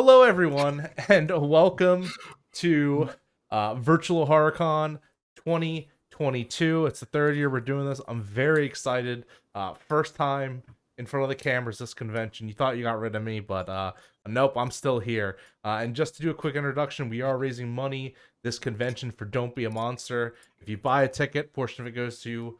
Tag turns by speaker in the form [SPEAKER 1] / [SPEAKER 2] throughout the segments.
[SPEAKER 1] Hello, everyone, and welcome to Virtual HorrorCon 2022. It's the third year we're doing this. I'm very excited. First time in front of the cameras this convention. You thought you got rid of me, but nope, I'm still here. And just to do a quick introduction, we are raising money this convention for Don't Be a Monster. If you buy a ticket, portion of it goes to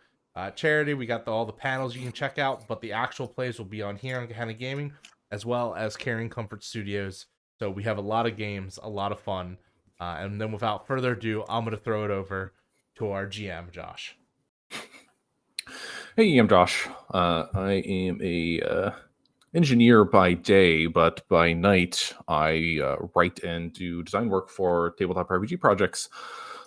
[SPEAKER 1] charity. We got all the panels you can check out, but the actual plays will be on here on Gehenna Gaming, as well as Caring Comfort Studios. So we have a lot of games, a lot of fun. And then without further ado, I'm going to throw it over to our GM, Josh.
[SPEAKER 2] Hey, I'm Josh. I am a engineer by day, but by night I write and do design work for tabletop RPG projects.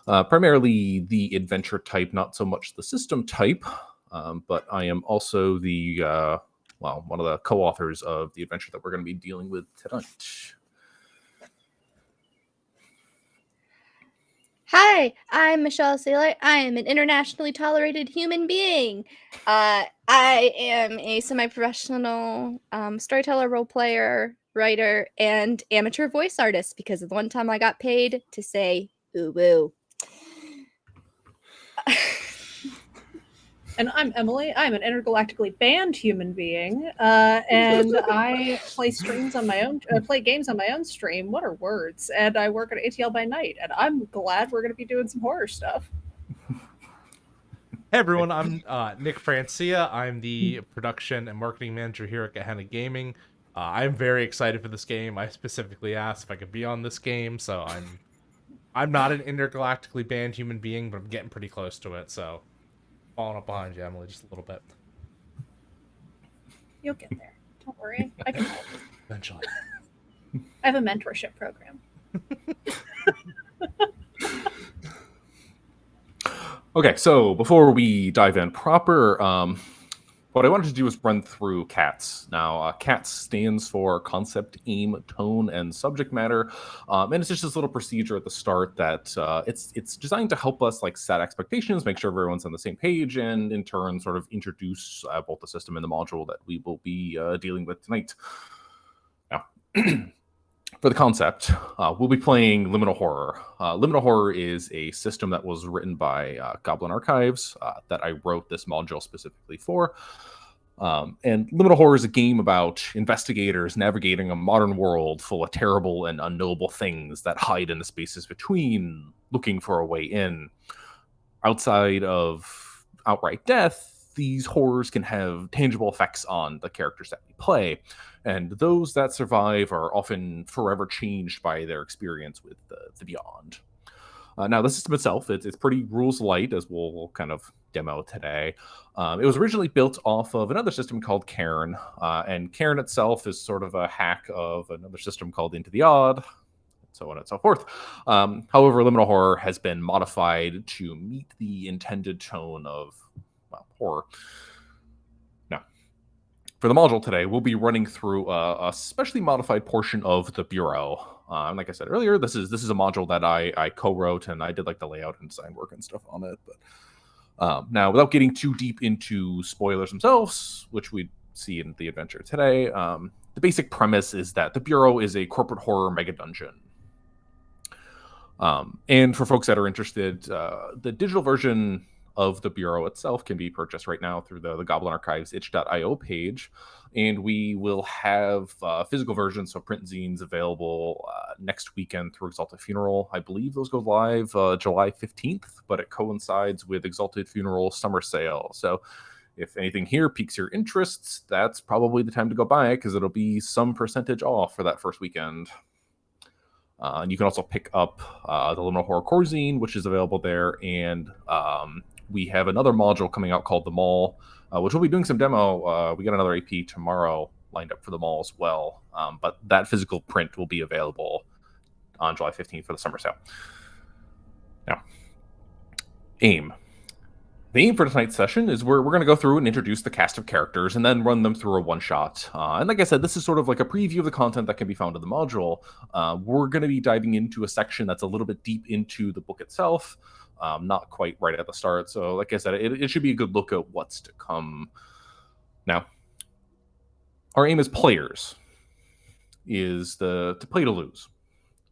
[SPEAKER 2] Primarily the adventure type, not so much the system type. But I am also the one of the co-authors of the adventure that we're going to be dealing with tonight.
[SPEAKER 3] Hi, I'm Michelle Seeley. I am an internationally tolerated human being. I am a semi-professional storyteller, role player, writer, and amateur voice artist because of the one time I got paid to say "ooh woo."
[SPEAKER 4] And I'm Emily. I'm an intergalactically banned human being, and I play games on my own stream. What are words? And I work at ATL by night, and I'm glad we're going to be doing some horror stuff.
[SPEAKER 1] Hey everyone, I'm Nick Francia. I'm the production and marketing manager here at Gehenna Gaming. I'm very excited for this game. I specifically asked if I could be on this game, so I'm not an intergalactically banned human being, but I'm getting pretty close to it. So following up behind you, Emily, just a little bit.
[SPEAKER 4] You'll get there. Don't worry. I can help.
[SPEAKER 1] Eventually.
[SPEAKER 4] I have a mentorship program.
[SPEAKER 2] Okay, so before we dive in proper, what I wanted to do is run through CATS. Now, CATS stands for Concept, Aim, Tone, and Subject Matter, and it's just this little procedure at the start that it's designed to help us set expectations, make sure everyone's on the same page, and in turn sort of introduce both the system and the module that we will be dealing with tonight. Now, for the concept, we'll be playing Liminal Horror. Liminal Horror is a system that was written by Goblin Archives that I wrote this module specifically for. And Liminal Horror is a game about investigators navigating a modern world full of terrible and unknowable things that hide in the spaces between, looking for a way in. Outside of outright death, these horrors can have tangible effects on the characters that we play, and those that survive are often forever changed by their experience with the beyond. Now, the system itself, it's pretty rules-lite, as we'll kind of demo today. It was originally built off of another system called Cairn, and Cairn itself is sort of a hack of another system called Into the Odd, so on and so forth. However, Liminal Horror has been modified to meet the intended tone of horror. Now, for the module today, we'll be running through a specially modified portion of the Bureau. And like I said earlier, this is a module that I co-wrote, and I did the layout and design work and stuff on it. But now, without getting too deep into spoilers themselves, which we see in the adventure today, the basic premise is that the Bureau is a corporate horror mega dungeon. And for folks that are interested, the digital version of the Bureau itself can be purchased right now through the Goblin Archives itch.io page, and we will have physical versions, so print zines, available next weekend through Exalted Funeral. I believe those go live July 15th, but it coincides with Exalted Funeral summer sale. So if anything here piques your interests, that's probably the time to go buy it, because it'll be some percentage off for that first weekend. And you can also pick up the Liminal Horror Core Zine, which is available there, and we have another module coming out called The Mall, which we'll be doing some demo. We got another AP tomorrow lined up for The Mall as well, but that physical print will be available on July 15th for the summer sale. Now, aim. The aim for tonight's session is we're going to go through and introduce the cast of characters and then run them through a one-shot. And like I said, this is sort of like a preview of the content that can be found in the module. We're going to be diving into a section that's a little bit deep into the book itself, not quite right at the start. So like I said, it should be a good look at what's to come. Now, our aim as players is to play to lose.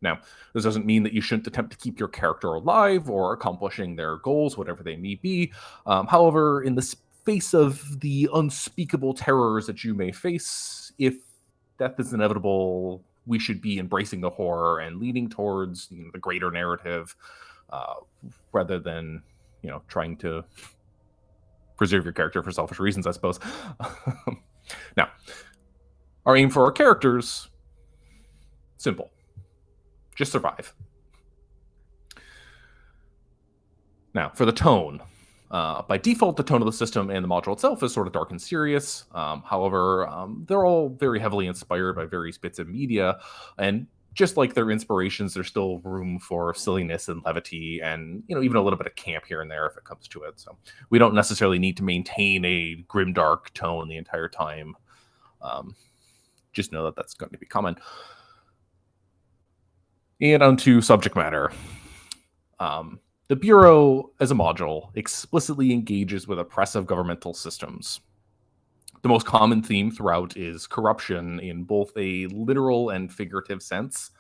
[SPEAKER 2] Now, this doesn't mean that you shouldn't attempt to keep your character alive or accomplishing their goals, whatever they may be. However, in the face of the unspeakable terrors that you may face, if death is inevitable, we should be embracing the horror and leaning towards the greater narrative, rather than trying to preserve your character for selfish reasons, I suppose. Now, our aim for our characters, simple. Just survive. Now, for the tone. By default, the tone of the system and the module itself is sort of dark and serious. However, they're all very heavily inspired by various bits of media. And just like their inspirations, there's still room for silliness and levity and, even a little bit of camp here and there if it comes to it. So we don't necessarily need to maintain a grimdark tone the entire time. Just know that that's going to be common. And onto subject matter. The Bureau, as a module, explicitly engages with oppressive governmental systems. The most common theme throughout is corruption in both a literal and figurative sense.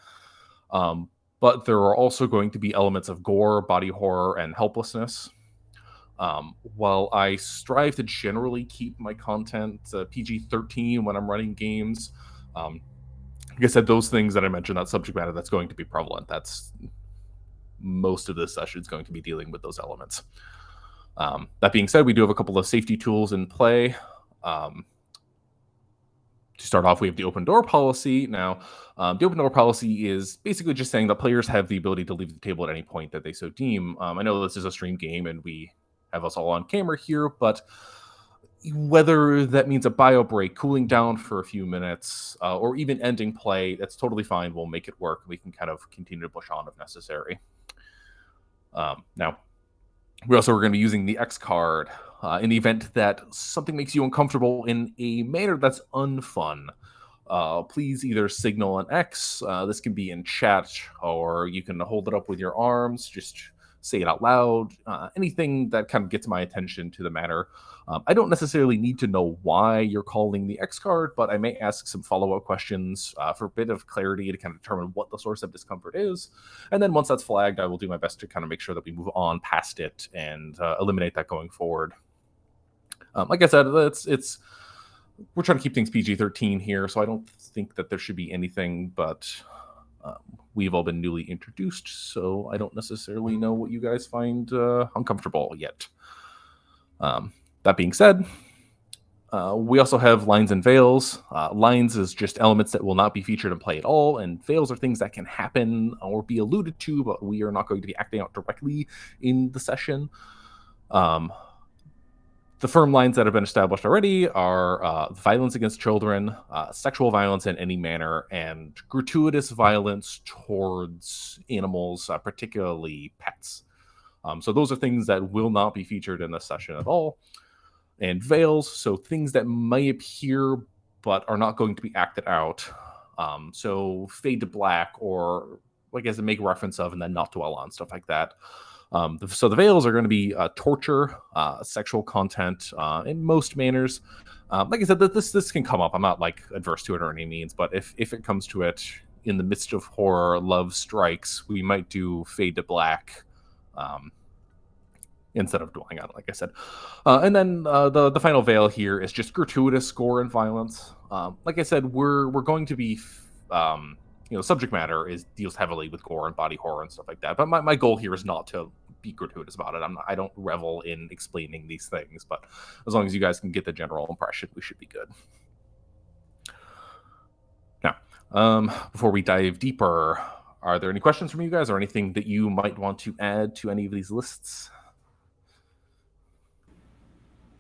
[SPEAKER 2] But there are also going to be elements of gore, body horror, and helplessness. While I strive to generally keep my content PG-13 when I'm running games, like I said, those things that I mentioned, that subject matter, that's going to be prevalent. That's most of this session is going to be dealing with those elements. That being said, we do have a couple of safety tools in play. To start off, we have the open door policy. Now, the open door policy is basically just saying that players have the ability to leave the table at any point that they so deem. I know this is a stream game and we have us all on camera here, but whether that means a bio break, cooling down for a few minutes, or even ending play, that's totally fine. We'll make it work. We can kind of continue to push on if necessary. Now, we also are going to be using the X card in the event that something makes you uncomfortable in a manner that's unfun. Please either signal an X. This can be in chat, or you can hold it up with your arms. Just say it out loud. Anything that kind of gets my attention to the matter. I don't necessarily need to know why you're calling the X card, but I may ask some follow-up questions for a bit of clarity to kind of determine what the source of discomfort is. And then once that's flagged, I will do my best to kind of make sure that we move on past it and eliminate that going forward. Like I said, we're trying to keep things PG-13 here, so I don't think that there should be anything, but we've all been newly introduced, so I don't necessarily know what you guys find uncomfortable yet. That being said, we also have lines and veils. Lines is just elements that will not be featured in play at all, and veils are things that can happen or be alluded to, but we are not going to be acting out directly in the session. The firm lines that have been established already are violence against children, sexual violence in any manner, and gratuitous violence towards animals, particularly pets. So those are things that will not be featured in this session at all. And veils, so things that may appear but are not going to be acted out. So fade to black, or like I said, make reference of and then not dwell on, stuff like that. So the veils are going to be torture, sexual content in most manners. Like I said, this can come up. I'm not like adverse to it or any means, but if it comes to it, in the midst of horror, love strikes, we might do fade to black instead of dwelling on it, like I said. And then the final veil here is just gratuitous gore and violence. Like I said, we're going to be subject matter deals heavily with gore and body horror and stuff like that. But my goal here is not to be gratuitous about it. I don't revel in explaining these things, but as long as you guys can get the general impression, we should be good. Now, before we dive deeper, are there any questions from you guys or anything that you might want to add to any of these lists?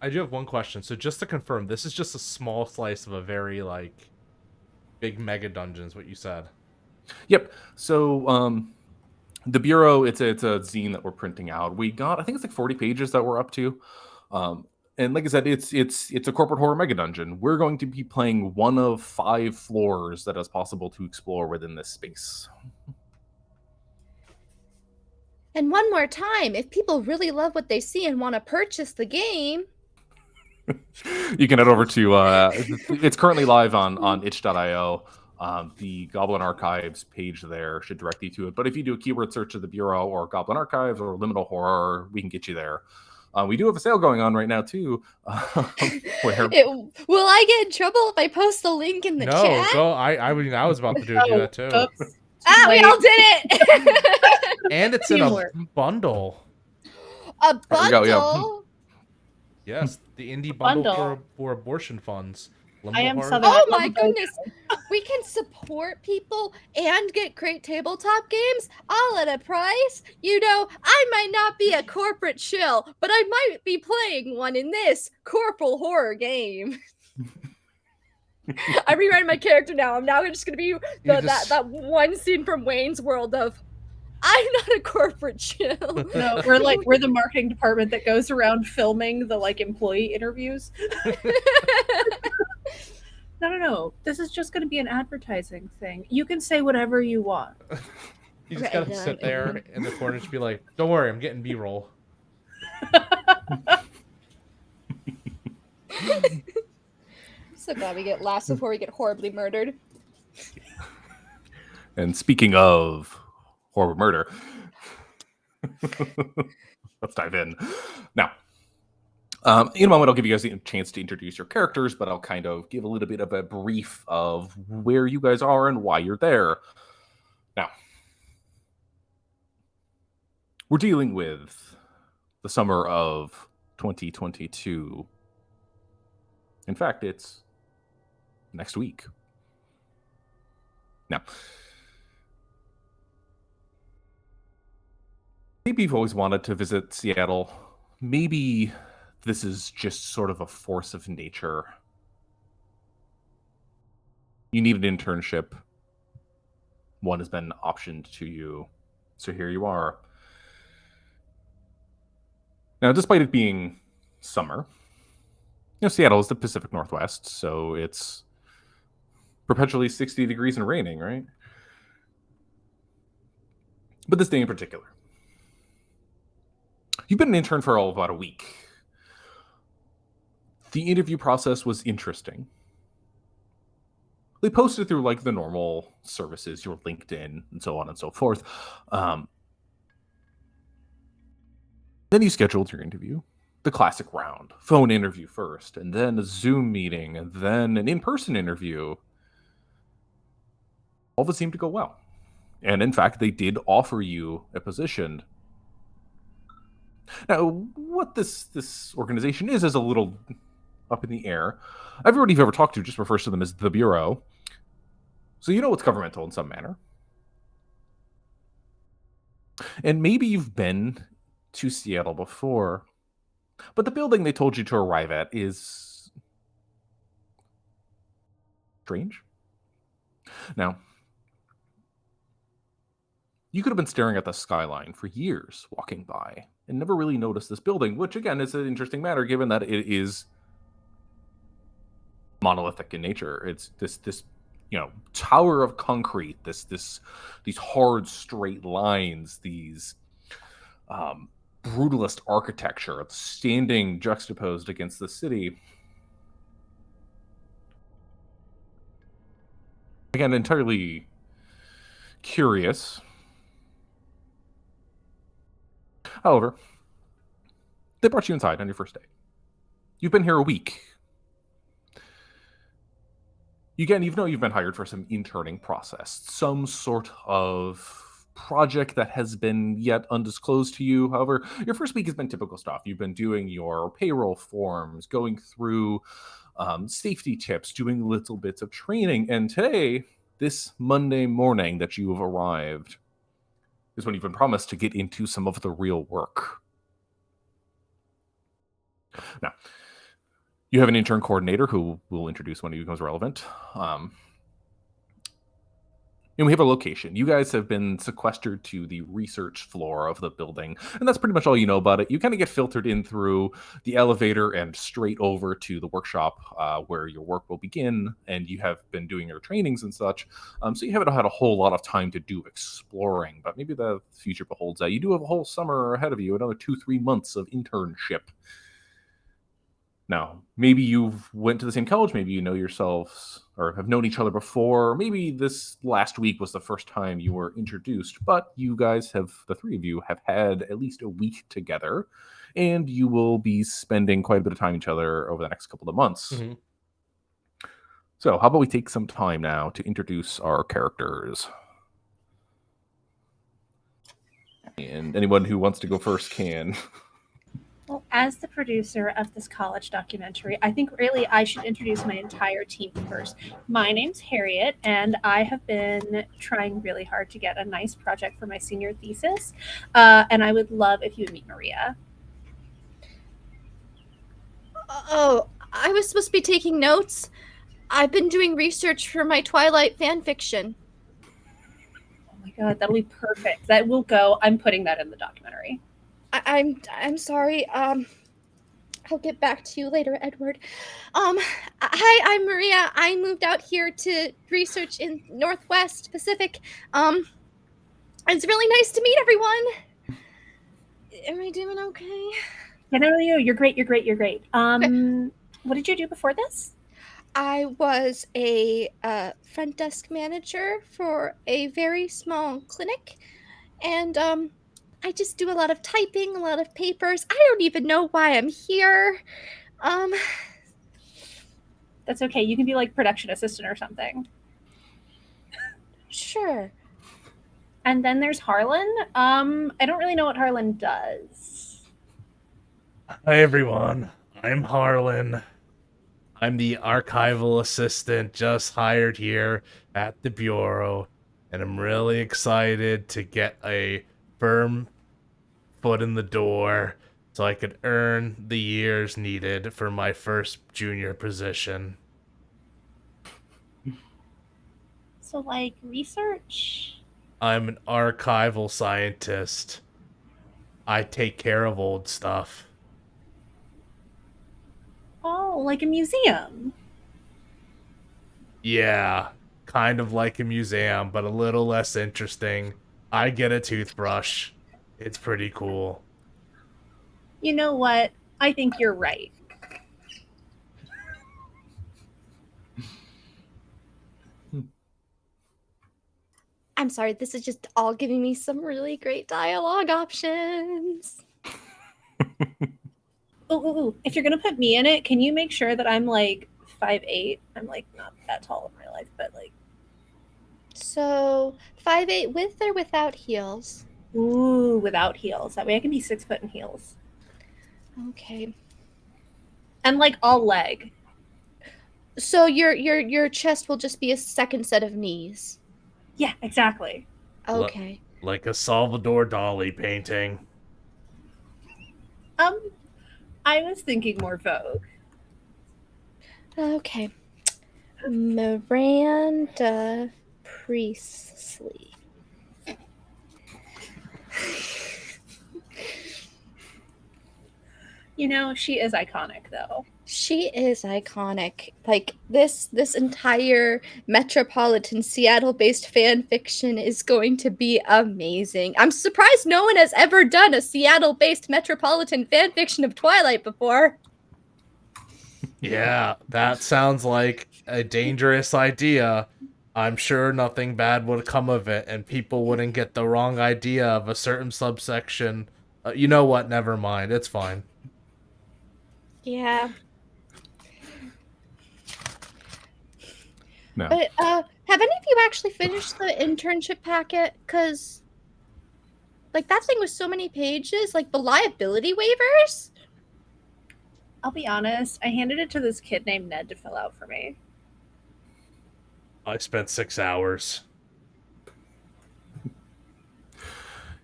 [SPEAKER 1] I do have one question. So just to confirm, this is just a small slice of a very big mega dungeon is what you said.
[SPEAKER 2] Yep. So the Bureau, it's a zine that we're printing out. We got, I think it's like 40 pages that we're up to. And like I said, it's a corporate horror mega dungeon. We're going to be playing one of 5 floors that is possible to explore within this space.
[SPEAKER 3] And one more time, if people really love what they see and want to purchase the game,
[SPEAKER 2] you can head over to it's currently live on itch.io. The Goblin Archives page there should direct you to it. But if you do a keyword search of the Bureau or Goblin Archives or Liminal Horror, we can get you there. We do have a sale going on right now, too. Where...
[SPEAKER 3] Will I get in trouble if I post the link in the chat?
[SPEAKER 1] No, go. I mean, I was about to do that too.
[SPEAKER 4] Oops.
[SPEAKER 3] We all did it!
[SPEAKER 1] And it's in a
[SPEAKER 4] Teamwork.
[SPEAKER 1] bundle.
[SPEAKER 3] A
[SPEAKER 2] There we go,
[SPEAKER 3] bundle?
[SPEAKER 1] Yes, the indie bundle
[SPEAKER 4] Bundle.
[SPEAKER 1] for abortion funds.
[SPEAKER 4] I am
[SPEAKER 1] Horror-
[SPEAKER 4] Southern-
[SPEAKER 3] Oh my goodness. We can support people and get great tabletop games all at a price. You know, I might not be a corporate shill, but I might be playing one in this corporal horror game. I'm rewriting my character now. I'm now just going to be that one scene from Wayne's World of, I'm not a corporate shill.
[SPEAKER 4] No, we're the marketing department that goes around filming the employee interviews. No. This is just going to be an advertising thing. You can say whatever you want.
[SPEAKER 1] You just
[SPEAKER 3] Okay,
[SPEAKER 1] gotta sit there in the corner and just be like, don't worry, I'm getting B-roll.
[SPEAKER 3] I'm so glad we get laughs before we get horribly murdered.
[SPEAKER 2] And speaking of horror murder, let's dive in. Now, in a moment, I'll give you guys a chance to introduce your characters, but I'll kind of give a little bit of a brief of where you guys are and why you're there. Now, we're dealing with the summer of 2022. In fact, it's next week. Now, maybe you've always wanted to visit Seattle. Maybe this is just sort of a force of nature. You need an internship. One has been optioned to you. So here you are. Now, despite it being summer, Seattle is the Pacific Northwest, so it's perpetually 60 degrees and raining, right? But this day in particular. You've been an intern for about a week. The interview process was interesting. They posted through the normal services, your LinkedIn, and so on and so forth. Then you scheduled your interview. The classic round. Phone interview first, and then a Zoom meeting, and then an in-person interview. All of it seemed to go well. And in fact, they did offer you a position. Now, what this organization is a little up in the air. Everybody you've ever talked to just refers to them as the Bureau. So you know it's governmental in some manner. And maybe you've been to Seattle before, but the building they told you to arrive at is strange. Now, you could have been staring at the skyline for years, walking by, and never really noticed this building, which again is an interesting matter given that it is monolithic in nature. It's this tower of concrete, these hard straight lines, these brutalist architecture standing juxtaposed against the city. Again, entirely curious. However, they brought you inside on your first day. You've been here a week. Again, you've been hired for some interning process, some sort of project that has been yet undisclosed to you. However, your first week has been typical stuff. You've been doing your payroll forms, going through safety tips, doing little bits of training. And today, this Monday morning that you have arrived, is when you've been promised to get into some of the real work. Now, you have an intern coordinator who we'll introduce when he becomes relevant. And we have a location. You guys have been sequestered to the research floor of the building, and that's pretty much all you know about it. You kind of get filtered in through the elevator and straight over to the workshop where your work will begin, and you have been doing your trainings and such. So you haven't had a whole lot of time to do exploring, but maybe the future beholds that. You do have a whole summer ahead of you, another 2-3 months of internship. Now, maybe you've went to the same college, maybe you know yourselves or have known each other before, maybe this last week was the first time you were introduced, but you guys have, the three of you, have had at least a week together, and you will be spending quite a bit of time with each other over the next couple of months.
[SPEAKER 1] Mm-hmm.
[SPEAKER 2] So how about we take some time now to introduce our characters? And anyone who wants to go first can.
[SPEAKER 4] Well, as the producer of this college documentary, I think really I should introduce my entire team first. My name's Harriet, and I have been trying really hard to get a nice project for my senior thesis. And I would love if you would meet Maria.
[SPEAKER 3] Oh, I was supposed to be taking notes. I've been doing research for my Twilight fan fiction.
[SPEAKER 4] Oh my god, that'll be perfect. That will go. I'm putting that in the documentary.
[SPEAKER 3] I'm sorry. I'll get back to you later, Edward. Hi, I'm Maria. I moved out here to research in Northwest Pacific. It's really nice to meet everyone. Am I doing okay?
[SPEAKER 4] Yeah, no, you're great. You're great. You're great. What did you do before this?
[SPEAKER 3] I was a front desk manager for a very small clinic, and I just do a lot of typing, a lot of papers. I don't even know why I'm here.
[SPEAKER 4] That's okay. You can be like production assistant or something.
[SPEAKER 3] Sure.
[SPEAKER 4] And then there's Harlan. I don't really know what Harlan does.
[SPEAKER 1] Hi everyone, I'm Harlan. I'm the archival assistant just hired here at the Bureau, and I'm really excited to get a firm foot in the door so I could earn the years needed for my first junior position.
[SPEAKER 4] So like research?
[SPEAKER 1] I'm an archival scientist. I take care of old stuff.
[SPEAKER 4] Oh, like a museum.
[SPEAKER 1] Yeah, kind of like a museum, but a little less interesting. I get a toothbrush. It's pretty cool.
[SPEAKER 4] You know what? I think you're right.
[SPEAKER 3] I'm sorry, this is just all giving me some really great dialogue options.
[SPEAKER 4] Ooh. If you're gonna put me in it, can you make sure that I'm like 5'8"? I'm like not that tall in real life, but like.
[SPEAKER 3] So 5'8" with or without heels?
[SPEAKER 4] Ooh, without heels. That way I can be 6 foot in heels.
[SPEAKER 3] Okay.
[SPEAKER 4] And like all leg.
[SPEAKER 3] So your chest will just be a second set of knees.
[SPEAKER 4] Yeah, exactly.
[SPEAKER 3] Okay.
[SPEAKER 1] Like a Salvador Dali painting.
[SPEAKER 4] I was thinking more Vogue.
[SPEAKER 3] Okay. Miranda Priestley.
[SPEAKER 4] You know, she is iconic though.
[SPEAKER 3] She is iconic. Like this entire metropolitan Seattle-based fan fiction is going to be amazing. I'm surprised no one has ever done a Seattle-based metropolitan fan fiction of Twilight before.
[SPEAKER 1] Yeah, that sounds like a dangerous idea. I'm sure nothing bad would come of it, and people wouldn't get the wrong idea of a certain subsection. You know what? Never mind. It's fine.
[SPEAKER 3] Yeah.
[SPEAKER 2] No.
[SPEAKER 3] But have any of you actually finished the internship packet? Because like that thing was so many pages, like the liability waivers.
[SPEAKER 4] I'll be honest, I handed it to this kid named Ned to fill out for me.
[SPEAKER 1] I spent 6 hours.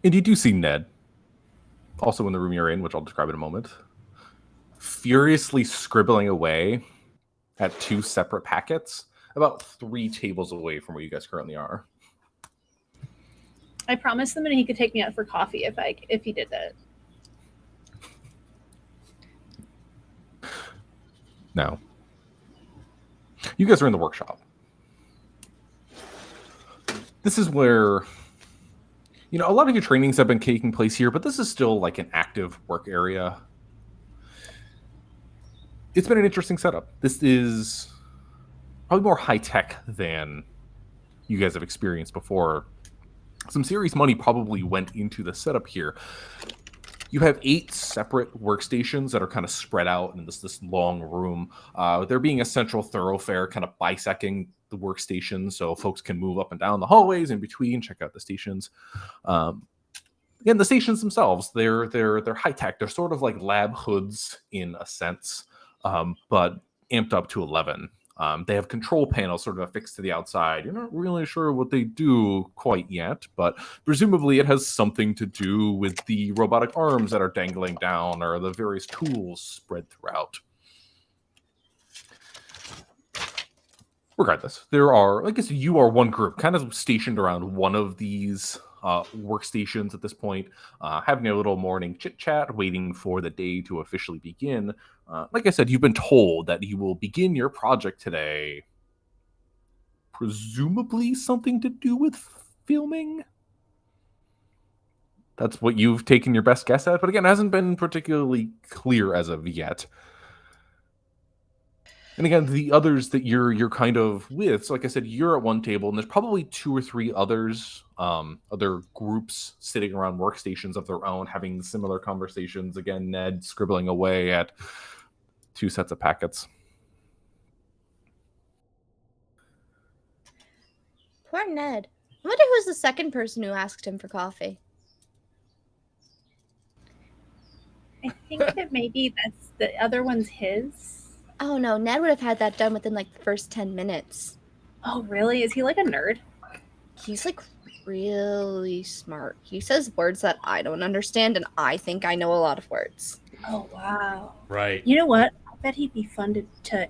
[SPEAKER 2] And you do see Ned, also in the room you're in, which I'll describe in a moment, furiously scribbling away at 2 separate packets, about 3 tables away from where you guys currently are.
[SPEAKER 4] I promised them that he could take me out for coffee if he did that.
[SPEAKER 2] Now, you guys are in the workshop. This is where, you know, a lot of your trainings have been taking place here, but this is still like an active work area. it's been an interesting setup. This is probably more high-tech than you guys have experienced before. Some serious money probably went into the setup here. You have 8 separate workstations that are kind of spread out in this long room. There being a central thoroughfare kind of bisecting the workstations so folks can move up and down the hallways in between, check out the stations. Again, the stations themselves, they're high-tech. They're sort of like lab hoods in a sense, but amped up to 11. They have control panels sort of affixed to the outside. You're not really sure what they do quite yet, but presumably it has something to do with the robotic arms that are dangling down or the various tools spread throughout. Regardless, there are, I guess you are one group kind of stationed around one of these workstations at this point, having a little morning chit-chat, waiting for the day to officially begin. Like I said, you've been told that you will begin your project today. Presumably something to do with filming? That's what you've taken your best guess at, but again, it hasn't been particularly clear as of yet. And again, the others that you're kind of with, so like I said, you're at one table, and there's probably 2 or 3 others, other groups sitting around workstations of their own, having similar conversations. Again, Ned scribbling away at 2 sets of packets.
[SPEAKER 3] Poor Ned. I wonder who's the second person who asked him for coffee.
[SPEAKER 4] I think that maybe that's the other one's his.
[SPEAKER 3] Oh no, Ned would have had that done within like the first 10 minutes.
[SPEAKER 4] Oh, really? Is he like a nerd?
[SPEAKER 3] He's like really smart. He says words that I don't understand, and I think I know a lot of words.
[SPEAKER 4] Oh, wow.
[SPEAKER 1] Right.
[SPEAKER 4] You know what? I bet he'd be fun to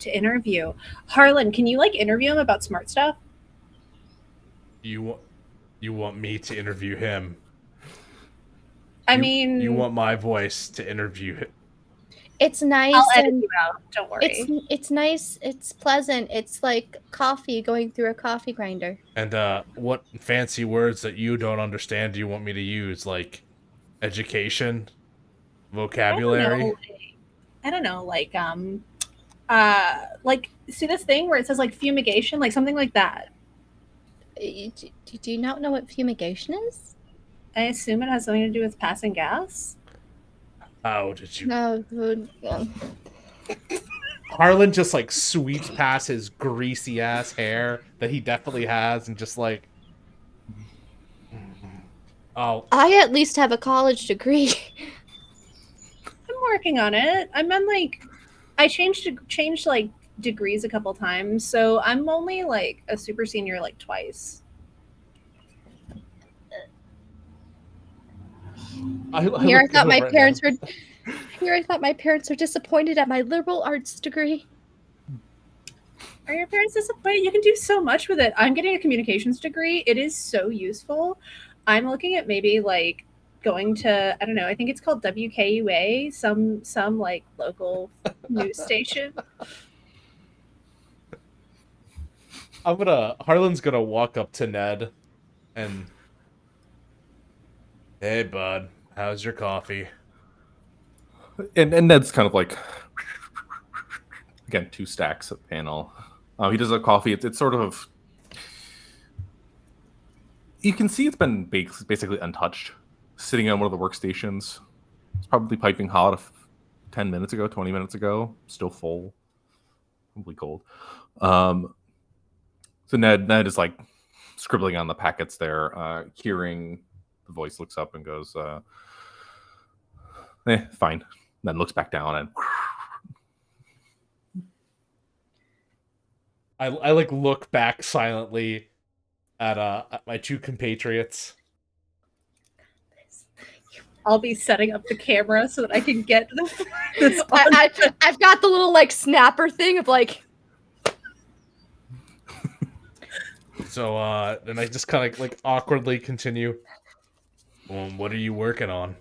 [SPEAKER 4] interview. Harlan, can you like interview him about smart stuff?
[SPEAKER 1] You want me to interview him?
[SPEAKER 4] I mean,
[SPEAKER 1] you want my voice to interview him?
[SPEAKER 3] It's nice.
[SPEAKER 4] I'll edit
[SPEAKER 3] and
[SPEAKER 4] you out. Don't worry.
[SPEAKER 3] It's nice. It's pleasant. It's like coffee going through a coffee grinder.
[SPEAKER 1] And what fancy words that you don't understand do you want me to use? Like education, vocabulary?
[SPEAKER 4] I don't know, like see this thing where it says like fumigation, like something like that.
[SPEAKER 3] Do you not know what fumigation is?
[SPEAKER 4] I assume it has something to do with passing gas.
[SPEAKER 1] How did you?
[SPEAKER 3] No.
[SPEAKER 1] Harlan just like sweeps past his greasy ass hair that he definitely has, and just like, oh,
[SPEAKER 3] I at least have a college degree.
[SPEAKER 4] I'm working on it. I'm on like, I changed like degrees a couple times, so I'm only like a super senior like twice.
[SPEAKER 3] Here I thought my parents were disappointed at my liberal arts degree.
[SPEAKER 4] Are your parents disappointed? You can do so much with it. I'm getting a communications degree. It is so useful. I'm looking at maybe like going to, I don't know, I think it's called WKUA, some like local news station.
[SPEAKER 1] Harlan's gonna walk up to Ned and, hey bud, how's your coffee?
[SPEAKER 2] And Ned's kind of like, again, 2 stacks of panel. He does a coffee. It's sort of, you can see it's been basically untouched, sitting on one of the workstations. It's probably piping hot 10 minutes ago, 20 minutes ago, still full, probably cold. So Ned is like scribbling on the packets there, hearing the voice, looks up and goes, fine. Then looks back down and
[SPEAKER 1] I like look back silently at my 2 compatriots.
[SPEAKER 4] I'll be setting up the camera so that I can get this.
[SPEAKER 3] I've got the little like snapper thing of like.
[SPEAKER 1] So and I just kind of like awkwardly continue. What are you working on?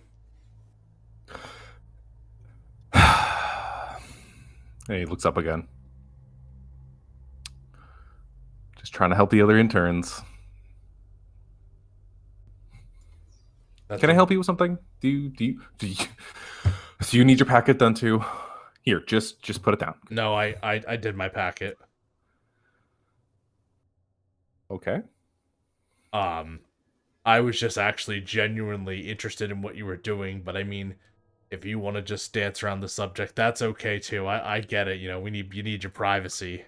[SPEAKER 2] He looks up again. Just trying to help the other interns. Can I help you with something? Do you need your packet done too? Here, just put it down.
[SPEAKER 1] No, I did my packet.
[SPEAKER 2] Okay.
[SPEAKER 1] I was just actually genuinely interested in what you were doing, but I mean, if you want to just dance around the subject, that's okay too. I get it. You know, you need your privacy.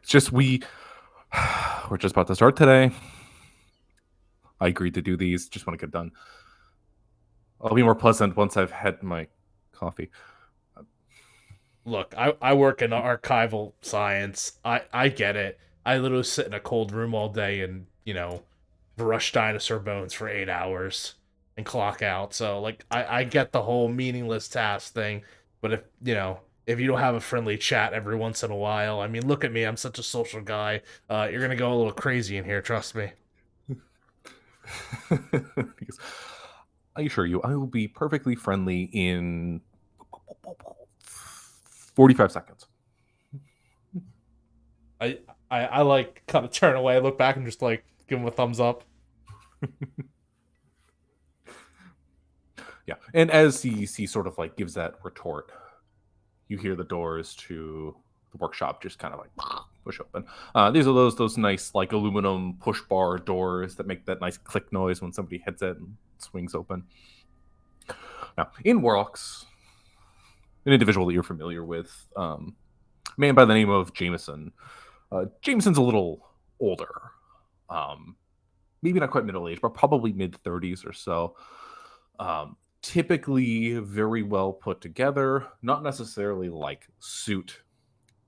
[SPEAKER 2] It's just we're just about to start today. I agreed to do these. Just want to get done. I'll be more pleasant once I've had my coffee.
[SPEAKER 1] Look, I work in archival science. I get it. I literally sit in a cold room all day and, you know, brush dinosaur bones for 8 hours and clock out. So, like, I get the whole meaningless task thing. But if, you know, if you don't have a friendly chat every once in a while, I mean, look at me. I'm such a social guy. You're going to go a little crazy in here. Trust me.
[SPEAKER 2] I assure you, I will be perfectly friendly in 45 seconds.
[SPEAKER 1] I like kind of turn away, look back, and just like give him a thumbs up.
[SPEAKER 2] Yeah, and as he sort of like gives that retort, you hear the doors to the workshop just kind of like push open. These are those nice like aluminum push bar doors that make that nice click noise when somebody hits it and swings open. Now, in walks an individual that you're familiar with, a man by the name of Jameson. Jameson's a little older, maybe not quite middle age, but probably mid-30s or so. Typically very well put together, not necessarily like suit,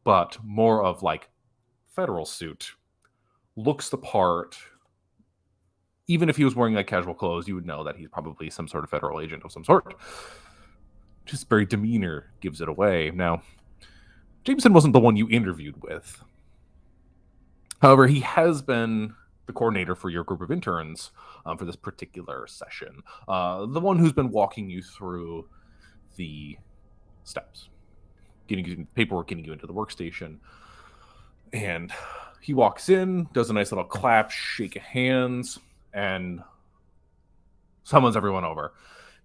[SPEAKER 2] but more of like federal suit. Looks the part. Even if he was wearing like casual clothes, you would know that he's probably some sort of federal agent of some sort. Just very demeanor gives it away. Now, Jameson wasn't the one you interviewed with. However, he has been the coordinator for your group of interns for this particular session. The one who's been walking you through the steps, getting you paperwork, getting you into the workstation. And he walks in, does a nice little clap, shake of hands, and summons everyone over.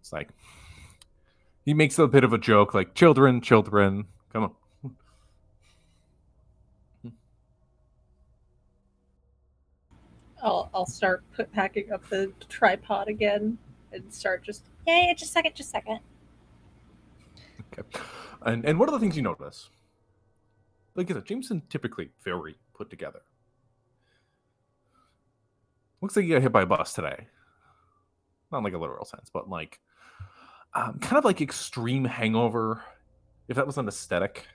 [SPEAKER 2] It's like, he makes a bit of a joke, like, children, come on.
[SPEAKER 4] I'll start packing up the tripod again and start just just a second.
[SPEAKER 2] Okay. And one of the things you notice, like I said, Jameson typically very put together. Looks like you got hit by a bus today. Not in like a literal sense, but like kind of like extreme hangover, if that was an aesthetic.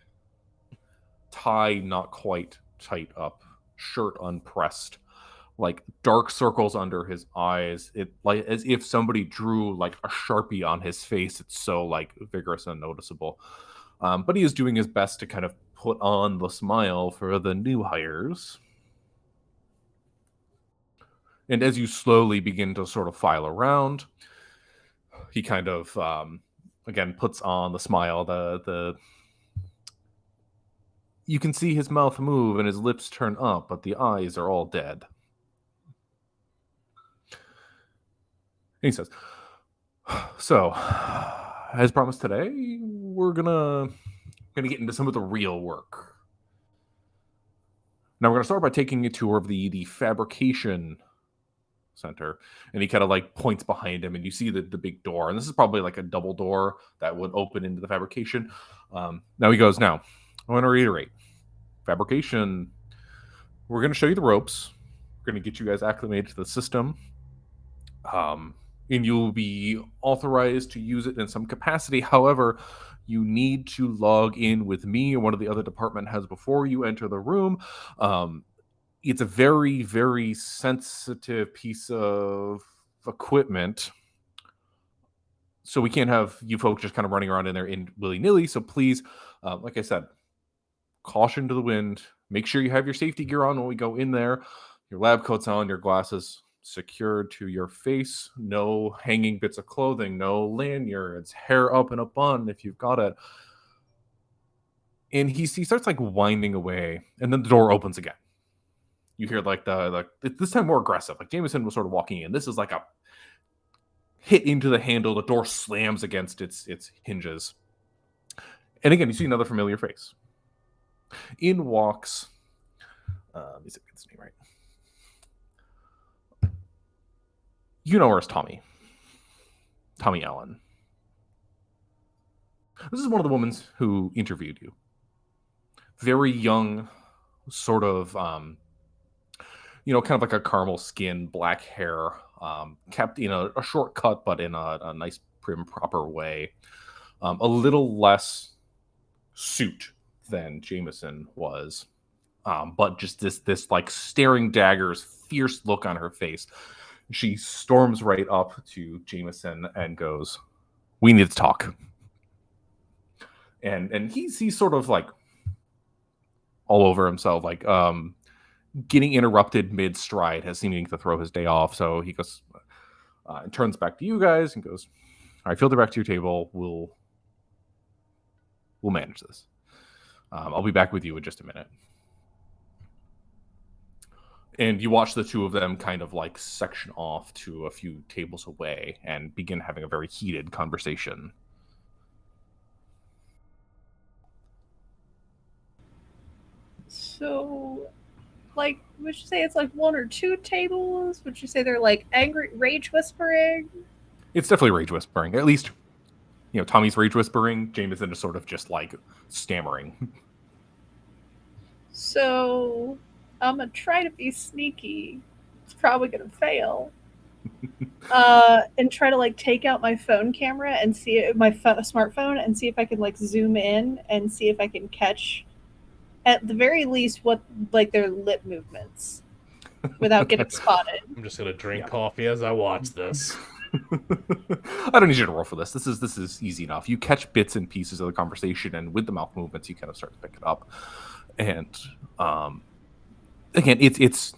[SPEAKER 2] Tie not quite tight up, shirt unpressed, like dark circles under his eyes. It like as if somebody drew like a Sharpie on his face. It's so like vigorous and noticeable. But he is doing his best to kind of put on the smile for the new hires. And as you slowly begin to sort of file around, he kind of again puts on the smile. The you can see his mouth move and his lips turn up, but the eyes are all dead. And he says, "So, as promised today, we're gonna get into some of the real work. Now we're gonna start by taking a tour of the fabrication center." And he kind of like points behind him, and you see the big door. And this is probably like a double door that would open into the fabrication. Now he goes, "Now, I want to reiterate, fabrication, we're going to show you the ropes. We're going to get you guys acclimated to the system. And you'll be authorized to use it in some capacity. However, you need to log in with me or one of the other department heads before you enter the room. It's a very, very sensitive piece of equipment. So we can't have you folks just kind of running around in there in willy-nilly. So please, like I said, caution to the wind. Make sure you have your safety gear on when we go in there. Your lab coats on, your glasses secured to your face. No hanging bits of clothing, no lanyards, hair up in a bun if you've got it." And he starts like winding away, and then the door opens again. You hear like the this time more aggressive. Like Jameson was sort of walking in. This is like a hit into the handle. The door slams against its hinges. And again, you see another familiar face. In walks. Let me see if I get his name right. You know her as Tommy. Tommy Allen. This is one of the women who interviewed you. Very young, sort of, kind of like a caramel skin, black hair, kept in a short cut, but in a nice, prim, proper way. A little less suit than Jameson was, but just this like staring daggers, fierce look on her face. She storms right up to Jameson and goes, "We need to talk." And he's sort of like all over himself, like getting interrupted mid stride, has seeming to throw his day off. So he goes and turns back to you guys and goes, "All right, field it back to your table. We'll manage this. I'll be back with you in just a minute." And you watch the two of them kind of like section off to a few tables away and begin having a very heated conversation.
[SPEAKER 4] So, like, would you say it's like one or two tables? Would you say they're like angry rage whispering?
[SPEAKER 2] It's definitely rage whispering. At least, Tommy's rage whispering. Jameson is sort of just like stammering.
[SPEAKER 4] So, I'm gonna try to be sneaky. It's probably gonna fail. And try to like take out my phone camera and see my smartphone and see if I can like zoom in and see if I can catch, at the very least, what like their lip movements without getting spotted.
[SPEAKER 1] I'm just gonna drink coffee as I watch this.
[SPEAKER 2] I don't need you to roll for this. This is easy enough. You catch bits and pieces of the conversation, and with the mouth movements, you kind of start to pick it up. And again, it's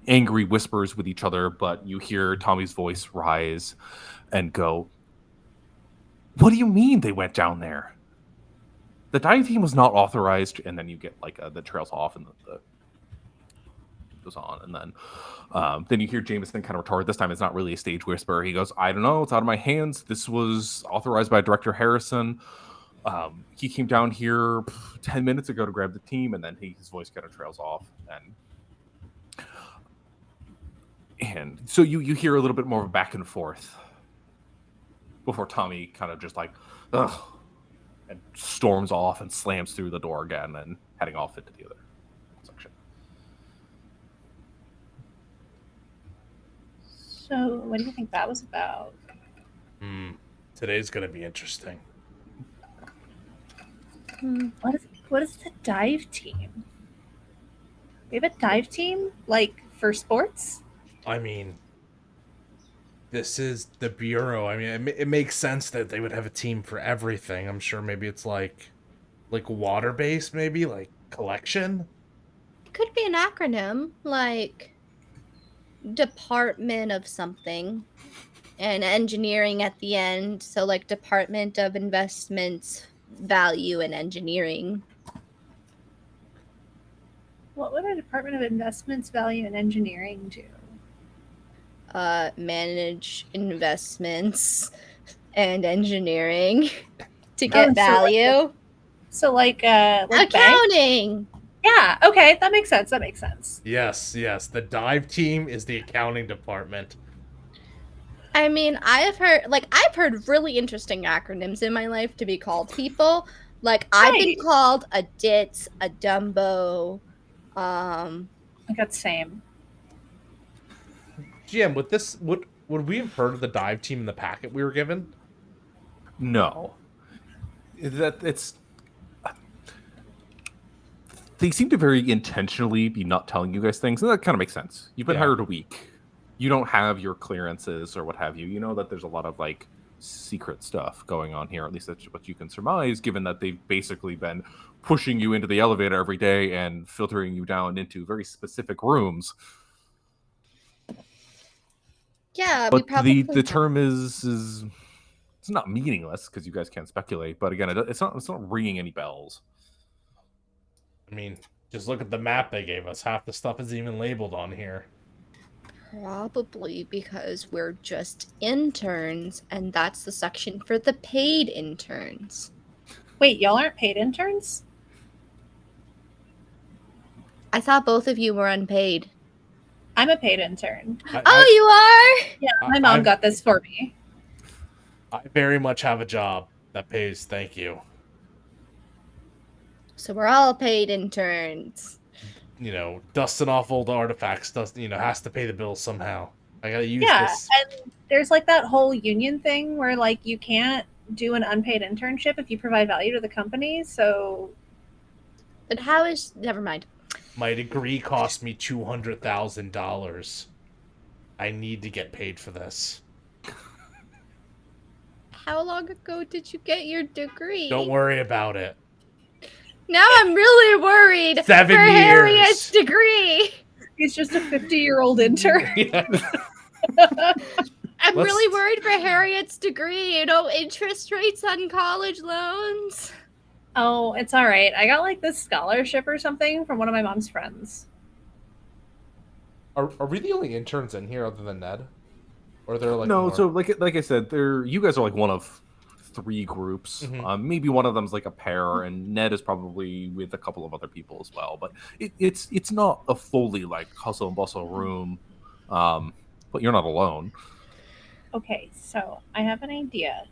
[SPEAKER 2] angry whispers with each other, but you hear Tommy's voice rise and go, "What do you mean they went down there? The dive team was not authorized." And then you get like the trails off and the goes on, and then you hear Jameson kind of retort. This time it's not really a stage whisper. He goes, "I don't know, it's out of my hands. This was authorized by Director Harrison. He came down here 10 minutes ago to grab the team," and then his voice kind of trails off. And so you hear a little bit more of a back and forth before Tommy kind of just like, ugh, and storms off and slams through the door again and heading off into the other section.
[SPEAKER 4] So, what do you think that was about?
[SPEAKER 1] Today's gonna be interesting.
[SPEAKER 4] What is the dive team? We have a dive team, like, for sports?
[SPEAKER 1] I mean, this is the Bureau. I mean, it makes sense that they would have a team for everything. I'm sure maybe it's like water-based, maybe, like collection?
[SPEAKER 3] It could be an acronym, like Department of something, and engineering at the end. So, like, Department of Investments, Value, and Engineering.
[SPEAKER 4] What would a Department of Investments, Value, and Engineering do?
[SPEAKER 3] Manage investments and engineering to get value.
[SPEAKER 4] Like
[SPEAKER 3] accounting.
[SPEAKER 4] Bank? Yeah, okay, that makes sense.
[SPEAKER 1] Yes. The dive team is the accounting department.
[SPEAKER 3] I mean, I've heard really interesting acronyms in my life to be called people. Like, I've been called a ditz, a Dumbo.
[SPEAKER 4] I got same.
[SPEAKER 1] GM, would we have heard of the dive team in the packet we were given?
[SPEAKER 2] No. They seem to very intentionally be not telling you guys things, and that kind of makes sense. You've been hired a week. You don't have your clearances or what have you. You know that there's a lot of like secret stuff going on here. At least that's what you can surmise, given that they've basically been pushing you into the elevator every day and filtering you down into very specific rooms.
[SPEAKER 3] Yeah,
[SPEAKER 2] but the term is it's not meaningless because you guys can't speculate. But again, it's not ringing any bells.
[SPEAKER 1] I mean, just look at the map they gave us. Half the stuff isn't even labeled on here.
[SPEAKER 3] Probably because we're just interns, and that's the section for the paid interns.
[SPEAKER 4] Wait, y'all aren't paid interns?
[SPEAKER 3] I thought both of you were unpaid.
[SPEAKER 4] I'm a paid intern.
[SPEAKER 3] You are?
[SPEAKER 4] Yeah, my mom got this for me.
[SPEAKER 1] I very much have a job that pays. Thank you.
[SPEAKER 3] So we're all paid interns.
[SPEAKER 1] You know, dusting off old artifacts has to pay the bills somehow. I gotta use this.
[SPEAKER 4] And there's like that whole union thing where like you can't do an unpaid internship if you provide value to the company. So,
[SPEAKER 3] but how is? Never mind.
[SPEAKER 1] My degree cost me $200,000. I need to get paid for this.
[SPEAKER 3] How long ago did you get your degree?
[SPEAKER 1] Don't worry about it.
[SPEAKER 3] Now I'm really worried
[SPEAKER 1] 7
[SPEAKER 3] for
[SPEAKER 1] years.
[SPEAKER 3] Harriet's degree.
[SPEAKER 4] He's just a 50-year-old intern.
[SPEAKER 1] Yeah.
[SPEAKER 3] I'm really worried for Harriet's degree. You know, interest rates on college loans.
[SPEAKER 4] Oh, it's all right. I got like this scholarship or something from one of my mom's friends.
[SPEAKER 1] Are we the only interns in here other than Ned? Or they're like
[SPEAKER 2] no,
[SPEAKER 1] more...
[SPEAKER 2] so like I said, you guys are like one of 3 groups.
[SPEAKER 1] Mm-hmm.
[SPEAKER 2] Maybe one of them's like a pair, and Ned is probably with a couple of other people as well. But it's not a fully like hustle and bustle room. But you're not alone.
[SPEAKER 4] Okay, so I have an idea.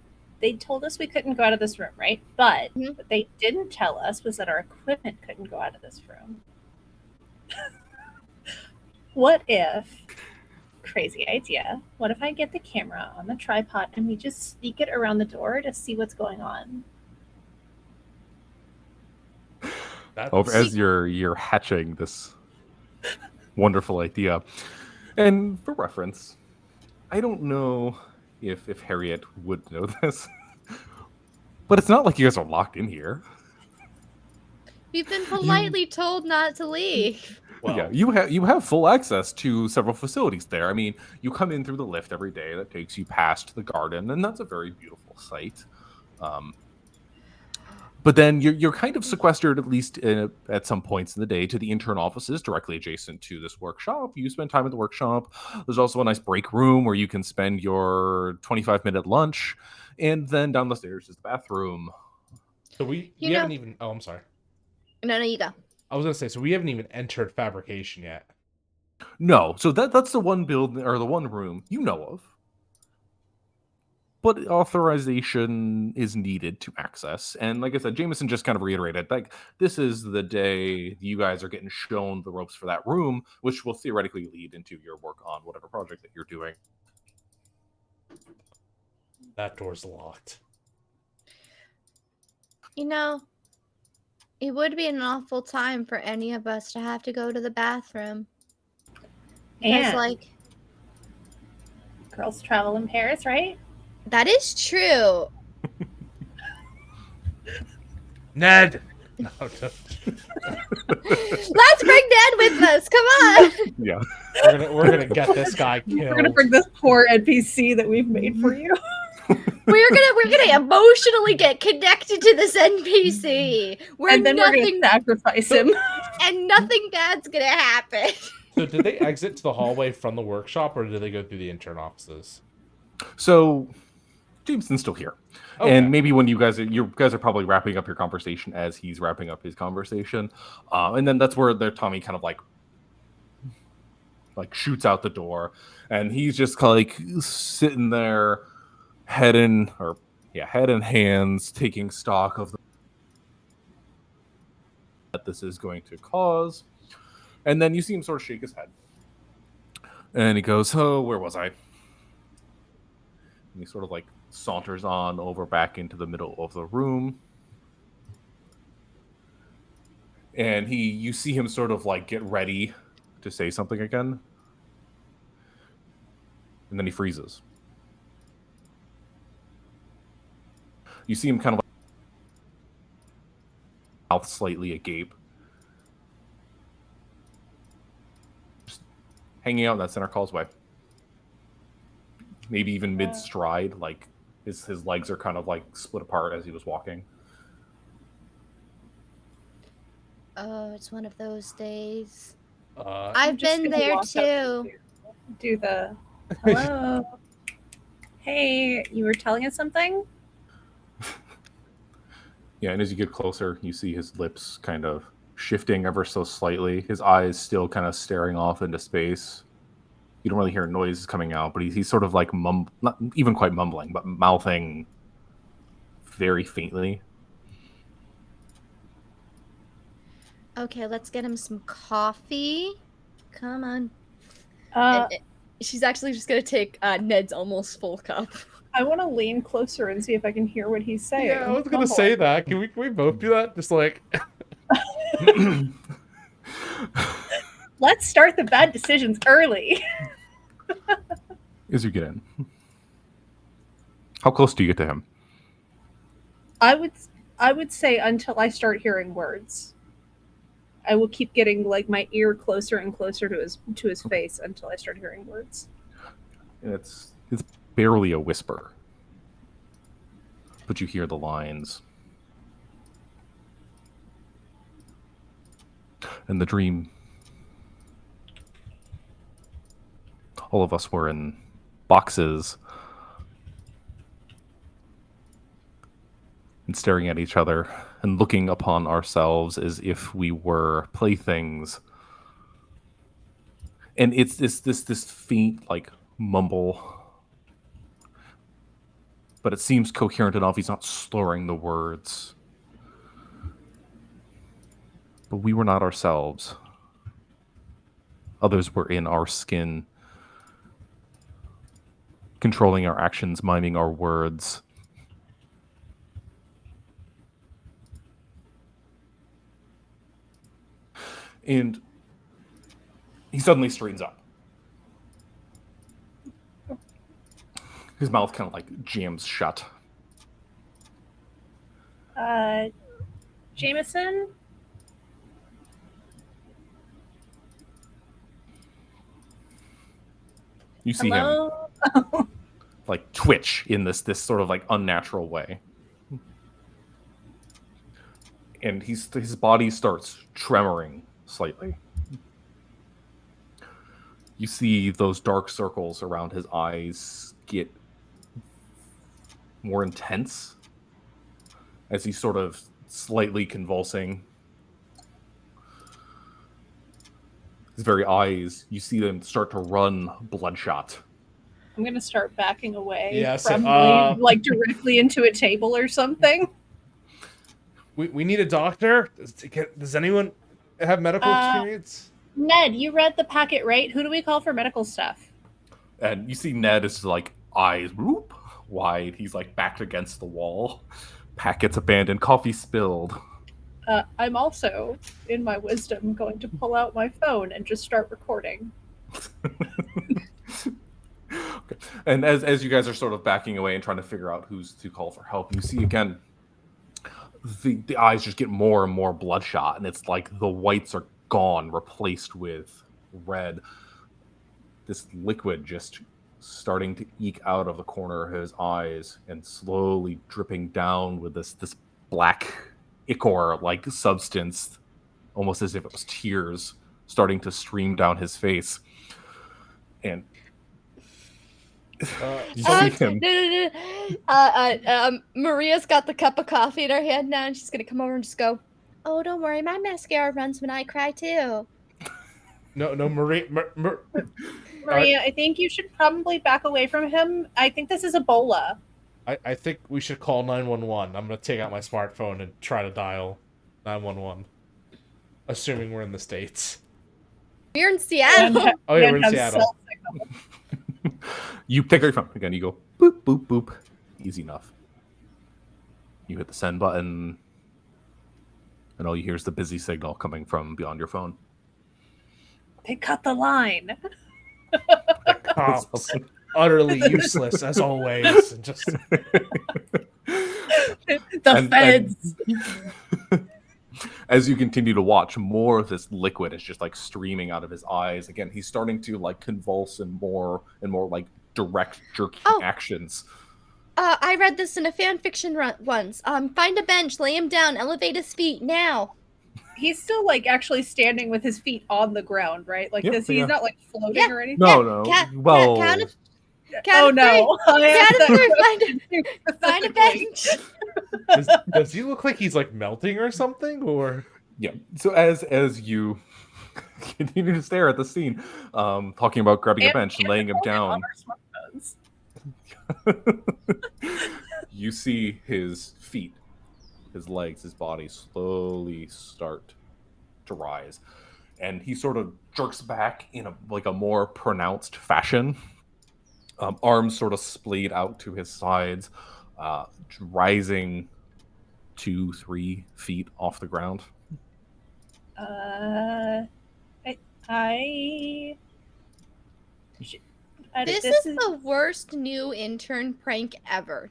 [SPEAKER 4] They told us we couldn't go out of this room, right? But what they didn't tell us was that our equipment couldn't go out of this room. What if, crazy idea, what if I get the camera on the tripod and we just sneak it around the door to see what's going on?
[SPEAKER 2] As you're hatching this wonderful idea. And for reference, I don't know if Harriet would know this, but it's not like you guys are locked in here.
[SPEAKER 3] We've been politely told not to leave.
[SPEAKER 2] Well, yeah, you have full access to several facilities there. I mean, you come in through the lift every day that takes you past the garden, and that's a very beautiful sight. But then you're kind of sequestered, at least at some points in the day, to the intern offices directly adjacent to this workshop. You spend time at the workshop. There's also a nice break room where you can spend your 25-minute lunch. And then down the stairs is the bathroom.
[SPEAKER 1] So we haven't even... Oh, I'm sorry.
[SPEAKER 3] No, you go.
[SPEAKER 1] I was going to say, so we haven't even entered fabrication yet.
[SPEAKER 2] No. So that's the one building, or the one room you know of. But authorization is needed to access. And like I said, Jameson just kind of reiterated, like, this is the day you guys are getting shown the ropes for that room, which will theoretically lead into your work on whatever project that you're doing.
[SPEAKER 1] That door's locked.
[SPEAKER 3] You know, it would be an awful time for any of us to have to go to the bathroom.
[SPEAKER 4] And
[SPEAKER 3] like,
[SPEAKER 4] girls travel in pairs, right?
[SPEAKER 3] That is true.
[SPEAKER 1] Ned! No,
[SPEAKER 3] let's bring Ned with us. Come on.
[SPEAKER 2] Yeah.
[SPEAKER 1] We're gonna get this guy killed.
[SPEAKER 4] We're gonna bring this poor NPC that we've made for you.
[SPEAKER 3] We're gonna emotionally get connected to this NPC.
[SPEAKER 4] And then we're gonna sacrifice him.
[SPEAKER 3] And nothing bad's gonna happen.
[SPEAKER 1] So did they exit to the hallway from the workshop, or did they go through the intern offices?
[SPEAKER 2] So Jameson's still here.
[SPEAKER 1] Okay.
[SPEAKER 2] And maybe when you guys are probably wrapping up your conversation as he's wrapping up his conversation. And then that's where Tommy kind of like shoots out the door, and he's just like sitting there, head in hands, taking stock of that this is going to cause. And then you see him sort of shake his head. And he goes, "Oh, where was I?" And he sort of like saunters on over back into the middle of the room. And you see him sort of like get ready to say something again. And then he freezes. You see him kind of like mouth slightly agape. Just hanging out in that center causeway. Maybe even mid-stride, like his legs are kind of like split apart as he was walking.
[SPEAKER 3] Oh, it's one of those days.
[SPEAKER 4] I've
[SPEAKER 3] been there too.
[SPEAKER 4] Do the hello. Hey, you were telling us something?
[SPEAKER 2] Yeah, and as you get closer, you see his lips kind of shifting ever so slightly. His eyes still kind of staring off into space. You don't really hear noises coming out, but he's sort of like not even quite mumbling, but mouthing very faintly.
[SPEAKER 3] Okay, let's get him some coffee. Come on. She's actually just gonna take Ned's almost full cup.
[SPEAKER 4] I want to lean closer and see if I can hear what he's saying.
[SPEAKER 1] Yeah, I was gonna say that. Can we both do that? Just like
[SPEAKER 4] Let's start the bad decisions early.
[SPEAKER 2] As you get in, how close do you get to him?
[SPEAKER 4] I would say until I start hearing words. I will keep getting like my ear closer and closer to his face until I start hearing words.
[SPEAKER 2] And it's barely a whisper, but you hear the lines. And the dream. All of us were in boxes and staring at each other and looking upon ourselves as if we were playthings. And it's this faint like mumble, but it seems coherent enough. He's not slurring the words. But we were not ourselves. Others were in our skin, controlling our actions, miming our words. And he suddenly straightens up. His mouth kind of like jams shut.
[SPEAKER 4] Jameson?
[SPEAKER 2] You see
[SPEAKER 4] Hello?
[SPEAKER 2] him like twitch in this sort of like unnatural way. And his body starts tremoring slightly. You see those dark circles around his eyes get more intense as he's sort of slightly convulsing. His very eyes, you see them start to run bloodshot.
[SPEAKER 4] I'm gonna start backing away.
[SPEAKER 1] Yeah, so,
[SPEAKER 4] probably like directly into a table or something.
[SPEAKER 1] we need a doctor. Does anyone have medical experience?
[SPEAKER 4] Ned, you read the packet, right? Who do we call for medical stuff?
[SPEAKER 2] And you see Ned is like eyes whoop, wide. He's like backed against the wall. Packets abandoned, coffee spilled.
[SPEAKER 4] I'm also, in my wisdom, going to pull out my phone and just start recording.
[SPEAKER 2] Okay. And as you guys are sort of backing away and trying to figure out who's to call for help, you see again the eyes just get more and more bloodshot, and it's like the whites are gone, replaced with red. This liquid just starting to eke out of the corner of his eyes and slowly dripping down with this black ichor-like substance, almost as if it was tears starting to stream down his face. And you see him.
[SPEAKER 3] Maria's got the cup of coffee in her hand now, and she's gonna come over and just go, "Oh, don't worry, my mascara runs when I cry too."
[SPEAKER 1] No, Maria.
[SPEAKER 4] Maria, I think you should probably back away from him. I think this is Ebola.
[SPEAKER 1] I think we should call 911. I'm gonna take out my smartphone and try to dial 911. Assuming we're in the States.
[SPEAKER 3] We're in Seattle.
[SPEAKER 1] Oh yeah, we're in Seattle.
[SPEAKER 2] You take out your phone again. You go boop boop boop. Easy enough. You hit the send button, and all you hear is the busy signal coming from beyond your phone.
[SPEAKER 4] They cut the line.
[SPEAKER 1] The cops, utterly useless as always. And just
[SPEAKER 4] the feds.
[SPEAKER 2] As you continue to watch, more of this liquid is just like streaming out of his eyes. Again, he's starting to like convulse and more like direct jerky actions.
[SPEAKER 3] I read this in a fan fiction once. Find a bench, lay him down, elevate his feet now.
[SPEAKER 4] He's still like actually standing with his feet on the ground, right? Like this. He's not like floating or anything.
[SPEAKER 2] No.
[SPEAKER 3] Count of
[SPEAKER 4] no.
[SPEAKER 3] three. Find a bench.
[SPEAKER 1] Does he look like he's like melting or something? Or
[SPEAKER 2] Yeah. So as you continue to stare at the scene, talking about grabbing a bench and laying him down,
[SPEAKER 4] on our smartphones.
[SPEAKER 2] you see his feet, his legs, his body slowly start to rise, and he sort of jerks back in a more pronounced fashion. Arms sort of splayed out to his sides, rising 2-3 feet off the ground.
[SPEAKER 3] This is the worst new intern prank ever.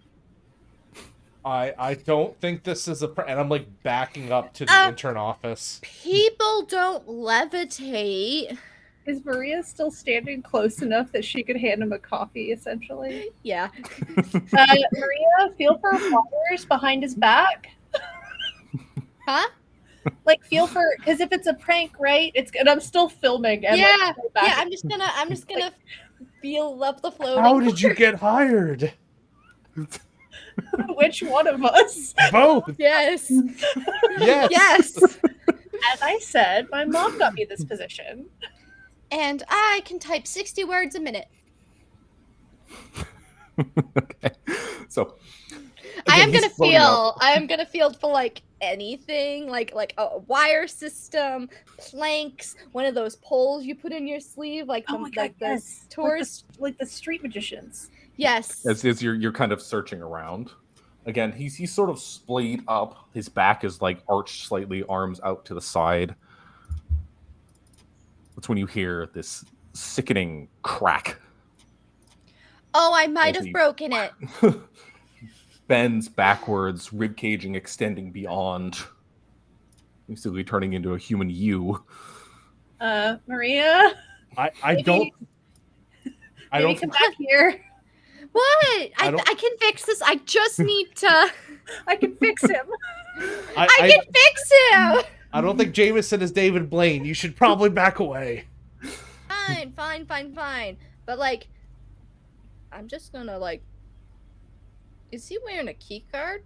[SPEAKER 1] I don't think this is and I'm like backing up to the intern office.
[SPEAKER 3] People don't levitate.
[SPEAKER 4] Is Maria still standing close enough that she could hand him a coffee, essentially?
[SPEAKER 3] Yeah.
[SPEAKER 4] Maria, feel for flowers behind his back.
[SPEAKER 3] Huh?
[SPEAKER 4] Like, feel for, because if it's a prank, right? And I'm still filming. And
[SPEAKER 3] yeah.
[SPEAKER 4] Like,
[SPEAKER 3] Yeah. I'm just gonna feel up the floating.
[SPEAKER 1] How did you get hired?
[SPEAKER 4] Which one of us?
[SPEAKER 1] Both.
[SPEAKER 3] Yes.
[SPEAKER 1] Yes.
[SPEAKER 3] Yes.
[SPEAKER 4] As I said, my mom got me this position.
[SPEAKER 3] And I can type 60 words a minute.
[SPEAKER 2] Okay. So
[SPEAKER 3] I
[SPEAKER 2] again,
[SPEAKER 3] am
[SPEAKER 2] he's floating up.
[SPEAKER 3] I am gonna feel for like anything, like a wire system, planks, one of those poles you put in your sleeve, like the,
[SPEAKER 4] Oh my God,
[SPEAKER 3] like the
[SPEAKER 4] yes.
[SPEAKER 3] tourist.
[SPEAKER 4] Like the street magicians.
[SPEAKER 3] Yes.
[SPEAKER 2] As you're kind of searching around. Again, he's sort of splayed up. His back is like arched slightly, arms out to the side. That's when you hear this sickening crack.
[SPEAKER 3] Oh, I might
[SPEAKER 2] As
[SPEAKER 3] have
[SPEAKER 2] he
[SPEAKER 3] broken it.
[SPEAKER 2] bends backwards, rib caging extending beyond, basically turning into a human you.
[SPEAKER 4] Maria?
[SPEAKER 1] I don't
[SPEAKER 4] Come back here.
[SPEAKER 3] What? I can fix this. I just need to.
[SPEAKER 4] I can fix him.
[SPEAKER 3] I can fix him.
[SPEAKER 1] I don't think Jameson is David Blaine. You should probably back away.
[SPEAKER 3] Fine. But like, I'm just gonna like. Is he wearing a key card?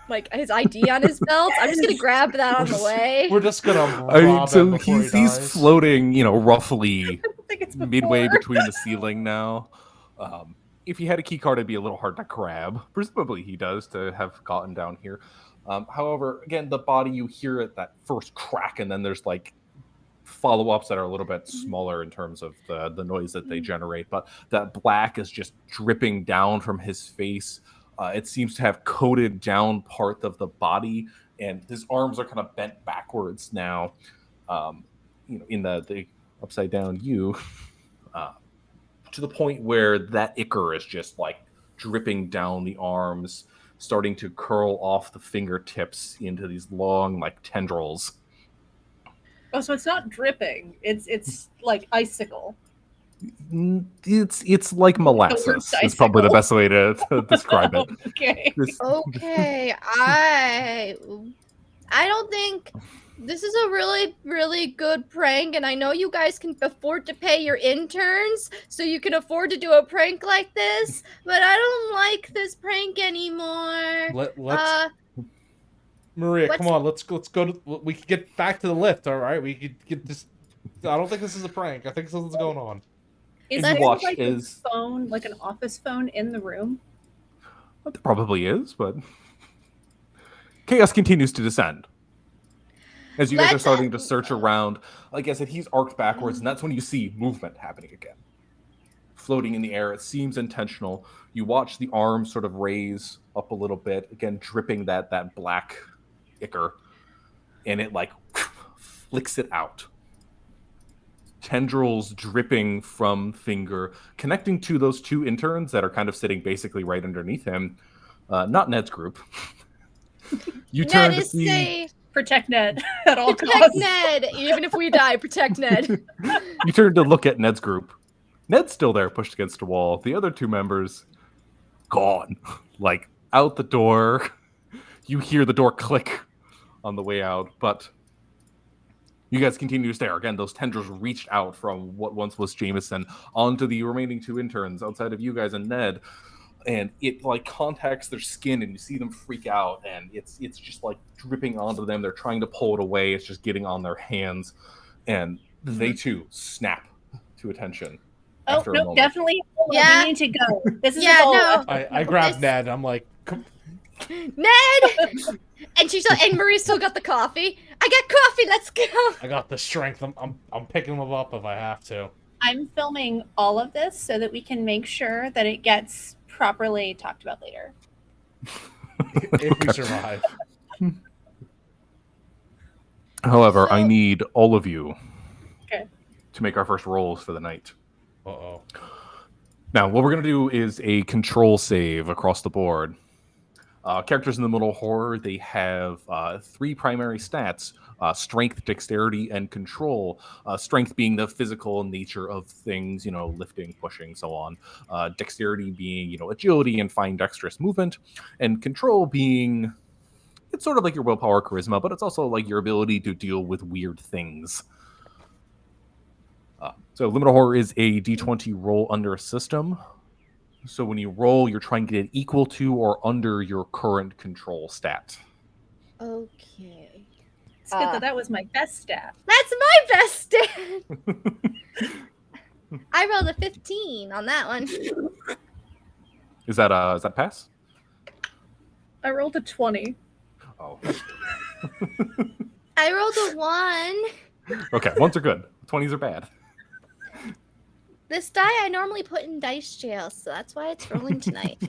[SPEAKER 3] Like his ID on his belt? I'm just gonna grab that on the way.
[SPEAKER 1] We're just gonna rob him before he
[SPEAKER 2] he's
[SPEAKER 1] dies.
[SPEAKER 2] floating, roughly
[SPEAKER 4] I think it's
[SPEAKER 2] midway
[SPEAKER 4] before.
[SPEAKER 2] between the ceiling now. If he had a key card, it'd be a little hard to grab. Presumably he does to have gotten down here. However, again, the body, you hear it, that first crack, and then there's like follow-ups that are a little bit smaller in terms of the noise that they generate. But that black is just dripping down from his face. It seems to have coated down part of the body, and his arms are kind of bent backwards now. In the upside down U, to the point where that ichor is just like dripping down the arms, starting to curl off the fingertips into these long like tendrils.
[SPEAKER 4] Oh, so it's not dripping. It's like icicle.
[SPEAKER 2] It's like molasses. Is probably the best way to describe it.
[SPEAKER 4] Okay.
[SPEAKER 3] Okay, I don't think this is a really, really good prank, and I know you guys can afford to pay your interns, so you can afford to do a prank like this, but I don't like this prank anymore.
[SPEAKER 1] Let's Maria, come on, let's go to. We can get back to the lift, all right? We could get this. I don't think this is a prank. I think something's going on.
[SPEAKER 4] Is
[SPEAKER 2] And
[SPEAKER 4] there
[SPEAKER 2] watch
[SPEAKER 4] like a
[SPEAKER 2] is-
[SPEAKER 4] phone, like an office phone in the room?
[SPEAKER 2] There probably is, but chaos continues to descend. As you guys are starting to search around, like I said, he's arced backwards, and that's when you see movement happening again. Floating in the air, it seems intentional. You watch the arms sort of raise up a little bit, again dripping that black ichor, and it like flicks it out. Tendrils dripping from finger, connecting to those two interns that are kind of sitting basically right underneath him. Not Ned's group. You turn to see...
[SPEAKER 3] safe.
[SPEAKER 4] Protect Ned at all
[SPEAKER 3] Protect
[SPEAKER 4] costs.
[SPEAKER 3] Ned. Even if we die, protect Ned.
[SPEAKER 2] You turn to look at Ned's group. Ned's still there, pushed against a wall. The other two members, gone. Like, out the door. You hear the door click on the way out, but you guys continue to stare. Again, those tendrils reached out from what once was Jameson onto the remaining two interns outside of you guys and Ned. and it like contacts their skin, and you see them freak out, and it's just like dripping onto them. They're trying to pull it away. It's just getting on their hands, and they too snap to attention.
[SPEAKER 4] Oh,
[SPEAKER 2] After a
[SPEAKER 4] no,
[SPEAKER 2] moment.
[SPEAKER 4] definitely.
[SPEAKER 3] Yeah.
[SPEAKER 4] We need to go. This is
[SPEAKER 3] Yeah,
[SPEAKER 4] a goal.
[SPEAKER 3] no.
[SPEAKER 1] I grabbed Ned. I'm like, come.
[SPEAKER 3] Ned! And Marie's still got the coffee. I got coffee, let's go!
[SPEAKER 1] I got the strength. I'm picking them up if I have to.
[SPEAKER 4] I'm filming all of this so that we can make sure that it gets properly talked about later.
[SPEAKER 1] If we survive.
[SPEAKER 2] However, I need all of you
[SPEAKER 4] to
[SPEAKER 2] make our first rolls for the night.
[SPEAKER 1] Uh-oh.
[SPEAKER 2] Now, what we're going to do is a control save across the board. Characters in the Liminal Horror, they have 3 primary stats: strength, dexterity, and control. Strength being the physical nature of things, lifting, pushing, so on. Dexterity being, agility and fine dexterous movement. And control being, it's sort of like your willpower, charisma, but it's also like your ability to deal with weird things. So Liminal Horror is a D20 roll under a system. So when you roll, you're trying to get it equal to or under your current control stat.
[SPEAKER 3] Okay.
[SPEAKER 4] It's good that was my best stat.
[SPEAKER 3] That's my best stat! I rolled a 15 on that one.
[SPEAKER 2] Is that pass?
[SPEAKER 4] I rolled a 20.
[SPEAKER 2] Oh.
[SPEAKER 3] I rolled a 1.
[SPEAKER 2] Okay, 1s are good. 20s are bad.
[SPEAKER 3] This die I normally put in dice jail, so that's why it's rolling tonight.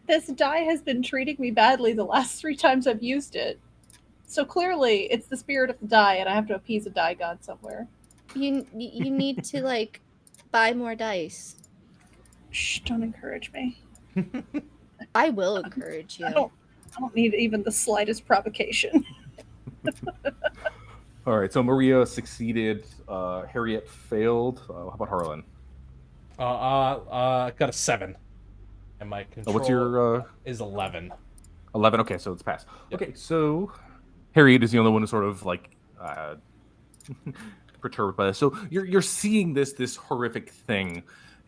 [SPEAKER 4] This die has been treating me badly the last 3 times I've used it. So clearly, it's the spirit of the die, and I have to appease a die god somewhere.
[SPEAKER 3] You need to, buy more dice.
[SPEAKER 4] Shh, don't encourage me.
[SPEAKER 3] I will encourage you.
[SPEAKER 4] I don't need even the slightest provocation.
[SPEAKER 2] All right, so Maria succeeded. Harriet failed. How about Harlan?
[SPEAKER 1] Got a 7. And my control
[SPEAKER 2] What's your
[SPEAKER 1] is 11.
[SPEAKER 2] 11. Okay, so it's passed.
[SPEAKER 1] Yep.
[SPEAKER 2] Okay, so Harriet is the only one who sort of perturbed by this. So you're seeing this horrific thing,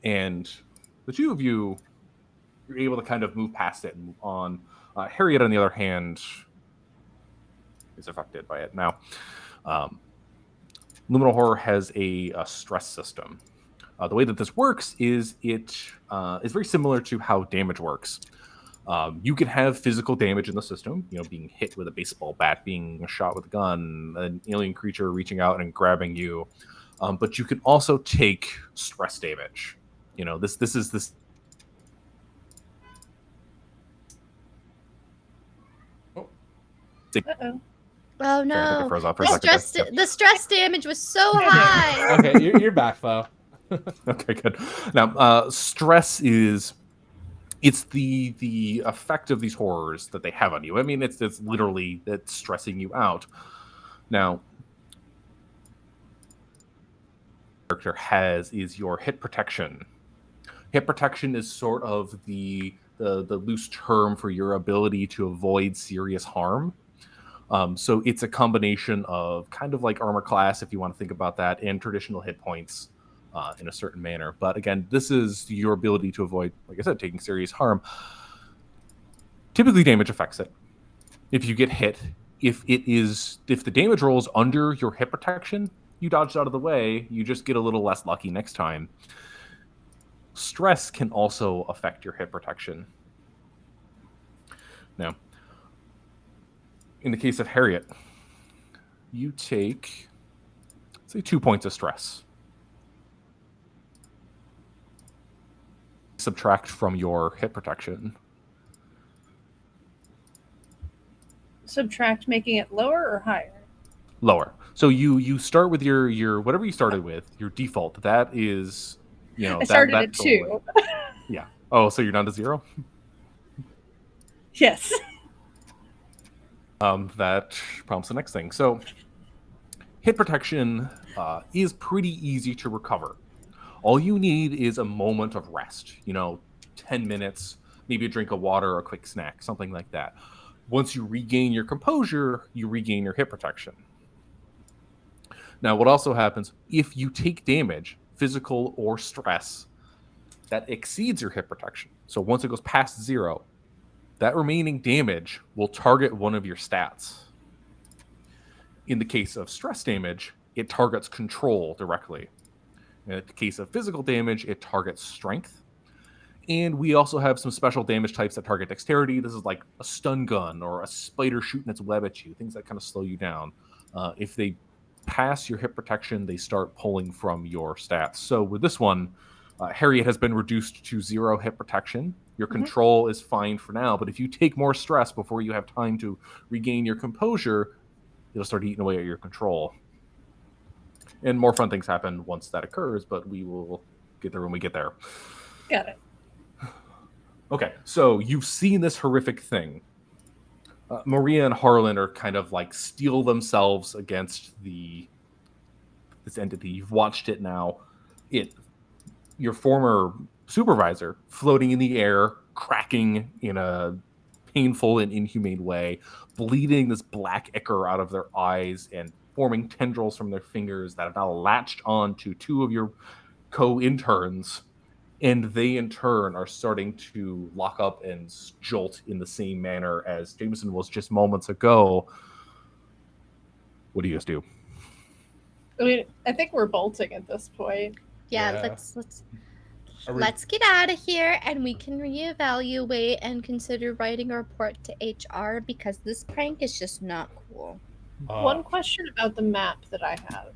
[SPEAKER 2] and the two of you, you're able to kind of move past it and move on. Harriet, on the other hand, is affected by it. Now, Liminal Horror has a stress system. The way that this works is it is very similar to how damage works. You can have physical damage in the system, being hit with a baseball bat, being shot with a gun, an alien creature reaching out and grabbing you. But you can also take stress damage. This is.
[SPEAKER 4] Uh-oh.
[SPEAKER 3] Oh no!
[SPEAKER 2] Froze off for a second.
[SPEAKER 3] The stress damage was so high.
[SPEAKER 1] Okay, you're back though.
[SPEAKER 2] Okay, good. Now, stress is the effect of these horrors that they have on you. I mean, it's literally it's stressing you out. Now, character is your hit protection. Hit protection is sort of the loose term for your ability to avoid serious harm. So it's a combination of kind of like armor class, if you want to think about that, and traditional hit points in a certain manner. But again, this is your ability to avoid, like I said, taking serious harm. Typically, damage affects it. If you get hit, if the damage rolls under your hit protection, you dodged out of the way. You just get a little less lucky next time. Stress can also affect your hit protection. Now, in the case of Harriet, you take, say, 2 points of stress. Subtract from your hit protection.
[SPEAKER 4] Subtract, making it lower or higher?
[SPEAKER 2] Lower. So you start with your whatever you started with, your default. That is,
[SPEAKER 4] I started at 2.
[SPEAKER 2] Yeah. Oh, so you're down to 0?
[SPEAKER 4] Yes.
[SPEAKER 2] That prompts the next thing. So hit protection is pretty easy to recover. All you need is a moment of rest, 10 minutes, maybe a drink of water, a quick snack, something like that. Once you regain your composure, you regain your hit protection. Now, what also happens, if you take damage, physical or stress, that exceeds your hit protection, So once it goes past 0, that remaining damage will target one of your stats. In the case of stress damage, it targets control directly. In the case of physical damage, it targets strength. And we also have some special damage types that target dexterity. This is like a stun gun or a spider shooting its web at you, things that kind of slow you down. If they pass your hit protection, they start pulling from your stats. So with this one, Harriet has been reduced to 0 hit protection. Your control is fine for now, but if you take more stress before you have time to regain your composure, it'll start eating away at your control. And more fun things happen once that occurs, but we will get there when we get there.
[SPEAKER 4] Got it.
[SPEAKER 2] Okay, so you've seen this horrific thing. Maria and Harlan are kind of like steel themselves against this entity. You've watched it now. Your former supervisor floating in the air, cracking in a painful and inhumane way, bleeding this black ichor out of their eyes and forming tendrils from their fingers that have now latched on to 2 of your co-interns. And they, in turn, are starting to lock up and jolt in the same manner as Jameson was just moments ago. What do you guys do?
[SPEAKER 4] I mean, I think we're bolting at this point.
[SPEAKER 3] Yeah,
[SPEAKER 1] Yeah.
[SPEAKER 3] let's get out of here, and we can reevaluate and consider writing a report to HR because this prank is just not cool.
[SPEAKER 4] One question about the map that I have.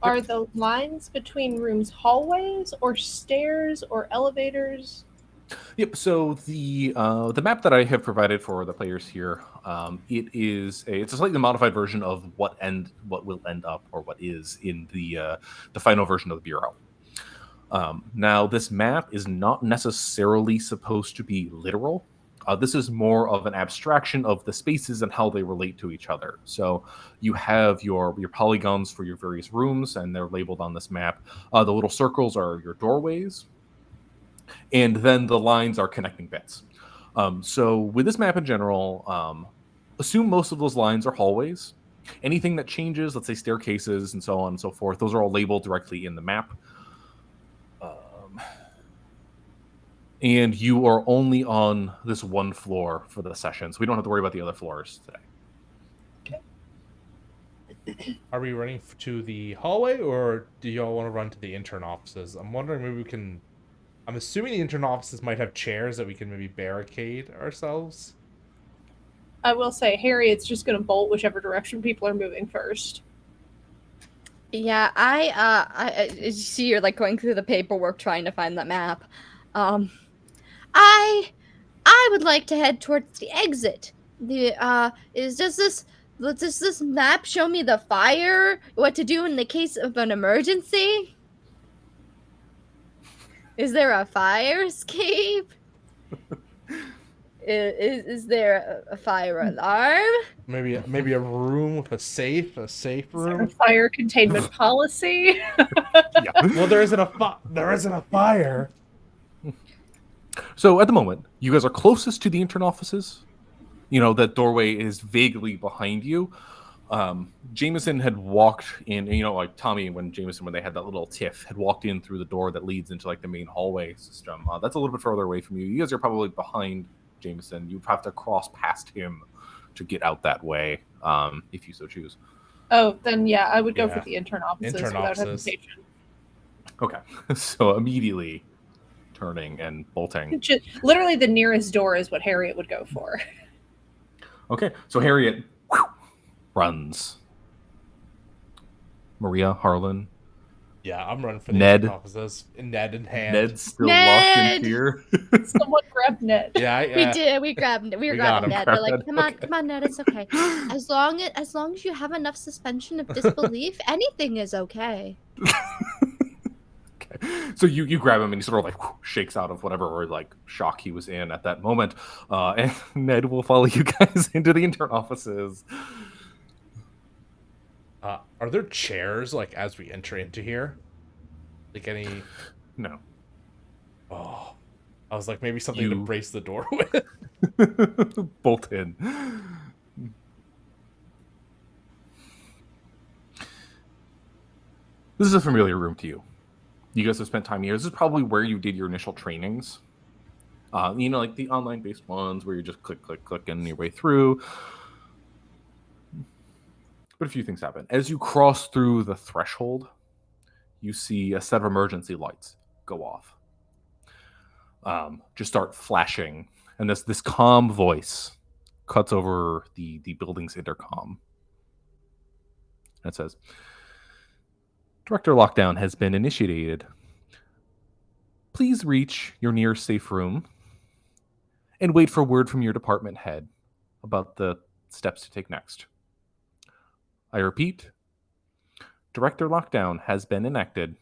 [SPEAKER 4] Are the lines between rooms hallways or stairs or elevators?
[SPEAKER 2] Yep. So the map that I have provided for the players here, it's a slightly modified version of what will end up or what is in the final version of the bureau. Now, this map is not necessarily supposed to be literal. This is more of an abstraction of the spaces and how they relate to each other. So you have your polygons for your various rooms, and they're labeled on this map. The little circles are your doorways, and then the lines are connecting bits. So with this map in general, assume most of those lines are hallways. Anything that changes, let's say staircases and so on and so forth, those are all labeled directly in the map. And you are only on this one floor for the session, so we don't have to worry about the other floors today.
[SPEAKER 1] Are we running to the hallway, or do y'all want to run to the intern offices? I'm wondering maybe we can... I'm assuming the intern offices might have chairs that we can maybe barricade ourselves.
[SPEAKER 4] I will say, Harriet's just going to bolt whichever direction people are moving first.
[SPEAKER 3] Yeah, I see you're like going through the paperwork trying to find that map. I would like to head towards the exit. Does this map show me the fire? What to do in the case of an emergency? Is there a fire escape? Is there a fire alarm?
[SPEAKER 1] Maybe a room with a safe
[SPEAKER 4] Is there a
[SPEAKER 1] room.
[SPEAKER 4] fire containment policy?
[SPEAKER 2] Yeah.
[SPEAKER 1] Well, there isn't a fire.
[SPEAKER 2] So at the moment, you guys are closest to the intern offices. You know, that doorway is vaguely behind you. Jameson had walked in, you know, like Tommy when they had that little tiff, had walked in through the door that leads into like the main hallway system. That's a little bit further away from you. You guys are probably behind Jameson. You'd have to cross past him to get out that way, if you so choose.
[SPEAKER 4] Oh, then yeah, I would go
[SPEAKER 1] Yeah.
[SPEAKER 4] for the intern offices
[SPEAKER 1] Intern
[SPEAKER 4] without
[SPEAKER 1] offices.
[SPEAKER 4] hesitation.
[SPEAKER 2] Okay, so immediately turning and bolting.
[SPEAKER 4] Literally the nearest door is what Harriet would go for.
[SPEAKER 2] Okay, so Harriet runs. Maria, Harlan,
[SPEAKER 1] Yeah, I'm running for the
[SPEAKER 2] Ned.
[SPEAKER 1] intern offices. Ned in hand.
[SPEAKER 2] Ned's still
[SPEAKER 3] Ned!
[SPEAKER 2] locked in fear.
[SPEAKER 4] Someone grab Ned.
[SPEAKER 1] Yeah,
[SPEAKER 3] We did. We grabbed. We were
[SPEAKER 1] We got
[SPEAKER 3] grabbing
[SPEAKER 1] him.
[SPEAKER 3] Ned. We're like,
[SPEAKER 2] Grabbed
[SPEAKER 3] come on,
[SPEAKER 2] okay.
[SPEAKER 3] come on, Ned. It's okay. As long as you have enough suspension of disbelief, anything is okay.
[SPEAKER 2] So you grab him and he sort of like shakes out of whatever like shock he was in at that moment, and Ned will follow you guys into the intern offices.
[SPEAKER 1] Are there chairs like as we enter into here? Like any?
[SPEAKER 2] No,
[SPEAKER 1] Oh, I was like maybe something to
[SPEAKER 2] You-
[SPEAKER 1] brace the door with.
[SPEAKER 2] bolt in. This is a familiar room to you. You guys have spent time here. This is probably where you did your initial trainings. Like the online-based ones where you just click, click, click, and your way through. But a few things happen. As you cross through the threshold, you see a set of emergency lights go off. Just start flashing. And this calm voice cuts over the building's intercom. And it says, Director Lockdown has been initiated. Please reach your nearest safe room and wait for word from your department head about the steps to take next. I repeat, Director Lockdown has been enacted.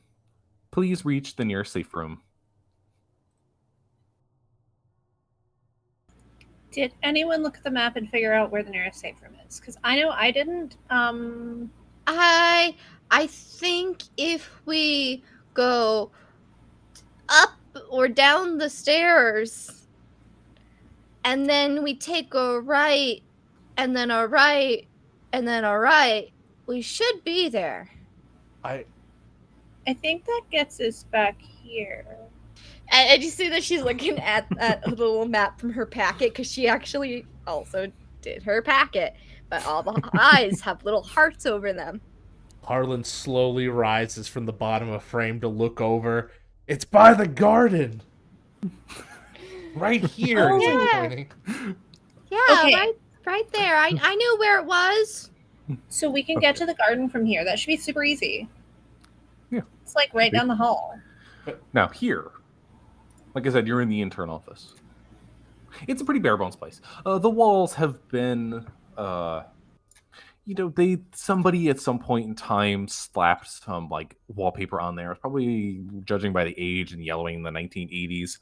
[SPEAKER 2] Please reach the nearest safe room.
[SPEAKER 4] Did anyone look at the map and figure out where the nearest safe room is? Because I know I didn't.
[SPEAKER 3] I think if we go up or down the stairs and then we take a right and then a right and then a right, we should be there.
[SPEAKER 4] I think that gets us back here.
[SPEAKER 3] And you see that she's looking at the little map from her packet because she actually also did her packet, but all the eyes have little hearts over them.
[SPEAKER 1] Harlan slowly rises from the bottom of a frame to look over. It's by the garden! Right here!
[SPEAKER 3] Oh,
[SPEAKER 1] he's like
[SPEAKER 3] yeah.
[SPEAKER 1] pointing.
[SPEAKER 3] Yeah,
[SPEAKER 4] Okay.
[SPEAKER 3] right there. I knew where it was.
[SPEAKER 4] So we can get to the garden from here. That should be super easy.
[SPEAKER 2] Yeah.
[SPEAKER 4] It's like right down the hall.
[SPEAKER 2] Now here, like I said, you're in the intern office. It's a pretty bare bones place. The walls have been, somebody at some point in time slapped some like wallpaper on there. It's probably, judging by the age and yellowing in the 1980s.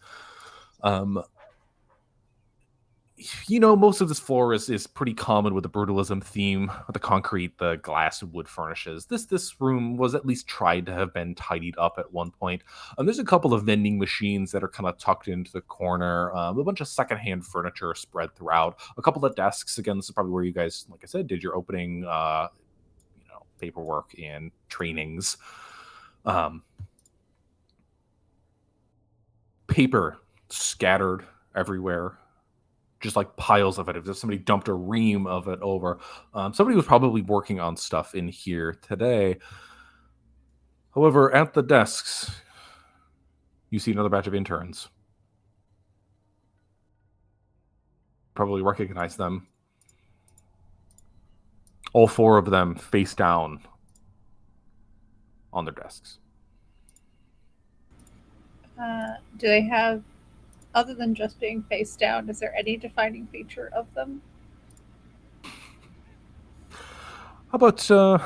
[SPEAKER 2] Most of this floor is pretty common with the brutalism theme, the concrete, the glass, and wood furnishes. This room was at least tried to have been tidied up at one point. There's a couple of vending machines that are kind of tucked into the corner. A bunch of secondhand furniture spread throughout. A couple of desks. Again, this is probably where you guys, like I said, did your opening, paperwork and trainings. Paper scattered everywhere. Just like piles of it. If somebody dumped a ream of it over, somebody was probably working on stuff in here today. However, at the desks, you see another batch of interns. Probably recognize them. All four of them face down on their desks.
[SPEAKER 4] Do they have, other than just being face down, is there any defining feature of them?
[SPEAKER 2] How about show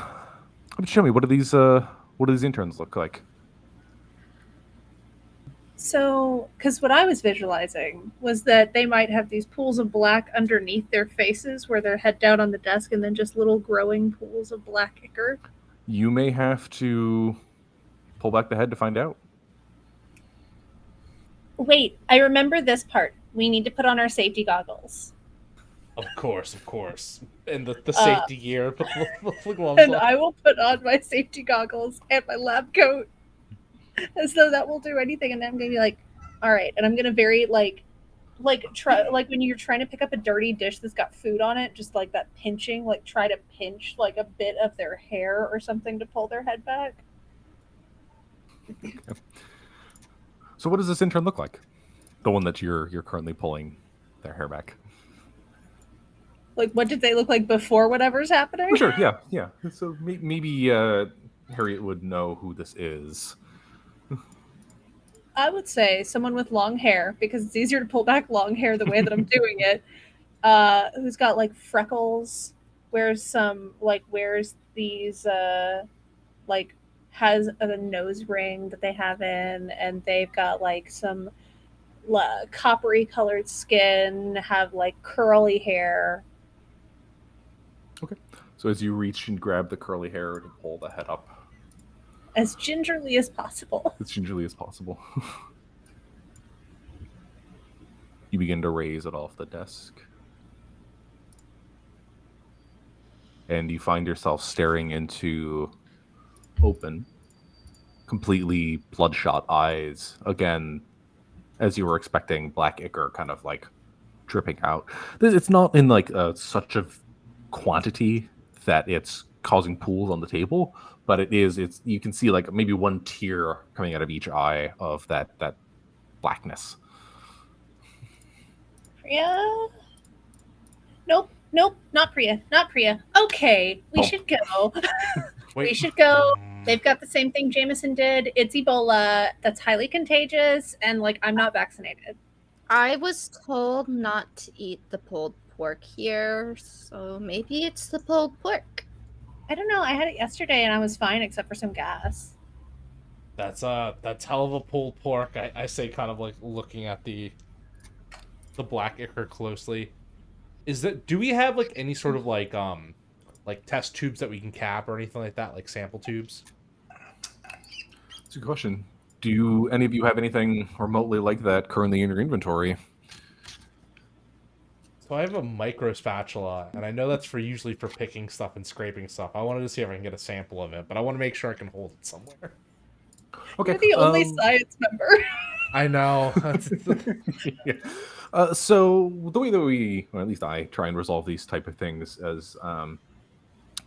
[SPEAKER 2] me what do these interns look like?
[SPEAKER 4] So, because what I was visualizing was that they might have these pools of black underneath their faces where they're head down on the desk and then just little growing pools of black ichor.
[SPEAKER 2] You may have to pull back the head to find out.
[SPEAKER 4] Wait, I remember this part. We need to put on our safety goggles.
[SPEAKER 1] Of course. And the safety gear. Put the gloves
[SPEAKER 4] And
[SPEAKER 1] on.
[SPEAKER 4] I will put on my safety goggles and my lab coat as though that will do anything. And then I'm going to be like, all right. And I'm going to very try, like when you're trying to pick up a dirty dish that's got food on it, just like that pinching, like try to pinch like a bit of their hair or something to pull their head back.
[SPEAKER 2] Okay. So what does this intern look like? The one that you're currently pulling their hair back.
[SPEAKER 4] Like, what did they look like before whatever's happening?
[SPEAKER 2] Oh, sure, yeah. So maybe Harriet would know who this is.
[SPEAKER 4] I would say someone with long hair, because it's easier to pull back long hair the way that I'm doing it. Who's got like freckles, wears these has a nose ring that they have in, and they've got like some coppery colored skin, have like curly hair.
[SPEAKER 2] Okay. So as you reach and grab the curly hair to pull the head up.
[SPEAKER 4] As gingerly as possible.
[SPEAKER 2] As gingerly as possible. You begin to raise it off the desk. And you find yourself staring into open, completely bloodshot eyes. Again, as you were expecting black ichor kind of like dripping out. It's not in like such a quantity that it's causing pools on the table, but it's you can see like maybe one tear coming out of each eye of that blackness.
[SPEAKER 4] Priya? Nope, not Priya, not Priya. Okay, we should go.
[SPEAKER 1] Wait.
[SPEAKER 4] We should go. They've got the same thing Jameson did. It's Ebola. That's highly contagious, and like I'm not vaccinated.
[SPEAKER 3] I was told not to eat the pulled pork here, so maybe it's the pulled pork.
[SPEAKER 4] I don't know. I had it yesterday and I was fine except for some gas.
[SPEAKER 1] That's hell of a pulled pork. I say, kind of like looking at the black ichor closely. Do we have like any sort of like test tubes that we can cap or anything like that, like sample tubes?
[SPEAKER 2] That's a good question. Do any of you have anything remotely like that currently in your inventory?
[SPEAKER 1] So I have a micro spatula, and I know that's usually for picking stuff and scraping stuff. I wanted to see if I can get a sample of it, but I want to make sure I can hold it somewhere.
[SPEAKER 2] Okay.
[SPEAKER 4] You're the only science member.
[SPEAKER 1] I know.
[SPEAKER 2] Yeah. So the way that we, or at least I, try and resolve these type of things as a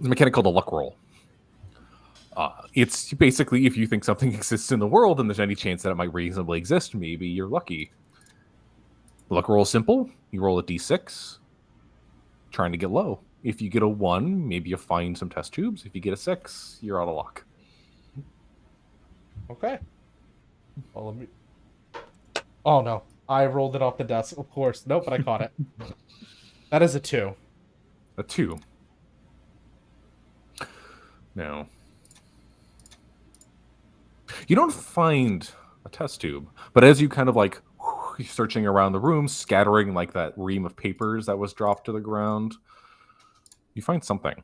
[SPEAKER 2] mechanic called a luck roll. It's basically if you think something exists in the world and there's any chance that it might reasonably exist, maybe you're lucky. The luck roll is simple. You roll a d6, trying to get low. If you get a 1, maybe you find some test tubes. If you get a 6, you're out of luck.
[SPEAKER 1] Okay. Well, let me... Oh, no. I rolled it off the desk, of course. Nope, but I caught it. That is a 2.
[SPEAKER 2] A 2. No. You don't find a test tube, but as you kind of like searching around the room, scattering like that ream of papers that was dropped to the ground, you find something.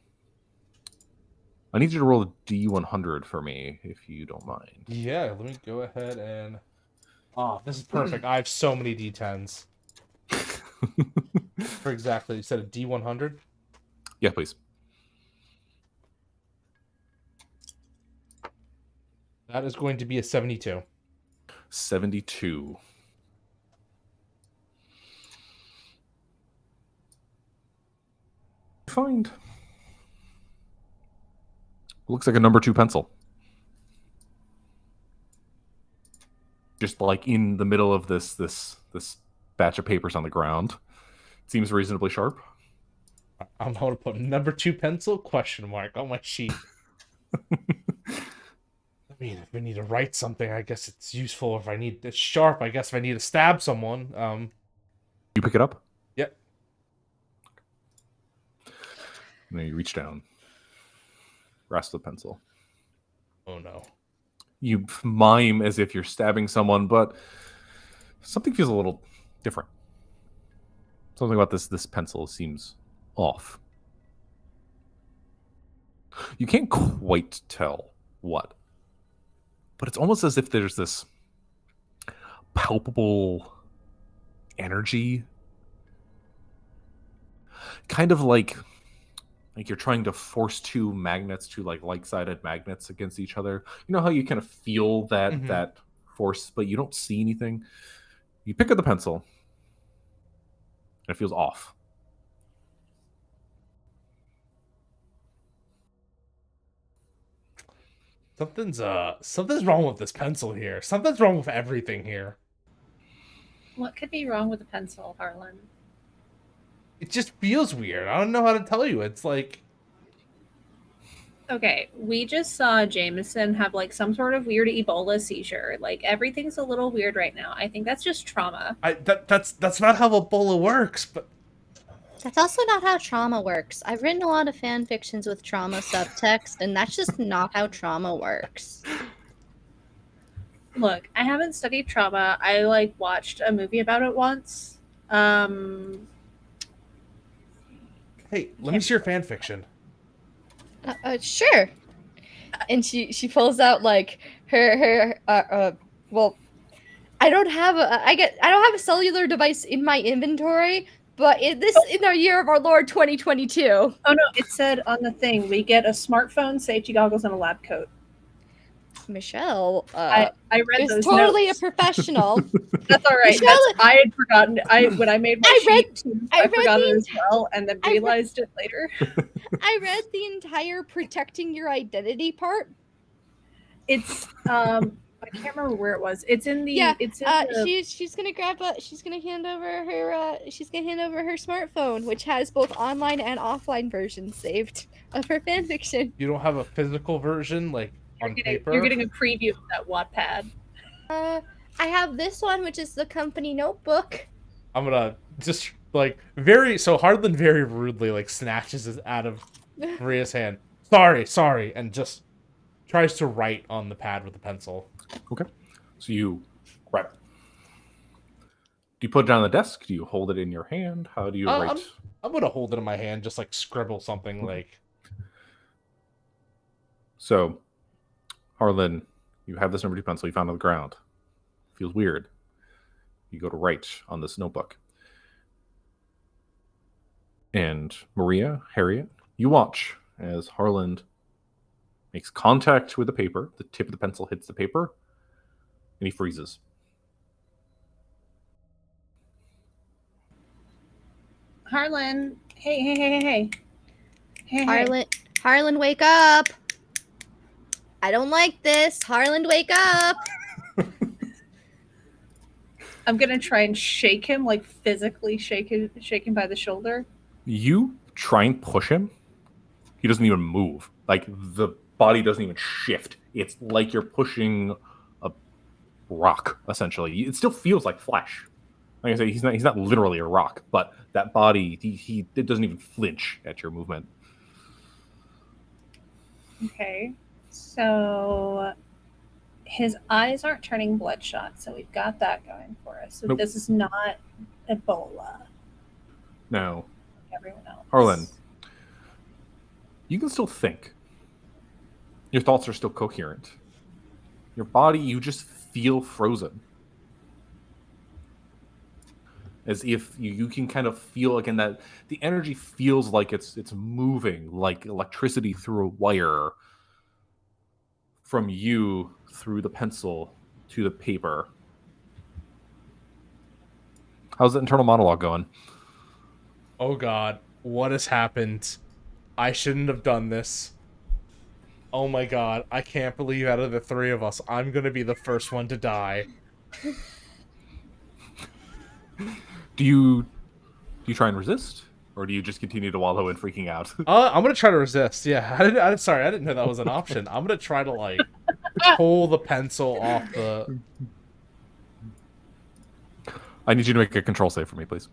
[SPEAKER 2] I need you to roll a D100 for me, if you don't mind.
[SPEAKER 1] Yeah, let me go ahead and... Oh, this is perfect. I have so many D10s. For exactly, you said a D100?
[SPEAKER 2] Yeah, please.
[SPEAKER 1] That is going to be a 72.
[SPEAKER 2] 72. Find. Looks like a number 2 pencil. Just like in the middle of this batch of papers on the ground. Seems reasonably sharp.
[SPEAKER 1] I'm going to put number 2 pencil question mark on my sheet. I mean, if we need to write something, I guess it's useful. If I need it's sharp, I guess if I need to stab someone.
[SPEAKER 2] You pick it up?
[SPEAKER 1] Yep.
[SPEAKER 2] And then you reach down. Grasp the pencil.
[SPEAKER 1] Oh no.
[SPEAKER 2] You mime as if you're stabbing someone, but something feels a little different. Something about this pencil seems off. You can't quite tell what, but it's almost as if there's this palpable energy, kind of like you're trying to force 2 magnets, 2 like-sided magnets against each other. You know how you kind of feel that that force, but you don't see anything. You pick up the pencil, and it feels off.
[SPEAKER 1] Something's wrong with this pencil here. Something's wrong with everything here.
[SPEAKER 4] What could be wrong with the pencil, Harlan?
[SPEAKER 1] It just feels weird. I don't know how to tell you. It's like...
[SPEAKER 4] Okay, we just saw Jameson have like some sort of weird Ebola seizure. Like everything's a little weird right now. I think that's just trauma.
[SPEAKER 1] That's not how Ebola works, but...
[SPEAKER 3] That's also not how trauma works. I've written a lot of fan fictions with trauma subtext, and that's just not how trauma works.
[SPEAKER 4] Look, I haven't studied trauma. I like watched a movie about it once.
[SPEAKER 1] Hey, let me see your fan fiction.
[SPEAKER 3] Sure. And she pulls out like her well, I don't have a cellular device in my inventory, but in our year of our Lord 2022.
[SPEAKER 4] Oh no, it said on the thing we get a smartphone, safety goggles, and a lab coat.
[SPEAKER 3] Michelle,
[SPEAKER 4] I read
[SPEAKER 3] is
[SPEAKER 4] those
[SPEAKER 3] totally
[SPEAKER 4] notes.
[SPEAKER 3] a professional.
[SPEAKER 4] That's all right.
[SPEAKER 3] Michelle-
[SPEAKER 4] I had forgotten. When I made my sheet,
[SPEAKER 3] I
[SPEAKER 4] I
[SPEAKER 3] read
[SPEAKER 4] forgot
[SPEAKER 3] the
[SPEAKER 4] it as well, and then
[SPEAKER 3] I read-
[SPEAKER 4] realized it later.
[SPEAKER 3] I read the entire protecting your identity part.
[SPEAKER 4] It's I can't remember where it was. It's in the.
[SPEAKER 3] Yeah,
[SPEAKER 4] It's in the.
[SPEAKER 3] she's gonna hand over her smartphone, which has both online and offline versions saved of her fanfiction.
[SPEAKER 1] You don't have a physical version, like on paper?
[SPEAKER 4] You're getting a preview of that Wattpad.
[SPEAKER 3] I have this one, which is the company notebook.
[SPEAKER 1] I'm gonna just like so Hardland very rudely like snatches it out of Maria's hand. Sorry, and just tries to write on the pad with a pencil.
[SPEAKER 2] Okay. So you grab it. Do you put it on the desk? Do you hold it in your hand? How do you write?
[SPEAKER 1] I'm gonna hold it in my hand, just like scribble something like.
[SPEAKER 2] So, Harlan, you have this number 2 pencil you found on the ground. Feels weird. You go to write on this notebook. And Maria, Harriet, you watch as Harlan makes contact with the paper. The tip of the pencil hits the paper, and he freezes.
[SPEAKER 4] Harlan, hey.
[SPEAKER 3] Harlan, wake up! I don't like this. Harlan, wake up!
[SPEAKER 4] I'm gonna try and shake him, like physically shake him by the shoulder.
[SPEAKER 2] You try and push him. He doesn't even move. Like, the body doesn't even shift. It's like you're pushing a rock, essentially. It still feels like flesh. Like I say, he's not literally a rock, but that body, it doesn't even flinch at your movement.
[SPEAKER 4] Okay, so his eyes aren't turning bloodshot, so we've got that going for us. So
[SPEAKER 2] Nope.
[SPEAKER 4] This is not Ebola.
[SPEAKER 2] Now,
[SPEAKER 4] Everyone else.
[SPEAKER 2] Harlan, you can still think. Your thoughts are still coherent. Your body, you just feel frozen. As if you can kind of feel again that the energy feels like it's moving, like electricity through a wire from you through the pencil to the paper. How's the internal monologue going?
[SPEAKER 1] Oh God, what has happened? I shouldn't have done this. Oh my God, I can't believe out of the 3 of us, I'm gonna be the first one to die.
[SPEAKER 2] Do you try and resist, or do you just continue to wallow in freaking out?
[SPEAKER 1] I'm gonna try to resist. Yeah, sorry, I didn't know that was an option. I'm gonna try to like pull the pencil off the.
[SPEAKER 2] I need you to make a control save for me, please.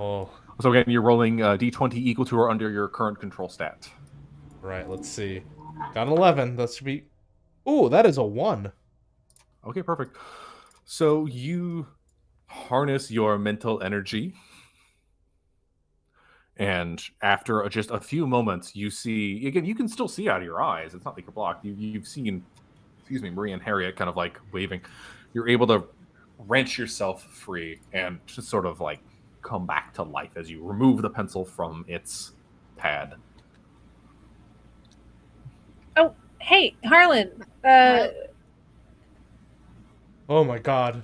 [SPEAKER 1] Oh,
[SPEAKER 2] So again, you're rolling d20 equal to or under your current control stat.
[SPEAKER 1] right. Let's see. Got an 11. That should be. Ooh, that is a 1.
[SPEAKER 2] Okay, perfect. So you harness your mental energy, and after just a few moments, you see again. You can still see out of your eyes. It's not like you're blocked. You've seen, Maria and Harriet kind of like waving. You're able to wrench yourself free and just sort of like come back to life as you remove the pencil from its pad.
[SPEAKER 4] Oh, hey, Harlan.
[SPEAKER 1] Oh my God.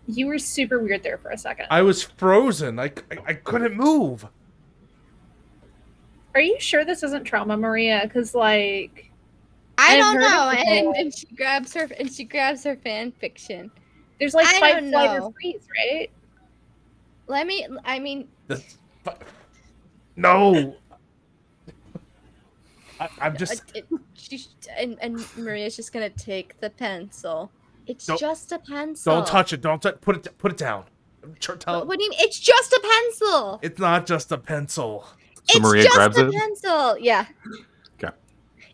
[SPEAKER 4] You were super weird there for a second.
[SPEAKER 1] I was frozen. I couldn't move.
[SPEAKER 4] Are you sure this isn't trauma, Maria? Because like,
[SPEAKER 3] I
[SPEAKER 4] I've
[SPEAKER 3] don't
[SPEAKER 4] heard
[SPEAKER 3] know.
[SPEAKER 4] of people-
[SPEAKER 3] And she grabs her fan fiction.
[SPEAKER 4] there's like
[SPEAKER 3] I
[SPEAKER 4] fight,
[SPEAKER 3] don't
[SPEAKER 4] flight,
[SPEAKER 3] know.
[SPEAKER 4] or freeze, right?
[SPEAKER 1] No. I'm just.
[SPEAKER 3] And Maria's just gonna take the pencil. It's
[SPEAKER 1] Don't-
[SPEAKER 3] just a pencil.
[SPEAKER 1] Don't touch it. Don't put it down.
[SPEAKER 3] What do you mean? It's just a pencil.
[SPEAKER 1] It's not just a pencil.
[SPEAKER 2] So
[SPEAKER 3] It's
[SPEAKER 2] Maria
[SPEAKER 3] just
[SPEAKER 2] grabs
[SPEAKER 3] a
[SPEAKER 2] it.
[SPEAKER 3] pencil. Yeah.
[SPEAKER 2] Okay.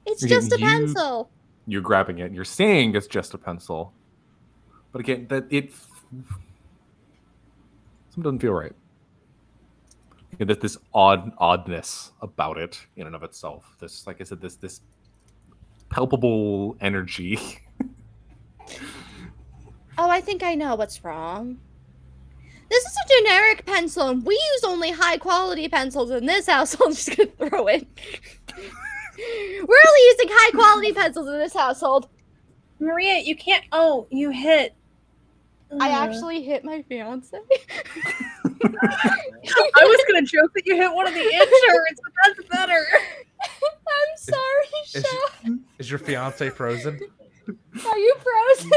[SPEAKER 3] It's
[SPEAKER 2] Again,
[SPEAKER 3] just a pencil.
[SPEAKER 2] You're grabbing it. You're saying it's just a pencil, but again, something doesn't feel right. There's this oddness about it in and of itself. This, like I said, this palpable energy.
[SPEAKER 3] Oh, I think I know what's wrong. This is a generic pencil, and we use only high quality pencils in this house. I'm just gonna throw it. We're only using high quality pencils in this household.
[SPEAKER 4] Maria, you can't. Oh, you hit.
[SPEAKER 3] I actually hit my fiance.
[SPEAKER 4] I was gonna joke that you hit one of the interns, but that's better.
[SPEAKER 3] I'm sorry, Sean.
[SPEAKER 1] Is your fiance frozen?
[SPEAKER 3] Are you frozen?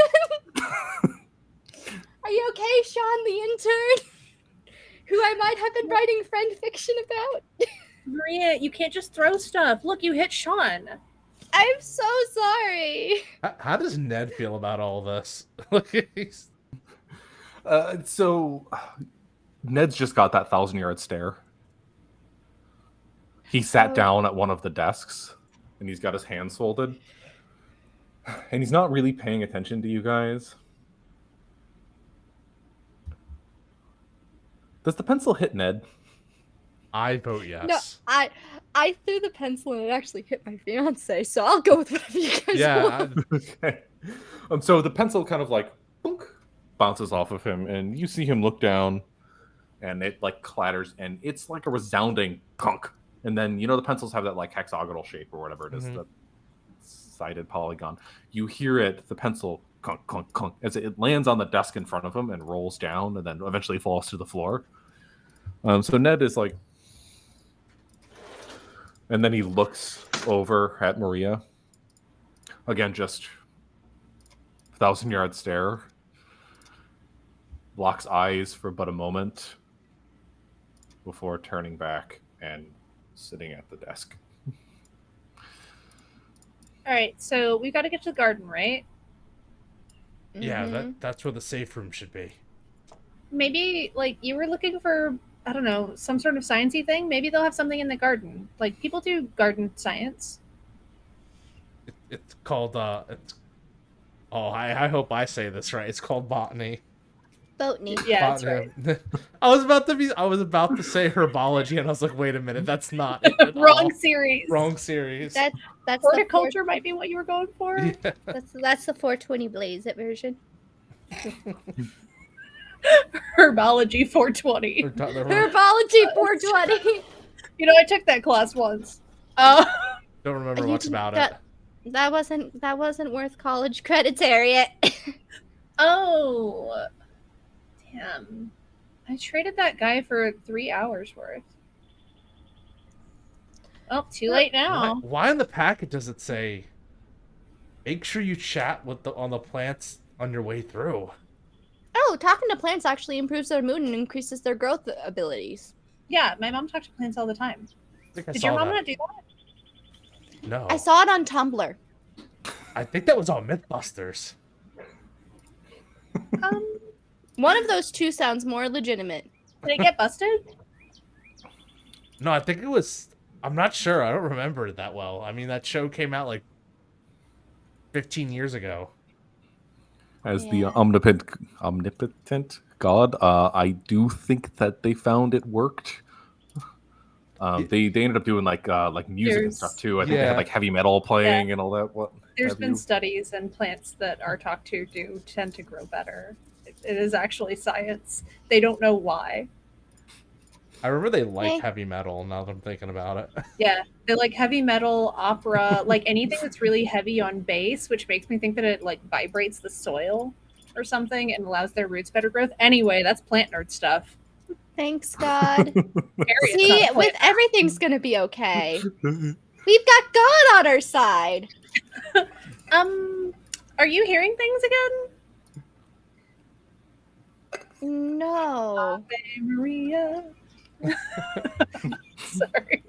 [SPEAKER 3] Are you okay, Sean, the intern? Who I might have been writing friend fiction about?
[SPEAKER 4] Maria, you can't just throw stuff. Look, you hit Sean.
[SPEAKER 3] I'm so sorry.
[SPEAKER 1] How does Ned feel about all this?
[SPEAKER 2] So Ned's just got that 1,000-yard stare. He sat down at one of the desks, and he's got his hands folded. And he's not really paying attention to you guys. Does the pencil hit Ned?
[SPEAKER 1] I vote yes.
[SPEAKER 3] No, I threw the pencil and it actually hit my fiance, so I'll go with whatever you guys want.
[SPEAKER 2] Okay. So the pencil kind of like boink, bounces off of him, and you see him look down, and it like clatters, and it's like a resounding clunk. And then the pencils have that like hexagonal shape or whatever it is, the sided polygon. You hear it, the pencil clunk, clunk, clunk, as it lands on the desk in front of him and rolls down, and then eventually falls to the floor. So Ned is like, and then he looks over at Maria. Again, just 1,000-yard stare. Locks eyes for but a moment before turning back and sitting at the desk.
[SPEAKER 4] All right, so we got to get to the garden, right?
[SPEAKER 1] Yeah, that's where the safe room should be.
[SPEAKER 4] Maybe like you were looking for, I don't know, some sort of sciencey thing. Maybe they'll have something in the garden. Like people do garden science.
[SPEAKER 1] It's called I hope I say this right. It's called botany.
[SPEAKER 3] Botany.
[SPEAKER 4] Yeah, that's right.
[SPEAKER 1] I was about to say herbology, and I was like, wait a minute, that's not it at
[SPEAKER 4] Wrong
[SPEAKER 1] all.
[SPEAKER 4] series.
[SPEAKER 1] Wrong series.
[SPEAKER 3] That's
[SPEAKER 4] Horticulture might be what you were going for.
[SPEAKER 1] Yeah.
[SPEAKER 3] That's the 420 Blaze It version.
[SPEAKER 4] Herbology 420.
[SPEAKER 3] Herbology 420.
[SPEAKER 4] You know, I took that class once.
[SPEAKER 1] Don't remember much about it.
[SPEAKER 3] That wasn't worth college credits, Harriet.
[SPEAKER 4] Oh, damn! I traded that guy for 3 hours worth. Oh, too late now.
[SPEAKER 1] Why in the packet does it say, make sure you chat on the plants on your way through?
[SPEAKER 3] Oh, talking to plants actually improves their mood and increases their growth abilities.
[SPEAKER 4] Yeah, my mom talks to plants all the time. Did your mom not do that?
[SPEAKER 1] No.
[SPEAKER 3] I saw it on Tumblr.
[SPEAKER 1] I think that was on Mythbusters.
[SPEAKER 3] One of those two sounds more legitimate.
[SPEAKER 4] Did it get busted?
[SPEAKER 1] No, I think it was. I'm not sure. I don't remember it that well. I mean, that show came out like 15 years ago.
[SPEAKER 2] As the omnipotent god, I do think that they found it worked. They ended up doing like music and stuff too. I think they had like heavy metal playing and all that.
[SPEAKER 4] There's been studies, and plants that are talked to do tend to grow better. It is actually science. They don't know why.
[SPEAKER 1] I remember they liked heavy metal, now that I'm thinking about it.
[SPEAKER 4] Yeah, they like heavy metal, opera, like anything that's really heavy on bass, which makes me think that it like vibrates the soil or something and allows their roots better growth. Anyway, that's plant nerd stuff.
[SPEAKER 3] Thanks, God. See, with everything's gonna be okay. We've got God on our side.
[SPEAKER 4] Are you hearing things again?
[SPEAKER 3] No.
[SPEAKER 4] Ave Maria. Sorry.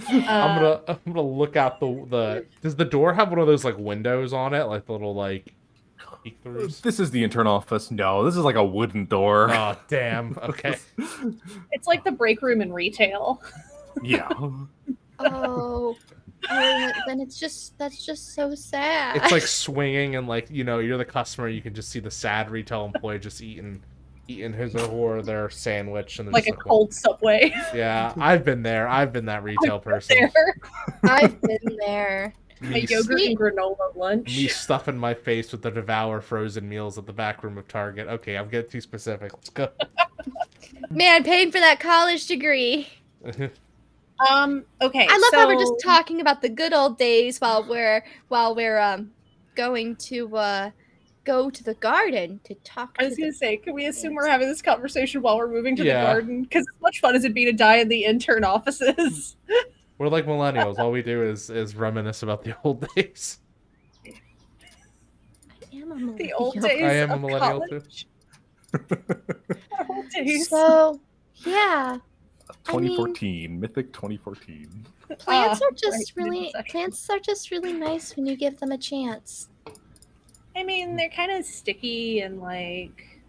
[SPEAKER 1] I'm gonna look out the. Does the door have one of those like windows on it, like the little like peek-throughs?
[SPEAKER 2] This is the intern office. No, this is like a wooden door.
[SPEAKER 1] Oh damn. Okay.
[SPEAKER 4] It's like the break room in retail.
[SPEAKER 2] Yeah.
[SPEAKER 3] Oh, then that's just so sad.
[SPEAKER 1] It's like swinging, and like you're the customer. You can just see the sad retail employee just eating his or their sandwich, and
[SPEAKER 4] like a cold Subway.
[SPEAKER 1] Yeah, I've been there. I've been that retail person.
[SPEAKER 3] I've been there.
[SPEAKER 4] A yogurt and granola lunch.
[SPEAKER 1] Me stuffing my face with the Devour frozen meals at the back room of Target. Okay, I'm getting too specific. Let's go.
[SPEAKER 3] Man, paying for that college degree.
[SPEAKER 4] Okay.
[SPEAKER 3] I love how we're
[SPEAKER 4] so-
[SPEAKER 3] just talking about the good old days while we're going to go to the garden to talk
[SPEAKER 4] I
[SPEAKER 3] to
[SPEAKER 4] was going
[SPEAKER 3] the
[SPEAKER 4] to say, can we assume
[SPEAKER 3] Yes.
[SPEAKER 4] we're having this conversation while we're moving to the
[SPEAKER 1] Yeah.
[SPEAKER 4] garden? Because as much fun as it'd be to die in the intern offices.
[SPEAKER 1] We're like millennials. All we do is reminisce about the old days.
[SPEAKER 3] I am a
[SPEAKER 4] The old
[SPEAKER 3] millennial.
[SPEAKER 4] days
[SPEAKER 1] I am a
[SPEAKER 4] of
[SPEAKER 1] millennial,
[SPEAKER 4] college. The old days.
[SPEAKER 3] So, yeah,
[SPEAKER 2] 2014, Mythic 2014.
[SPEAKER 3] plants are
[SPEAKER 4] right,
[SPEAKER 3] just
[SPEAKER 4] midsection.
[SPEAKER 3] plants are just really nice when you give them a chance.
[SPEAKER 4] I mean, they're kind of sticky and like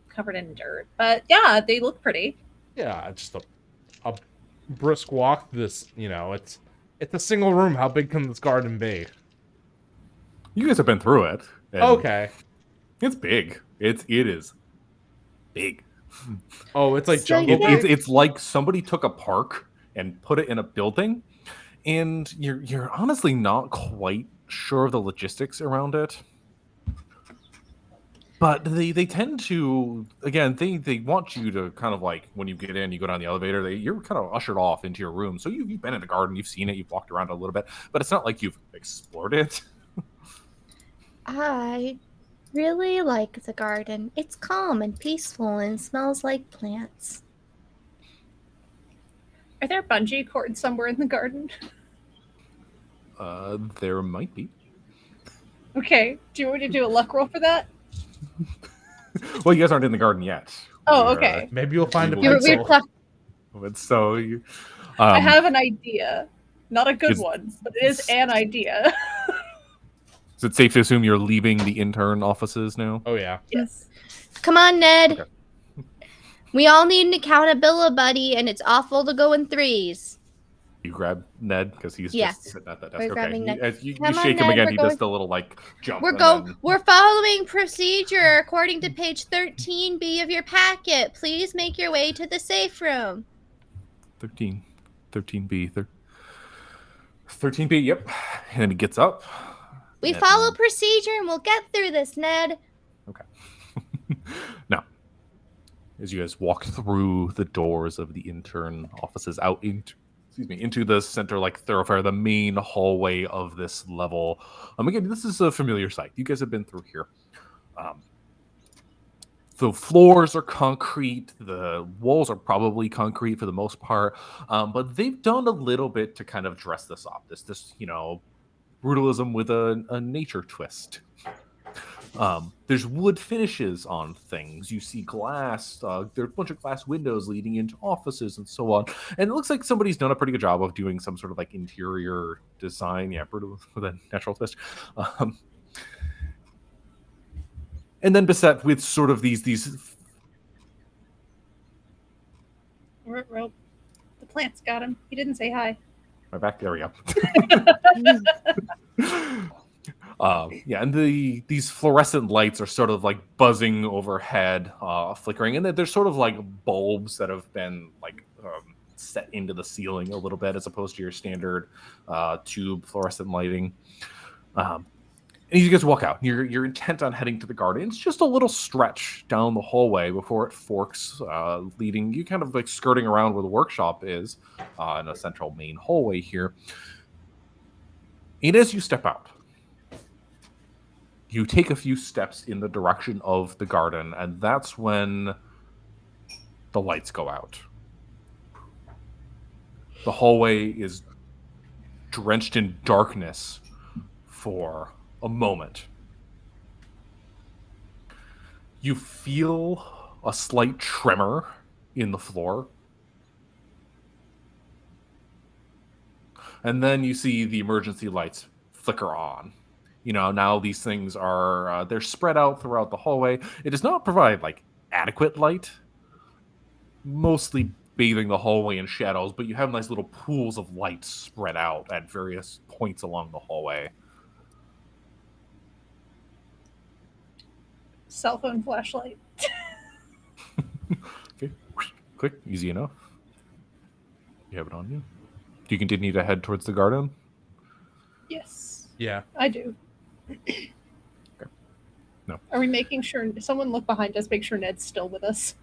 [SPEAKER 4] covered in dirt, but yeah, they look pretty.
[SPEAKER 1] Yeah, just a brisk walk. This, it's a single room. How big can this garden be?
[SPEAKER 2] You guys have been through it. and
[SPEAKER 1] Okay.
[SPEAKER 2] It's big. It is big.
[SPEAKER 1] Oh, it's like
[SPEAKER 3] So
[SPEAKER 1] jungle.
[SPEAKER 3] yeah.
[SPEAKER 2] It's like somebody took a park and put it in a building, and you're honestly not quite sure of the logistics around it. But they tend to, again, they want you to kind of like, when you get in, you go down the elevator, you're kind of ushered off into your room. So you've been in the garden, you've seen it, you've walked around a little bit, but it's not like you've explored it.
[SPEAKER 3] I really like the garden. It's calm and peaceful and smells like plants.
[SPEAKER 4] Are there bungee cords somewhere in the garden?
[SPEAKER 2] There might be.
[SPEAKER 4] Okay. Do you want me to do a luck roll for that?
[SPEAKER 2] Well, you guys aren't in the garden yet.
[SPEAKER 4] Oh,
[SPEAKER 2] We're,
[SPEAKER 4] okay.
[SPEAKER 1] Maybe you'll find a
[SPEAKER 2] We were-
[SPEAKER 1] pencil.
[SPEAKER 2] But so you,
[SPEAKER 4] I have an idea. Not a good
[SPEAKER 2] is-
[SPEAKER 4] one, but it is an idea.
[SPEAKER 2] is it safe to assume you're leaving the intern offices now?
[SPEAKER 1] Oh yeah.
[SPEAKER 4] Yes.
[SPEAKER 3] Come on, Ned.
[SPEAKER 2] Okay.
[SPEAKER 3] We all need an accountability buddy, and it's awful to go in threes.
[SPEAKER 2] You grab Ned because he's
[SPEAKER 3] Yeah.
[SPEAKER 2] just sitting at that
[SPEAKER 3] We're
[SPEAKER 2] desk. Okay.
[SPEAKER 3] grabbing Ned.
[SPEAKER 2] As you
[SPEAKER 3] Come on,
[SPEAKER 2] shake him
[SPEAKER 3] Ned,
[SPEAKER 2] again,
[SPEAKER 3] we're
[SPEAKER 2] he
[SPEAKER 3] going-
[SPEAKER 2] does the little like jump.
[SPEAKER 3] We're
[SPEAKER 2] and then-
[SPEAKER 3] We're following procedure according to page 13B of your packet. Please make your way to the safe room.
[SPEAKER 2] 13B, 13B. Yep. And then he gets up.
[SPEAKER 3] We
[SPEAKER 2] and-
[SPEAKER 3] follow procedure, and we'll get through this, Ned.
[SPEAKER 2] Now, as you guys walk through the doors of the intern offices out into the center like thoroughfare, the main hallway of this level. Again, this is a familiar sight. You guys have been through here. The floors are concrete. The walls are probably concrete for the most part, but they've done a little bit to kind of dress this up. This brutalism with a nature twist. There's wood finishes on things. You see glass. There's a bunch of glass windows leading into offices and so on. And it looks like somebody's done a pretty good job of doing some sort of like interior design. Yeah, brutal with a natural twist. And then beset with sort of these.
[SPEAKER 4] The plants got him. He didn't say hi.
[SPEAKER 2] My back. There we go. Yeah, and these fluorescent lights are sort of like buzzing overhead, flickering, and there's sort of like bulbs that have been like set into the ceiling a little bit, as opposed to your standard tube fluorescent lighting. And you guys walk out. You're intent on heading to the garden. It's just a little stretch down the hallway before it forks, leading you kind of like skirting around where the workshop is in a central main hallway here. And as you step out, you take a few steps in the direction of the garden, and that's when the lights go out. The hallway is drenched in darkness for a moment. You feel a slight tremor in the floor. And then you see the emergency lights flicker on. Now these things are, they're spread out throughout the hallway. It does not provide, like, adequate light. Mostly bathing the hallway in shadows, but you have nice little pools of light spread out at various points along the hallway.
[SPEAKER 4] Cell phone flashlight.
[SPEAKER 2] Okay, quick, easy enough. You have it on you. Do you continue to head towards the garden?
[SPEAKER 4] Yes,
[SPEAKER 1] Yeah.
[SPEAKER 4] I do.
[SPEAKER 2] Okay. No.
[SPEAKER 4] Are we making sure someone look behind us? Make sure Ned's still with us.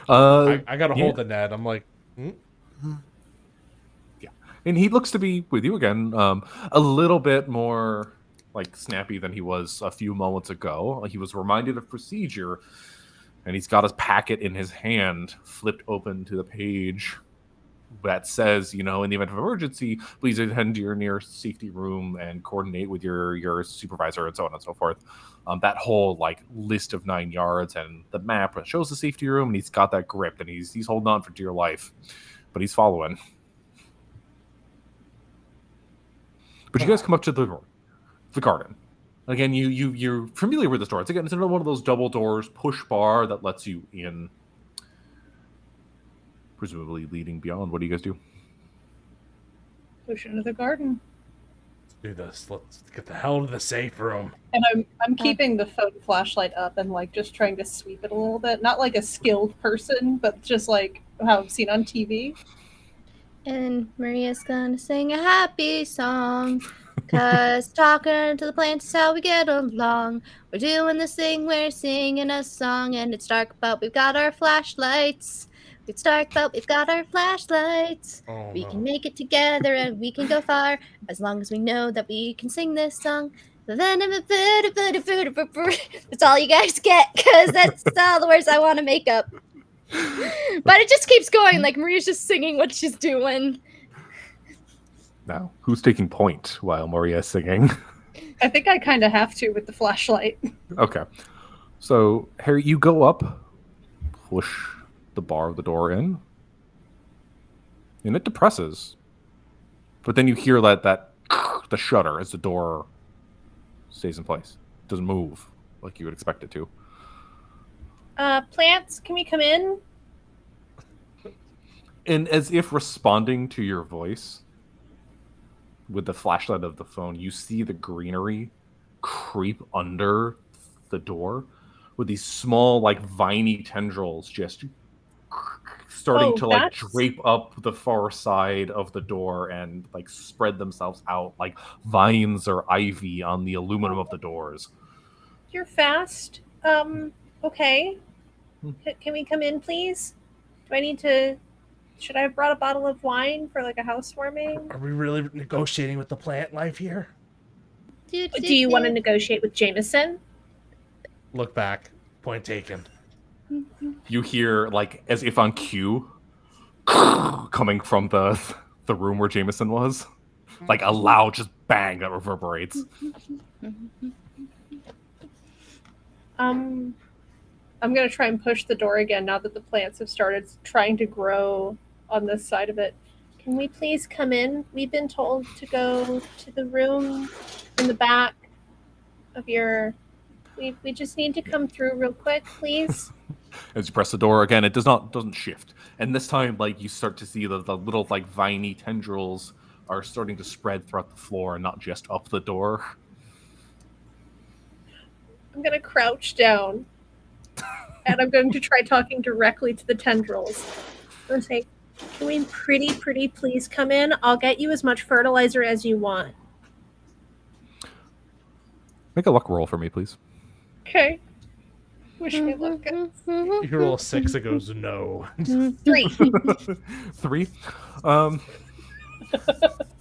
[SPEAKER 1] I gotta
[SPEAKER 2] yeah.
[SPEAKER 1] hold the Ned. I'm like
[SPEAKER 2] Yeah, and he looks to be with you again. A little bit more like snappy than he was a few moments ago. He was reminded of procedure, and he's got his packet in his hand, flipped open to the page that says, in the event of emergency, please attend to your nearest safety room and coordinate with your supervisor and so on and so forth. That whole list of 9 yards and the map that shows the safety room, and he's got that grip and he's holding on for dear life, but he's following. But you guys come up to the garden. Again, you're familiar with this door. It's another one of those double doors, push bar that lets you in. Presumably leading beyond. What do you guys do?
[SPEAKER 4] Push into the garden.
[SPEAKER 1] Let's do this. Let's get the hell to the safe room.
[SPEAKER 4] And I'm keeping the phone flashlight up and just trying to sweep it a little bit. Not like a skilled person, but just like how I've seen on TV.
[SPEAKER 3] And Maria's gonna sing a happy song, 'cause talking to the plants is how we get along. We're doing this thing, we're singing a song, and it's dark, but we've got our flashlights. It's dark, but we've got our flashlights.
[SPEAKER 1] Oh,
[SPEAKER 3] We
[SPEAKER 1] no.
[SPEAKER 3] can make it together and we can go far, as long as we know that we can sing this song. That's all you guys get, because that's all the words I want to make up. But it just keeps going, Maria's just singing what she's doing.
[SPEAKER 2] Now, who's taking point while Maria is singing?
[SPEAKER 4] I think I kind of have to with the flashlight.
[SPEAKER 2] Okay. So, Harry, you go up, push the bar of the door in, and it depresses. But then you hear the shutter as the door stays in place. It doesn't move like you would expect it to.
[SPEAKER 4] Plants, can we come in?
[SPEAKER 2] And as if responding to your voice, with the flashlight of the phone, you see the greenery creep under the door with these small, viney tendrils just starting to drape up the far side of the door and spread themselves out like vines or ivy on the aluminum of the doors.
[SPEAKER 4] You're fast. Okay. Can we come in, please? Should I have brought a bottle of wine for a housewarming?
[SPEAKER 1] Are we really negotiating with the plant life here?
[SPEAKER 4] Do you want to negotiate with Jameson?
[SPEAKER 1] Look back. Point taken.
[SPEAKER 2] You hear, as if on cue, coming from the room where Jameson was. A loud just bang that reverberates.
[SPEAKER 4] I'm going to try and push the door again now that the plants have started trying to grow on this side of it. Can we please come in? We've been told to go to the room in the back of your... We just need to come through real quick, please.
[SPEAKER 2] As you press the door again, it doesn't shift. And this time, you start to see the little, viney tendrils are starting to spread throughout the floor and not just up the door.
[SPEAKER 4] I'm going to crouch down. And I'm going to try talking directly to the tendrils. I'm going to say, can we pretty please come in? I'll get you as much fertilizer as you want.
[SPEAKER 2] Make a luck roll for me, please.
[SPEAKER 4] Okay. Wish me luck.
[SPEAKER 1] You roll a 6, it goes no.
[SPEAKER 4] 3.
[SPEAKER 2] 3.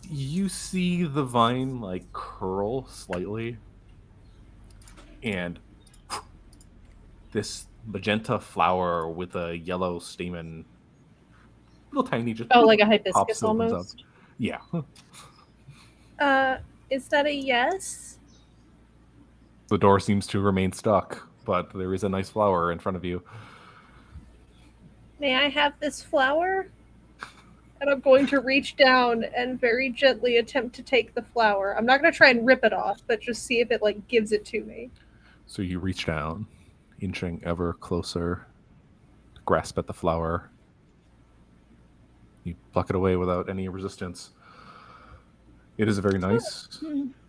[SPEAKER 2] You see the vine curl slightly, and this magenta flower with a yellow stamen, little tiny, just
[SPEAKER 4] like a
[SPEAKER 2] pops
[SPEAKER 4] hibiscus
[SPEAKER 2] opens up.
[SPEAKER 4] almost.
[SPEAKER 2] Yeah.
[SPEAKER 4] Is that a yes?
[SPEAKER 2] The door seems to remain stuck, but there is a nice flower in front of you.
[SPEAKER 4] May I have this flower? And I'm going to reach down and very gently attempt to take the flower. I'm not going to try and rip it off, but just see if it gives it to me.
[SPEAKER 2] So you reach down, inching ever closer, to grasp at the flower. You pluck it away without any resistance. It is very nice.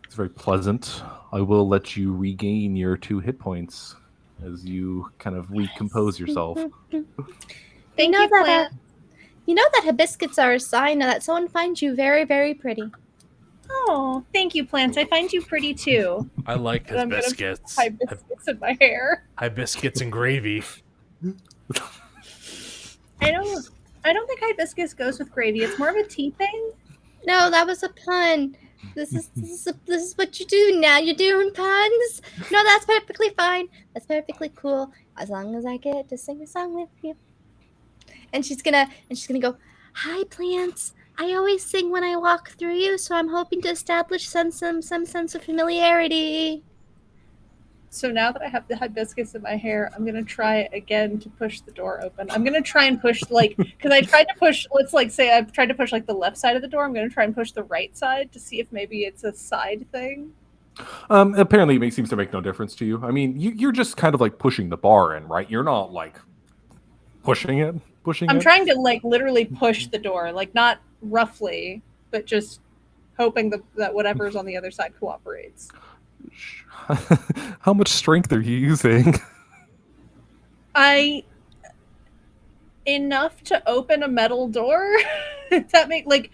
[SPEAKER 2] It's very pleasant. I will let you regain your 2 hit points as you kind of recompose yourself.
[SPEAKER 3] You know that hibiscus are a sign that someone finds you very, very pretty.
[SPEAKER 4] Oh, thank you, plants. I find you pretty too.
[SPEAKER 1] I like
[SPEAKER 4] And I'm gonna
[SPEAKER 1] hibiscus.
[SPEAKER 4] Hibiscus in my hair.
[SPEAKER 1] Hibiscus and gravy.
[SPEAKER 4] I I don't think hibiscus goes with gravy. It's more of a tea thing.
[SPEAKER 3] No, that was a pun. This is what you do now. You're doing puns. No, that's perfectly fine. That's perfectly cool. As long as I get to sing a song with you. And she's gonna go, "Hi, plants. I always sing when I walk through you, so I'm hoping to establish some sense of familiarity."
[SPEAKER 4] So now that I have the hibiscus in my hair, I'm gonna try again to push the door open. I'm gonna try and push because I tried to push. Let's say I've tried to push the left side of the door. I'm gonna try and push the right side to see if maybe it's a side thing.
[SPEAKER 2] Apparently, it seems to make no difference to you. I mean, you're just kind of like pushing the bar in, right? You're not like pushing it.
[SPEAKER 4] I'm trying to literally push the door, not roughly, but just hoping that whatever's on the other side cooperates.
[SPEAKER 2] How much strength are you using?
[SPEAKER 4] Enough to open a metal door. Does that make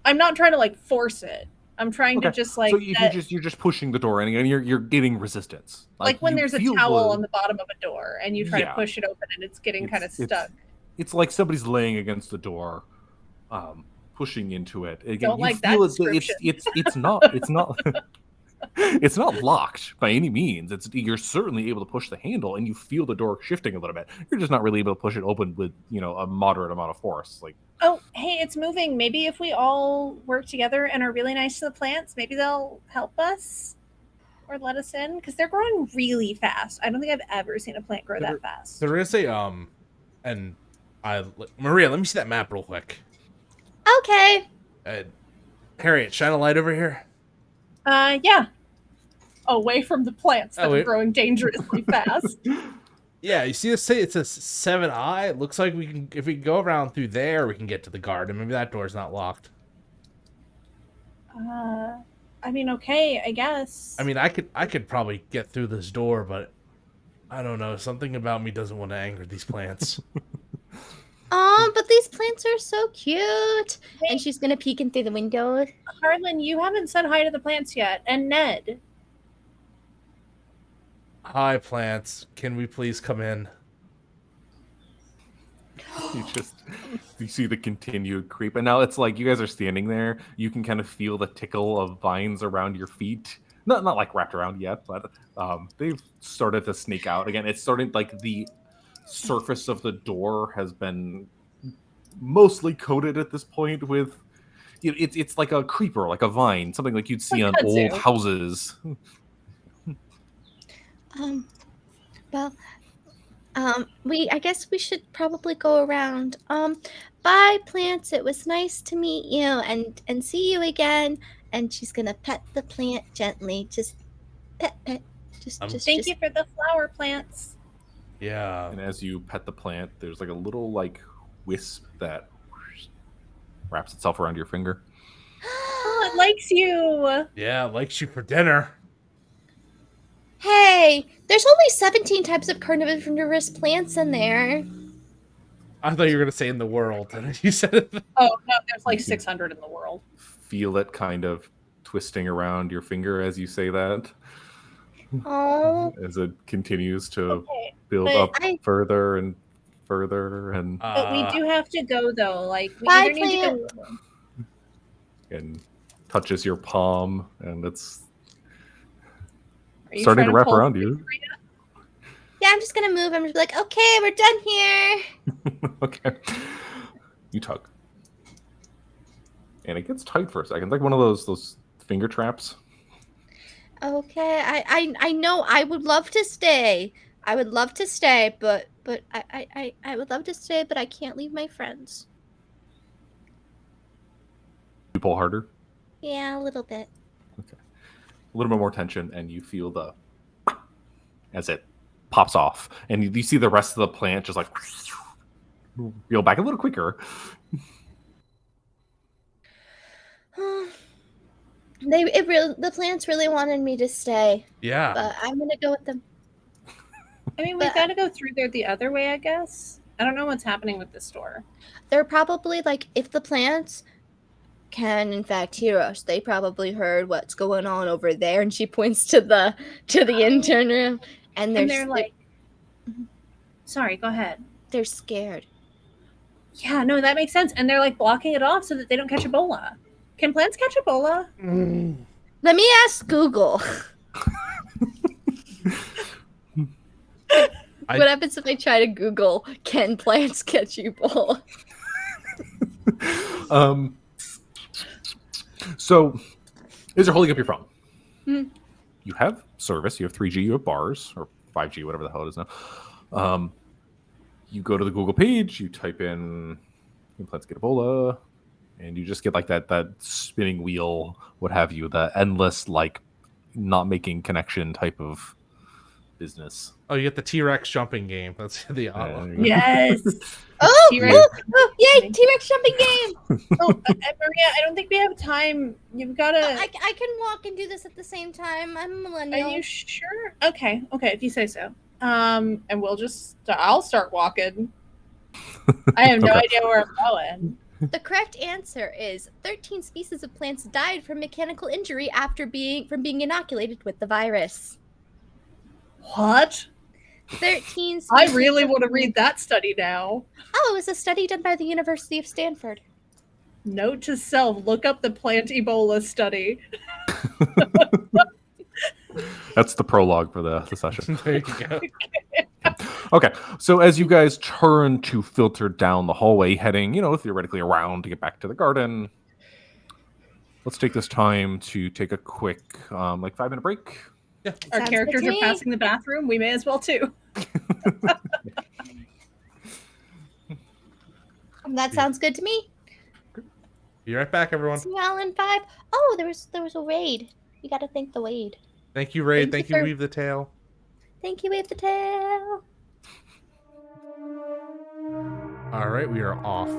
[SPEAKER 4] I'm not trying to force it. I'm trying to just
[SPEAKER 2] So you're just pushing the door and you're getting resistance.
[SPEAKER 4] Like when there's a towel on the bottom of a door and you try to push it open and it's getting kind of stuck.
[SPEAKER 2] It's like somebody's laying against the door, pushing into it. Again,
[SPEAKER 4] Don't
[SPEAKER 2] you
[SPEAKER 4] like
[SPEAKER 2] feel
[SPEAKER 4] that
[SPEAKER 2] it's not it's not locked by any means. You're certainly able to push the handle and you feel the door shifting a little bit. You're just not really able to push it open with a moderate amount of force.
[SPEAKER 4] Oh, hey, it's moving. Maybe if we all work together and are really nice to the plants, maybe they'll help us or let us in, because they're growing really fast. I don't think I've ever seen a plant grow that fast.
[SPEAKER 1] There is Maria, let me see that map real quick.
[SPEAKER 3] Okay.
[SPEAKER 1] Harriet, shine a light over here.
[SPEAKER 4] Yeah. Away from the plants that are growing dangerously fast.
[SPEAKER 1] Yeah, you see this? It says 7i. It looks like if we go around through there, we can get to the garden. Maybe that door's not locked.
[SPEAKER 4] I mean, okay, I guess.
[SPEAKER 1] I mean, I could probably get through this door, but I don't know. Something about me doesn't want to anger these plants.
[SPEAKER 3] Oh, but these plants are so cute. Hey, and she's gonna peek in through the window.
[SPEAKER 4] Harlan, you haven't said hi to the plants yet, and Ned.
[SPEAKER 1] Hi, plants. Can we please come in?
[SPEAKER 2] You see the continued creep, and now it's like you guys are standing there. You can kind of feel the tickle of vines around your feet. Not like wrapped around yet, but they've started to sneak out again. It's starting the surface of the door has been mostly coated at this point with it's like a creeper, like a vine, something like you'd see on old houses.
[SPEAKER 3] I guess we should probably go around. Bye, plants. It was nice to meet you and see you again. And she's gonna pet the plant gently. Just pet.
[SPEAKER 4] Thank you for the flower plants.
[SPEAKER 1] Yeah.
[SPEAKER 2] And as you pet the plant, there's like a little wisp that wraps itself around your finger.
[SPEAKER 4] Oh, it likes you.
[SPEAKER 1] Yeah, it likes you for dinner.
[SPEAKER 3] Hey, there's only 17 types of carnivorous plants in there.
[SPEAKER 1] I thought you were going to say in the world, and you said it.
[SPEAKER 4] Oh, no, there's 600 in the world.
[SPEAKER 2] Feel it kind of twisting around your finger as you say that.
[SPEAKER 3] Oh.
[SPEAKER 2] As it continues to build up further and further.
[SPEAKER 4] But we do have to go, though. We
[SPEAKER 3] Bye,
[SPEAKER 4] either need to go.
[SPEAKER 2] And touches your palm, and it's
[SPEAKER 4] Are you
[SPEAKER 2] starting to
[SPEAKER 4] trying
[SPEAKER 2] wrap
[SPEAKER 4] pull
[SPEAKER 2] around you.
[SPEAKER 3] Yeah, I'm just gonna move. I'm just like, okay, we're done here.
[SPEAKER 2] Okay. You tug. And it gets tight for a second. Like one of those finger traps.
[SPEAKER 3] Okay. I know I would love to stay. I would love to stay, but I would love to stay, but I can't leave my friends.
[SPEAKER 2] You pull harder?
[SPEAKER 3] Yeah, a little bit.
[SPEAKER 2] Okay. A little bit more tension, and you feel as it pops off. And you see the rest of the plant just reel back a little quicker.
[SPEAKER 3] The plants really wanted me to stay.
[SPEAKER 1] Yeah.
[SPEAKER 3] But I'm gonna go with them.
[SPEAKER 4] I mean, we've got to go through there the other way, I guess. I don't know what's happening with this door.
[SPEAKER 3] They're probably if the plants can in fact hear us, they probably heard what's going on over there, and she points to the intern room, and they're
[SPEAKER 4] sorry, go ahead.
[SPEAKER 3] They're scared.
[SPEAKER 4] Yeah, no, that makes sense. And they're like blocking it off so that they don't catch Ebola. Can plants catch Ebola?
[SPEAKER 3] Let me ask Google. What happens if I try to Google, can plants catch Ebola?
[SPEAKER 2] So, as you're holding up your phone,
[SPEAKER 3] Mhm.
[SPEAKER 2] you have service. You have 3G. You have bars or 5G, whatever the hell it is now. You go to the Google page. You type in "plants get Ebola," and you just get like that spinning wheel, what have you, the endless like not making connection type of business.
[SPEAKER 1] Oh, you get the T-Rex jumping game. That's the
[SPEAKER 2] Yeah,
[SPEAKER 4] Yes.
[SPEAKER 3] Oh,
[SPEAKER 4] T-Rex.
[SPEAKER 3] yay, T-Rex jumping game!
[SPEAKER 4] Maria, I don't think we have time. You've got to.
[SPEAKER 3] I can walk and do this at the same time. I'm a millennial.
[SPEAKER 4] Are you sure? Okay, if you say so. And we'll just. I'll start walking. I have no
[SPEAKER 2] Okay.
[SPEAKER 4] idea where I'm going.
[SPEAKER 3] The correct answer is 13 species of plants died from mechanical injury after being inoculated with the virus.
[SPEAKER 4] What?
[SPEAKER 3] 13 species.
[SPEAKER 4] I really want to read that study now.
[SPEAKER 3] Oh, it was a study done by the University of Stanford.
[SPEAKER 4] Note to self: look up the plant Ebola study.
[SPEAKER 2] That's the prologue for the session.
[SPEAKER 1] There you go.
[SPEAKER 2] Okay, so as you guys turn to filter down the hallway, heading, theoretically around to get back to the garden, let's take this time to take a quick, 5-minute break.
[SPEAKER 1] Yeah.
[SPEAKER 4] Our
[SPEAKER 3] Sounds
[SPEAKER 4] characters
[SPEAKER 3] good to
[SPEAKER 4] are
[SPEAKER 3] me.
[SPEAKER 4] passing the bathroom. We may as well too.
[SPEAKER 3] That sounds good to me.
[SPEAKER 1] Be right back, everyone.
[SPEAKER 3] See y'all in 5. Oh, there was a raid. You gotta thank the raid.
[SPEAKER 1] Thank you, Raid.
[SPEAKER 3] Thank
[SPEAKER 1] Thank
[SPEAKER 3] you
[SPEAKER 1] you,
[SPEAKER 3] for-
[SPEAKER 1] Weave the Tail.
[SPEAKER 3] Thank you, Wave the Tail.
[SPEAKER 1] All right, we are off.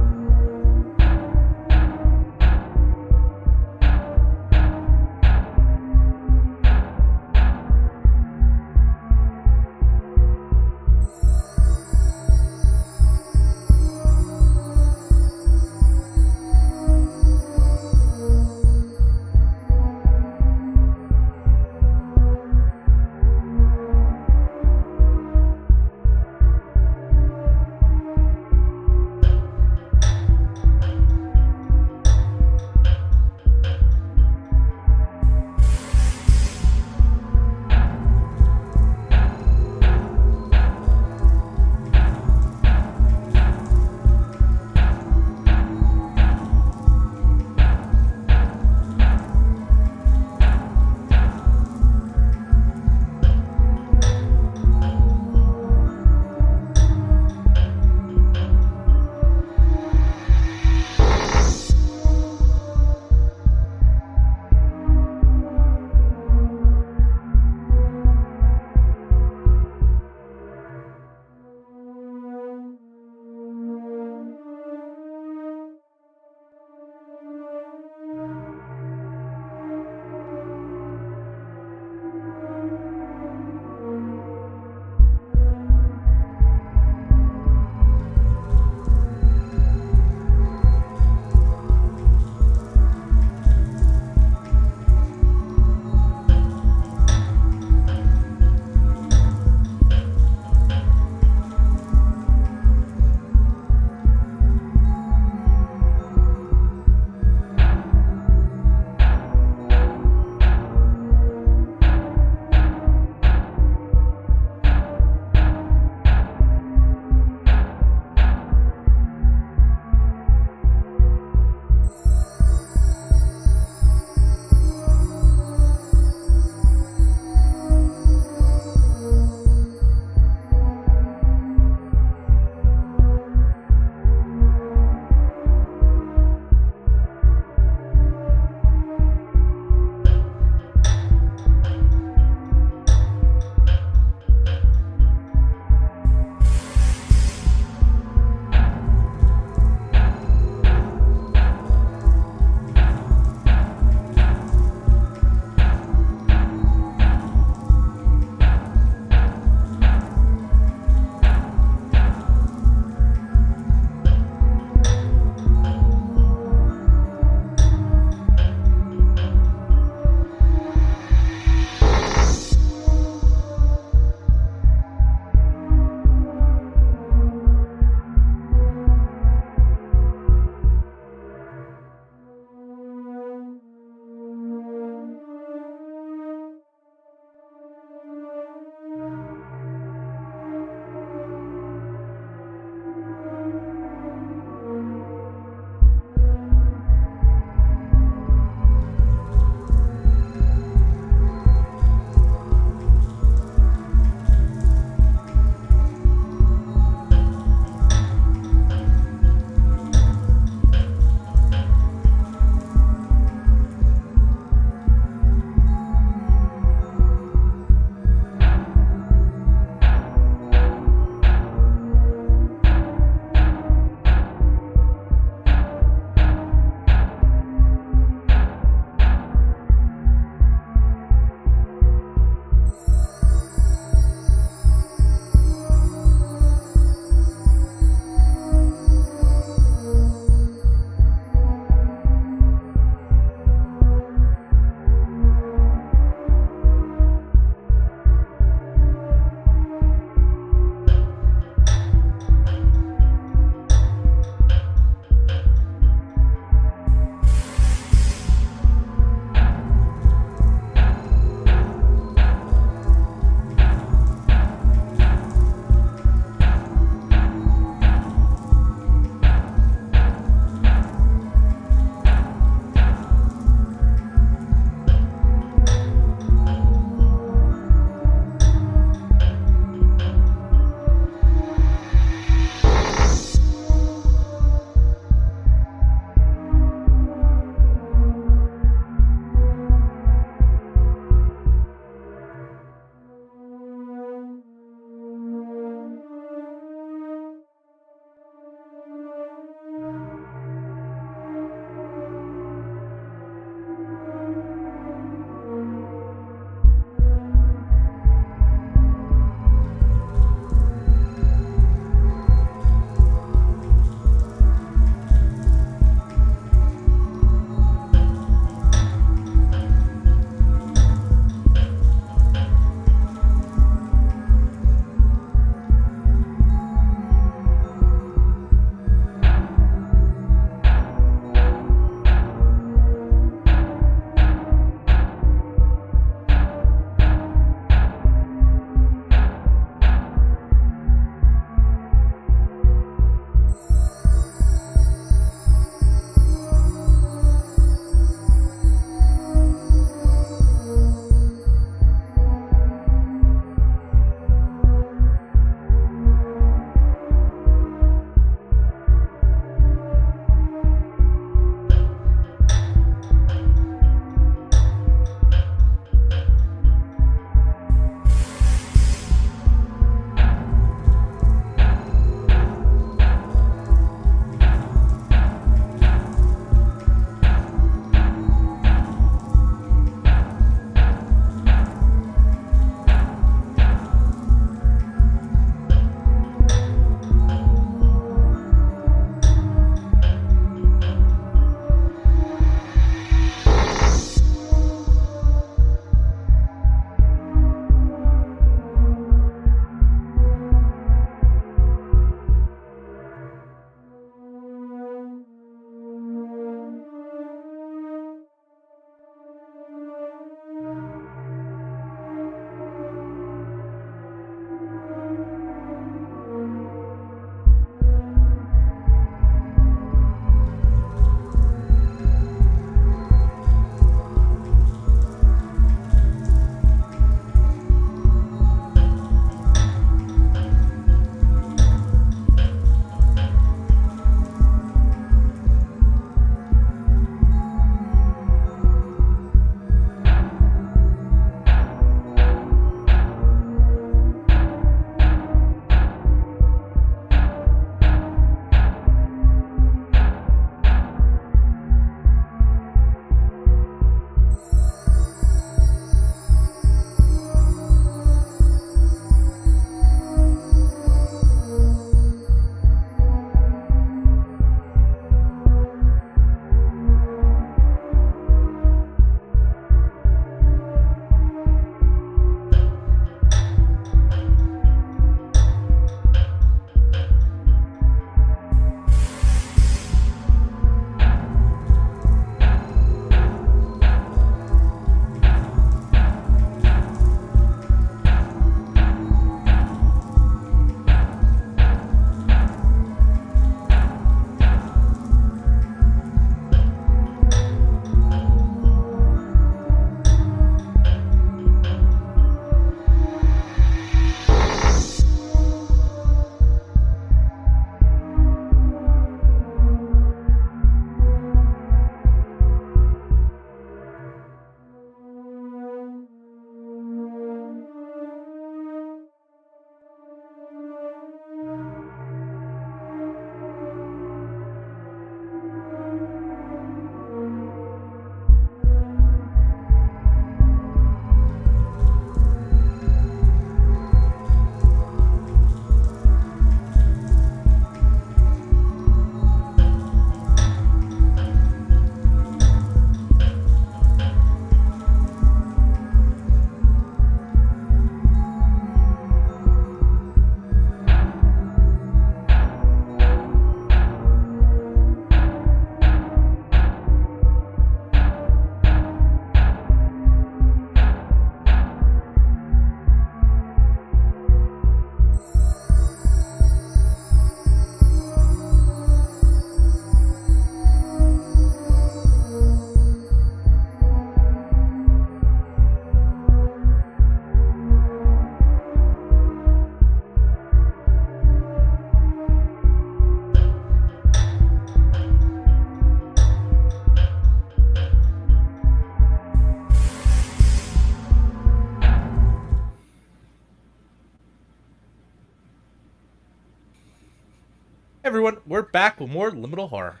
[SPEAKER 1] everyone, we're back with more Liminal Horror.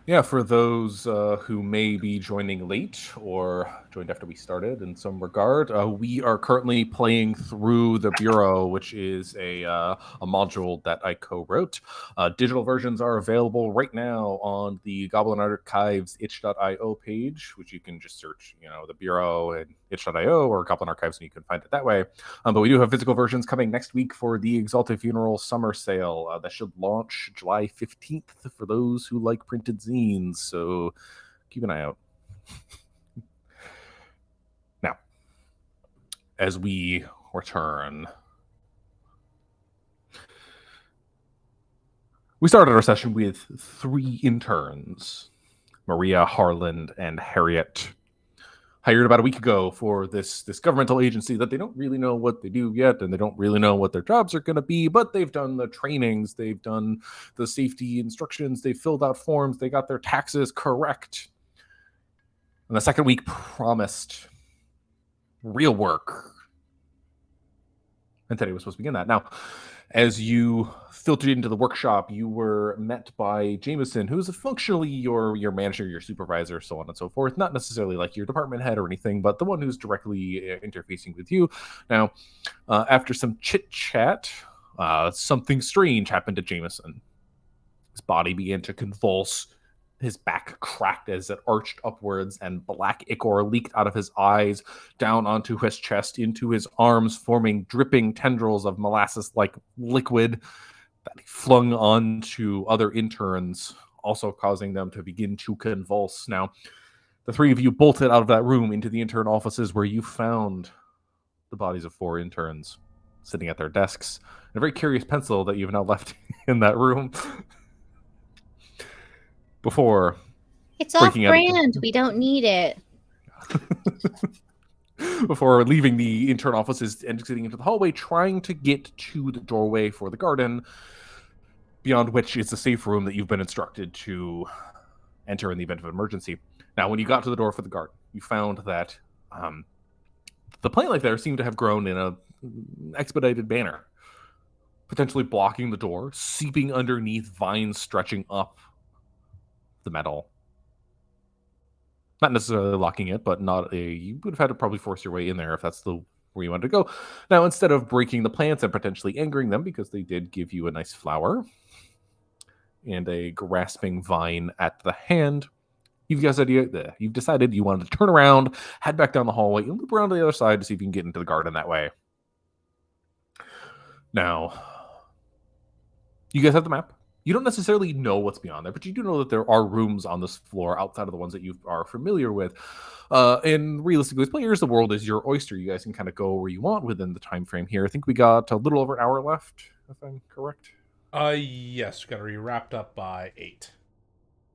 [SPEAKER 2] Yeah, for those who may be joining late or joined after we started in some regard, we are currently playing through the Bureau, which is a module that I co-wrote. Digital versions are available right now on the Goblin Archives itch.io page, which you can just search, the Bureau and itch.io or Goblin Archives, and you can find it that way. But we do have physical versions coming next week for the Exalted Funeral summer sale. That should launch July 15th for those who like printed zines. So keep an eye out. Now, as we return, we started our session with 3 interns, Maria, Harland, and Harriet, hired about a week ago for this governmental agency that they don't really know what they do yet, and they don't really know what their jobs are going to be, but they've done the trainings, they've done the safety instructions, they've filled out forms, they got their taxes correct. And the second week promised real work. And today was supposed to begin that. Now, as you filtered into the workshop, you were met by Jameson, who is functionally your manager, your supervisor, so on and so forth. Not necessarily like your department head or anything, but the one who's directly interfacing with you. Now, after some chit-chat, something strange happened to Jameson. His body began to convulse. His back cracked as it arched upwards, and black ichor leaked out of his eyes, down onto his chest, into his arms, forming dripping tendrils of molasses-like liquid that he flung onto other interns, also causing them to begin to convulse. Now, the 3 of you bolted out of that room into the intern offices, where you found the bodies of 4 interns sitting at their desks, and a very curious pencil that you've now left in that room. Before
[SPEAKER 3] It's off brand. We don't need it.
[SPEAKER 2] Before leaving the intern offices and exiting into the hallway, trying to get to the doorway for the garden, beyond which is the safe room that you've been instructed to enter in the event of an emergency. Now, when you got to the door for the garden, you found that the plant life there seemed to have grown in a expedited manner, potentially blocking the door, seeping underneath, vines stretching up the metal. Not necessarily locking it, but you would have had to probably force your way in there if that's where you wanted to go. Now, instead of breaking the plants and potentially angering them, because they did give you a nice flower and a grasping vine at the hand, you've decided you wanted to turn around, head back down the hallway, and loop around to the other side to see if you can get into the garden that way. Now, you guys have the map. You don't necessarily know what's beyond there, but you do know that there are rooms on this floor outside of the ones that you are familiar with. And realistically, as players, the world is your oyster. You guys can kind of go where you want within the time frame here. I think we got a little over an hour left, if I'm correct.
[SPEAKER 1] Yes, we got to be wrapped up by 8.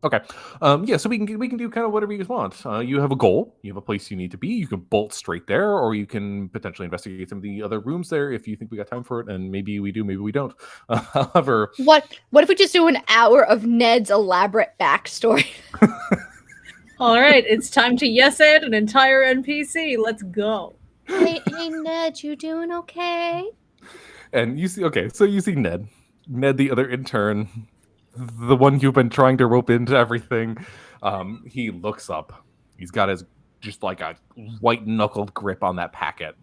[SPEAKER 2] Okay. So we can do kind of whatever you guys want. You have a goal. You have a place you need to be. You can bolt straight there, or you can potentially investigate some of the other rooms there if you think we got time for it, and maybe we do, maybe we don't. However...
[SPEAKER 3] What if we just do an hour of Ned's elaborate backstory?
[SPEAKER 4] All right, it's time to yes and an entire NPC. Let's go.
[SPEAKER 3] Hey, Ned, you doing okay?
[SPEAKER 2] And you see Ned. Ned, the other intern, the one you've been trying to rope into everything. He looks up. He's got his just like a white knuckled grip on that packet.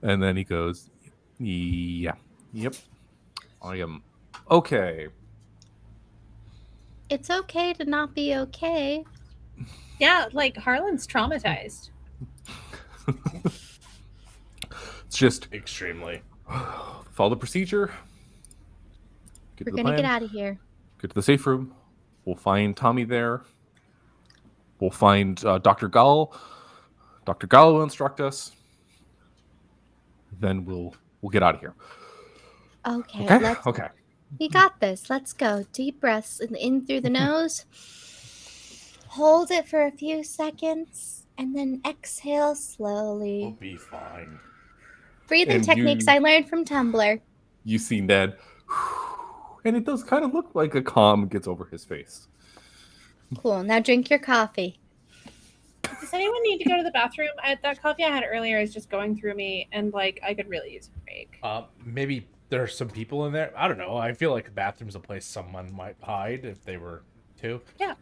[SPEAKER 2] And then he goes, yeah, yep, I am okay.
[SPEAKER 3] It's okay to not be okay.
[SPEAKER 4] Yeah, like Harlan's traumatized.
[SPEAKER 2] It's just
[SPEAKER 1] extremely.
[SPEAKER 2] Follow the procedure.
[SPEAKER 3] We're going to get out of here.
[SPEAKER 2] Get to the safe room. We'll find Tommy there. We'll find Dr. Gall. Dr. Gall will instruct us. Then we'll get out of here.
[SPEAKER 3] Okay.
[SPEAKER 2] Okay.
[SPEAKER 3] We got this. Let's go. Deep breaths in through the nose. Hold it for a few seconds. And then exhale slowly.
[SPEAKER 1] We'll be fine.
[SPEAKER 3] Breathing techniques I learned from Tumblr.
[SPEAKER 2] You see Ned. And it does kind of look like a calm gets over his face.
[SPEAKER 3] Cool. Now drink your coffee.
[SPEAKER 4] Does anyone need to go to the bathroom? That coffee I had earlier is just going through me, and I could really use a break.
[SPEAKER 1] Maybe there's some people in there. I don't know. I feel like the bathroom's a place someone might hide if they were to.
[SPEAKER 4] Yeah,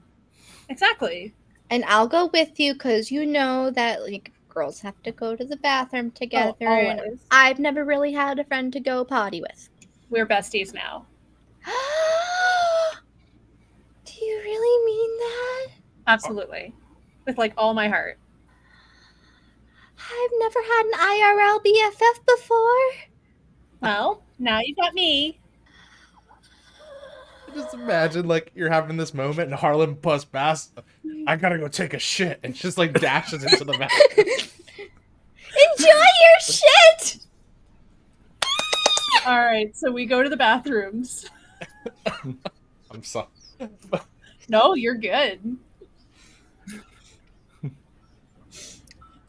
[SPEAKER 4] exactly.
[SPEAKER 3] And I'll go with you because you know that like girls have to go to the bathroom together. And
[SPEAKER 4] always.
[SPEAKER 3] I've never really had a friend to go potty with.
[SPEAKER 4] We're besties now.
[SPEAKER 3] Do you really mean that?
[SPEAKER 4] Absolutely. With like all my heart.
[SPEAKER 3] I've never had an IRL BFF before.
[SPEAKER 4] Well, now you've got me.
[SPEAKER 1] Just imagine like you're having this moment and Harlan busts past. I gotta go take a shit, and just like dashes into the bathroom.
[SPEAKER 3] Enjoy your shit.
[SPEAKER 4] All right, so we go to the bathrooms.
[SPEAKER 1] I'm sorry.
[SPEAKER 4] No, you're good.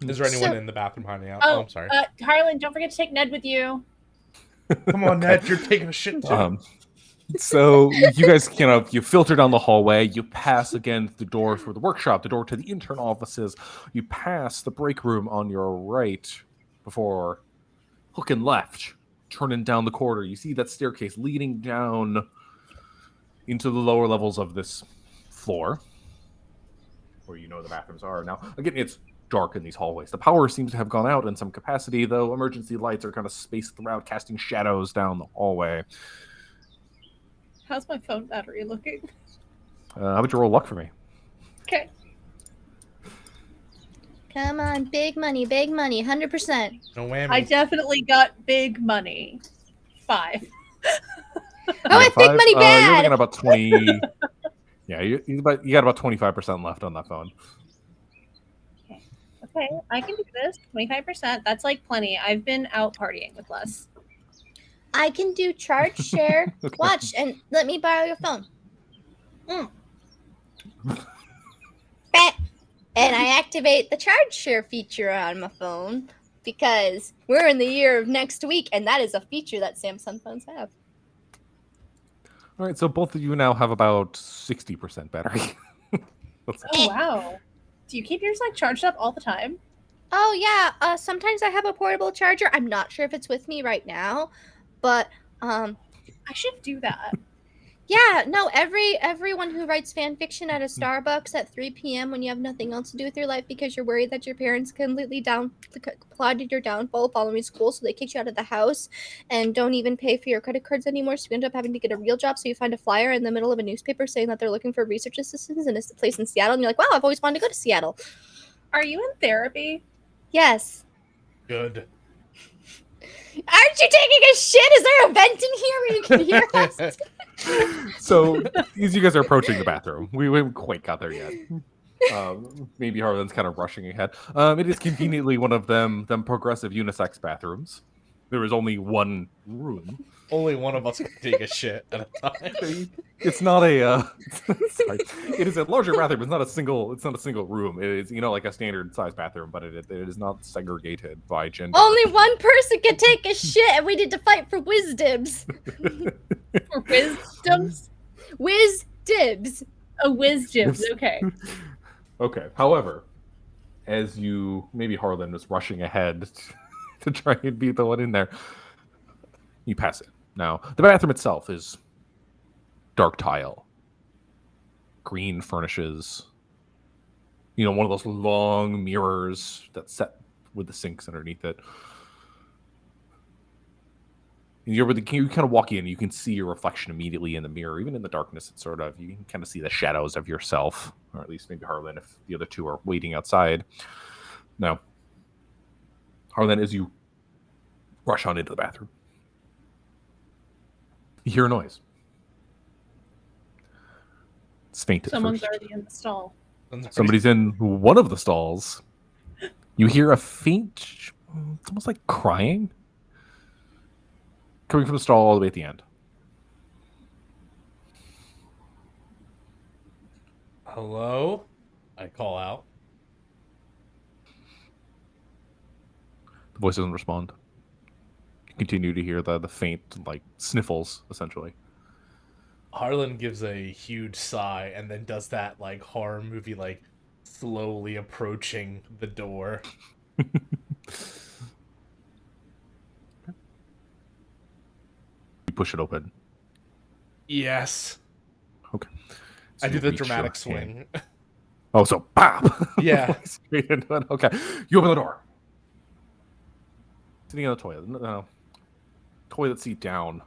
[SPEAKER 1] Is there anyone
[SPEAKER 3] So-
[SPEAKER 1] in the bathroom hiding out?
[SPEAKER 4] Oh,
[SPEAKER 1] I'm sorry.
[SPEAKER 4] Harlan, don't forget to take Ned with you.
[SPEAKER 1] Come on, Ned, you're taking a shit too.
[SPEAKER 2] So you guys you filter down the hallway, you pass again the door for the workshop, the door to the intern offices, you pass the break room on your right before hooking left, turning down the corridor. You see that staircase leading down into the lower levels of this floor, where you know the bathrooms are. Now, again, it's dark in these hallways. The power seems to have gone out in some capacity, though emergency lights are kind of spaced throughout, casting shadows down the hallway.
[SPEAKER 4] How's my phone battery looking?
[SPEAKER 2] How about you roll luck for me?
[SPEAKER 4] Okay.
[SPEAKER 3] Come on, big money, 100%.
[SPEAKER 1] No whammy.
[SPEAKER 4] I definitely got big money. 5.
[SPEAKER 3] Oh, it's big money
[SPEAKER 2] You're
[SPEAKER 3] bad.
[SPEAKER 2] looking at about 20. Yeah, you got about 25% left on that phone.
[SPEAKER 4] Okay, I can do this. 25%. That's like plenty. I've been out partying with less.
[SPEAKER 3] I can do charge share.
[SPEAKER 2] Okay.
[SPEAKER 3] Watch and let me borrow your phone. Bam. And I activate the charge share feature on my phone because we're in the year of next week, and that is a feature that Samsung phones have.
[SPEAKER 2] All right, so both of you now have about 60% battery.
[SPEAKER 4] Oh, wow. Do you keep yours like charged up all the time?
[SPEAKER 3] Oh yeah, sometimes I have a portable charger. I'm not sure if it's with me right now, but
[SPEAKER 4] I should do that.
[SPEAKER 3] yeah, no, everyone who writes fan fiction at a Starbucks at 3 p.m. when you have nothing else to do with your life because you're worried that your parents completely plotted your downfall following school, so they kicked you out of the house and don't even pay for your credit cards anymore, so you end up having to get a real job. So you find a flyer in the middle of a newspaper saying that they're looking for research assistants and it's a place in Seattle, and you're like, wow, I've always wanted to go to Seattle.
[SPEAKER 4] Are you in therapy?
[SPEAKER 3] Yes.
[SPEAKER 1] Good.
[SPEAKER 3] Aren't you taking a shit? Is there a vent in here where you can hear us?
[SPEAKER 2] So, as you guys are approaching the bathroom, we haven't quite got there yet. Maybe Harlan's kind of rushing ahead. It is conveniently one of them progressive unisex bathrooms. There is only one room.
[SPEAKER 1] Only one of us can take a shit at a time.
[SPEAKER 2] It's not a. Sorry. It is a larger bathroom. It's not a single room. It is like a standard size bathroom, but it is not segregated by gender.
[SPEAKER 3] Only one person can take a shit, and we need to fight for whiz dibs.
[SPEAKER 4] For wisdoms?
[SPEAKER 3] Whiz dibs.
[SPEAKER 4] Oh, wisdoms. Okay.
[SPEAKER 2] Okay. However, as maybe Harlan was rushing ahead to try and be the one in there, you pass it. Now, the bathroom itself is dark tile, green furnishes, one of those long mirrors that's set with the sinks underneath it. And you kind of walk in, you can see your reflection immediately in the mirror. Even in the darkness, you can kind of see the shadows of yourself, or at least maybe Harlan if the other two are waiting outside. Now, Harlan, as you rush on into the bathroom, you hear a noise. It's faint at
[SPEAKER 4] Someone's
[SPEAKER 2] first.
[SPEAKER 4] already in the stall.
[SPEAKER 2] Somebody's in one of the stalls. You hear a faint, it's almost like crying, coming from the stall all the way at the end.
[SPEAKER 1] Hello? I call out.
[SPEAKER 2] The voice doesn't respond. You continue to hear the faint, sniffles, essentially.
[SPEAKER 1] Harlan gives a huge sigh and then does that horror movie slowly approaching the door.
[SPEAKER 2] You push it open.
[SPEAKER 1] Yes.
[SPEAKER 2] Okay.
[SPEAKER 1] I
[SPEAKER 2] So
[SPEAKER 1] do
[SPEAKER 2] you
[SPEAKER 1] the
[SPEAKER 2] reach your
[SPEAKER 1] dramatic
[SPEAKER 2] hand.
[SPEAKER 1] swing.
[SPEAKER 2] Oh, so pop!
[SPEAKER 1] Yeah.
[SPEAKER 2] Like, straight into it. Okay. You open the door. Sitting on the toilet. No. Toilet seat down.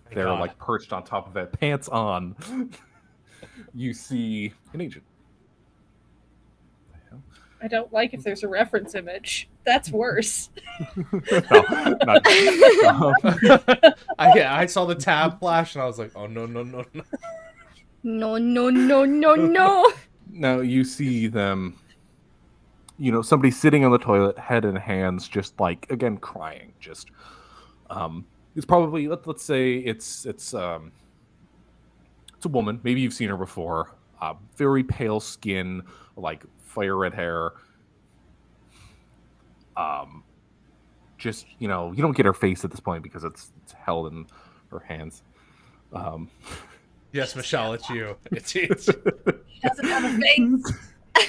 [SPEAKER 1] Thank
[SPEAKER 2] They're
[SPEAKER 1] God.
[SPEAKER 2] like perched on top of it, pants on. You see an agent.
[SPEAKER 4] I don't like if there's a reference image. That's worse.
[SPEAKER 2] No, not,
[SPEAKER 1] I saw the tab flash and I was like, oh no.
[SPEAKER 3] No, no, no, no, no.
[SPEAKER 2] Now you see them, somebody sitting on the toilet, head in hands, just like, again, crying. Just, it's probably, let's say it's a woman. Maybe you've seen her before. Very pale skin, like fire red hair. Just, you don't get her face at this point because it's held in her hands.
[SPEAKER 1] Yes, Michelle, it's you. It's
[SPEAKER 4] He doesn't have a face.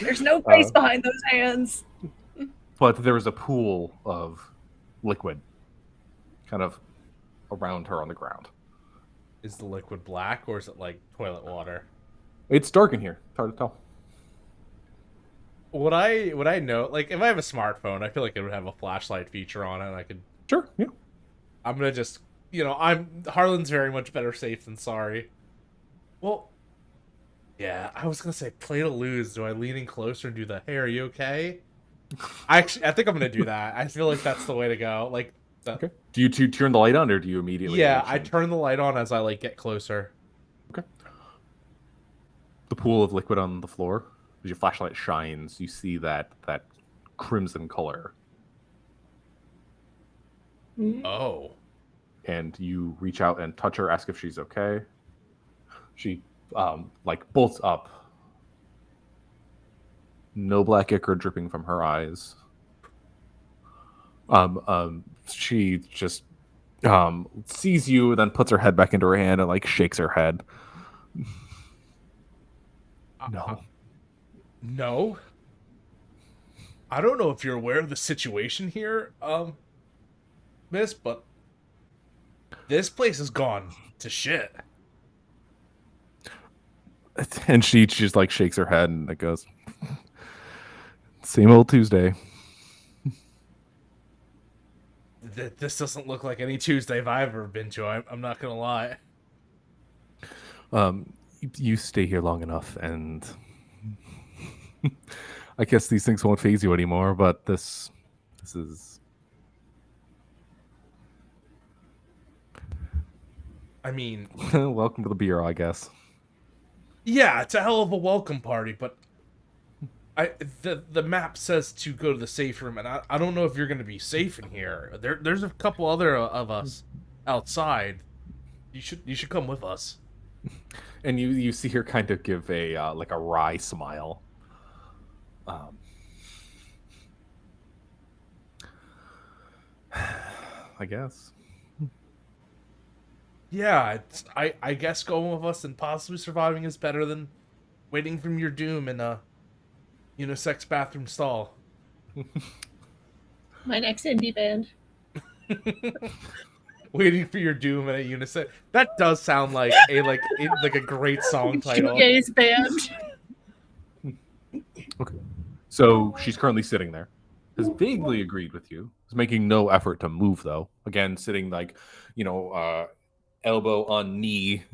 [SPEAKER 4] There's no face behind those hands.
[SPEAKER 2] But there is a pool of liquid kind of around her on the ground.
[SPEAKER 1] Is the liquid black or is it like toilet water?
[SPEAKER 2] It's dark in here. It's hard to tell.
[SPEAKER 1] Would I know, like, if I have a smartphone, I feel like it would have a flashlight feature on it and I could...
[SPEAKER 2] Sure, yeah.
[SPEAKER 1] I'm gonna just, Harlan's very much better safe than sorry. Well, yeah, I was gonna say play to lose. Do I lean in closer and do the, hey, are you okay? I think I'm gonna do that. I feel like that's the way to go. Like,
[SPEAKER 2] Okay. Do you turn the light on, or do you immediately?
[SPEAKER 1] Yeah, I turn the light on as I get closer.
[SPEAKER 2] Okay. The pool of liquid on the floor. As your flashlight shines, you see that crimson color.
[SPEAKER 1] Oh.
[SPEAKER 2] And you reach out and touch her, ask if she's okay. She bolts up. No black ichor dripping from her eyes. She just sees you, then puts her head back into her hand and shakes her head. No.
[SPEAKER 1] No? I don't know if you're aware of the situation here, miss, but this place has gone to shit.
[SPEAKER 2] And she just shakes her head and it goes, same old Tuesday.
[SPEAKER 1] This doesn't look like any Tuesday I've ever been to. I'm not gonna lie.
[SPEAKER 2] You stay here long enough, and I guess these things won't phase you anymore. But this is.
[SPEAKER 1] I mean,
[SPEAKER 2] welcome to the bureau, I guess.
[SPEAKER 1] Yeah, it's a hell of a welcome party, but the map says to go to the safe room, and I don't know if you're going to be safe in here. There's a couple other of us outside. You should come with us.
[SPEAKER 2] And you see her kind of give a a wry smile. I guess.
[SPEAKER 1] Yeah, I guess going with us and possibly surviving is better than waiting from your doom in a unisex bathroom stall.
[SPEAKER 4] My next indie band.
[SPEAKER 1] Waiting for your doom in a unisex. That does sound like a great song title.
[SPEAKER 4] Shoegaze band.
[SPEAKER 2] Okay. So she's currently sitting there. Has vaguely agreed with you. Is making no effort to move though. Again, sitting elbow on knee,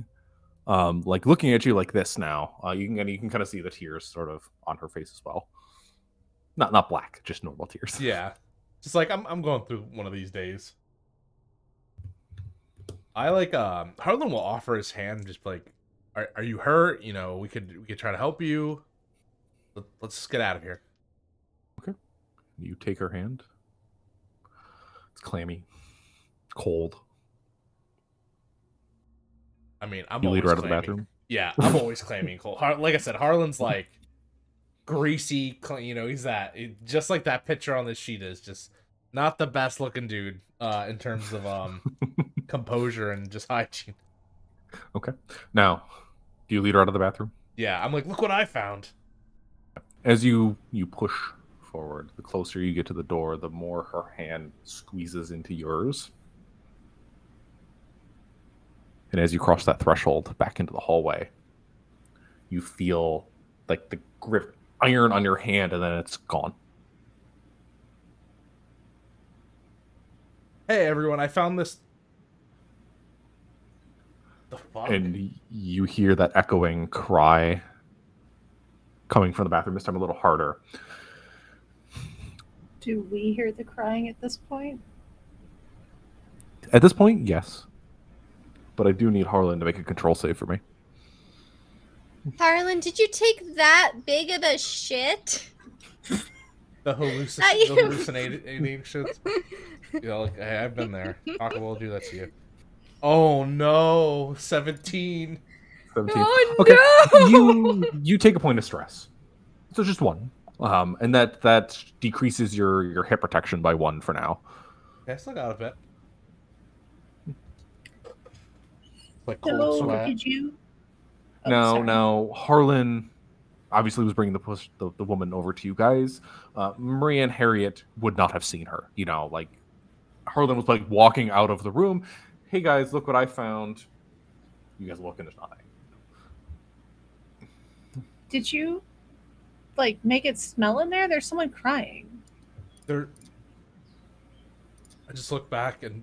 [SPEAKER 2] looking at you like this now. You can kind of see the tears sort of on her face as well. Not black, just normal tears.
[SPEAKER 1] Yeah, just I'm going through one of these days. I Harlan will offer his hand, just are you hurt? We could try to help you. Let's just get out of here.
[SPEAKER 2] Okay. You take her hand. It's clammy, cold.
[SPEAKER 1] I mean, I'm
[SPEAKER 2] you
[SPEAKER 1] always
[SPEAKER 2] lead her out of the
[SPEAKER 1] claiming-
[SPEAKER 2] bathroom.
[SPEAKER 1] Yeah, I'm always claiming cold. Like I said, Harlan's greasy. He's just like that picture on this sheet is just not the best looking dude in terms of composure and just hygiene.
[SPEAKER 2] Okay. Now, do you lead her out of the bathroom?
[SPEAKER 1] Yeah, I'm like, look what I found.
[SPEAKER 2] As you push forward, the closer you get to the door, the more her hand squeezes into yours. And as you cross that threshold back into the hallway, you feel like the grip iron on your hand, and then it's gone.
[SPEAKER 1] Hey everyone, I found this. The fuck?
[SPEAKER 2] And you hear that echoing cry coming from the bathroom, this time a little harder.
[SPEAKER 4] Do we hear the crying at this point?
[SPEAKER 2] At this point, yes. But I do need Harlan to make a control save for me.
[SPEAKER 3] Harlan, did you take that big of a shit?
[SPEAKER 1] The
[SPEAKER 3] Not you.
[SPEAKER 1] hallucinating shit. Yeah, like, hey, I've been there. Taco will do that to you. Oh no, 17.
[SPEAKER 2] 17.
[SPEAKER 3] Oh,
[SPEAKER 2] Okay,
[SPEAKER 3] no!
[SPEAKER 2] you take a point of stress, so just one, and that decreases your hit protection by 1 for now.
[SPEAKER 1] Okay, I still got a bit. Like cold
[SPEAKER 4] So,
[SPEAKER 1] sweat.
[SPEAKER 4] did you? Oh,
[SPEAKER 2] now,
[SPEAKER 4] sorry.
[SPEAKER 2] Harlan obviously was bringing the woman over to you guys. Maria and Harriet would not have seen her. You know, like Harlan was like walking out of the room. Hey guys, look what I found. You guys look and there's nothing.
[SPEAKER 4] Did you, like, make it smell in there? There's someone crying.
[SPEAKER 1] I just look back and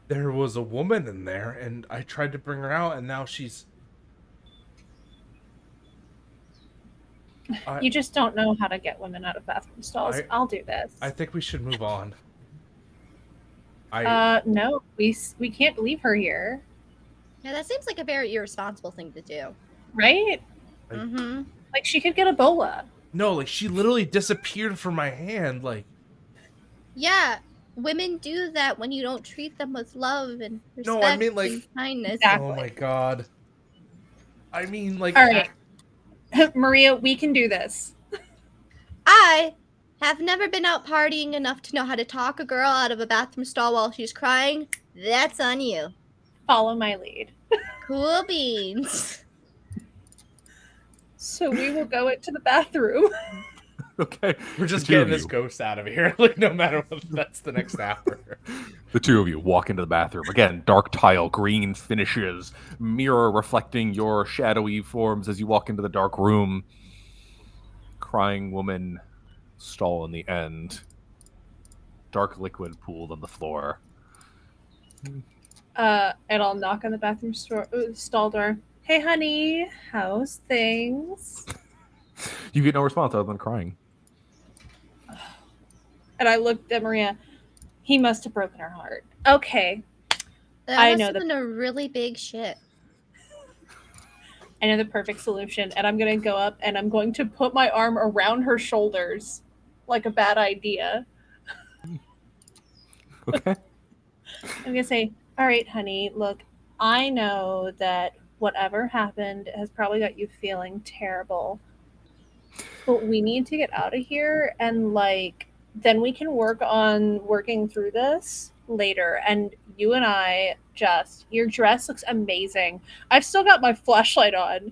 [SPEAKER 1] there was a woman in there, and I tried to bring her out, and now she's.
[SPEAKER 4] You just don't know how to get women out of bathroom stalls. I'll do this.
[SPEAKER 1] I think we should move on.
[SPEAKER 4] No, we can't leave her here.
[SPEAKER 3] Yeah, that seems like a very irresponsible thing to do.
[SPEAKER 4] Right?
[SPEAKER 3] Mm-hmm.
[SPEAKER 4] Like, she could get Ebola.
[SPEAKER 1] No, like she literally disappeared from my hand. Like,
[SPEAKER 3] Yeah, women do that when you don't treat them with love and respect
[SPEAKER 1] No, I mean, like-
[SPEAKER 3] and kindness.
[SPEAKER 4] Exactly.
[SPEAKER 1] oh my god. I mean, like,
[SPEAKER 4] All right. Maria, we can do this.
[SPEAKER 3] I have never been out partying enough to know how to talk a girl out of a bathroom stall while she's crying. That's on you.
[SPEAKER 4] Follow my lead.
[SPEAKER 3] Cool beans.
[SPEAKER 4] So we will go into the bathroom.
[SPEAKER 2] Okay,
[SPEAKER 1] we're just
[SPEAKER 2] the two of
[SPEAKER 1] getting this
[SPEAKER 2] you.
[SPEAKER 1] ghost out of here. Like, no matter what, that's the next hour.
[SPEAKER 2] The two of you walk into the bathroom. Again, dark tile, green finishes, mirror reflecting your shadowy forms as you walk into the dark room. Crying woman stall in the end. Dark liquid pooled on the floor.
[SPEAKER 4] And I'll knock on the bathroom stall door. Hey, honey, how's things?
[SPEAKER 2] You get no response other than crying.
[SPEAKER 4] And I looked at Maria. He must have broken her heart. Okay,
[SPEAKER 3] That
[SPEAKER 4] I
[SPEAKER 3] must
[SPEAKER 4] know
[SPEAKER 3] have
[SPEAKER 4] that-
[SPEAKER 3] been a really big shit.
[SPEAKER 4] I know the perfect solution. And I'm going to go up and I'm going to put my arm around her shoulders like a bad idea.
[SPEAKER 2] Okay.
[SPEAKER 4] I'm going to say, all right, honey, look, I know that whatever happened has probably got you feeling terrible. But we need to get out of here, and like then we can work on working through this later. And you and I just, your dress looks amazing. I've still got my flashlight on.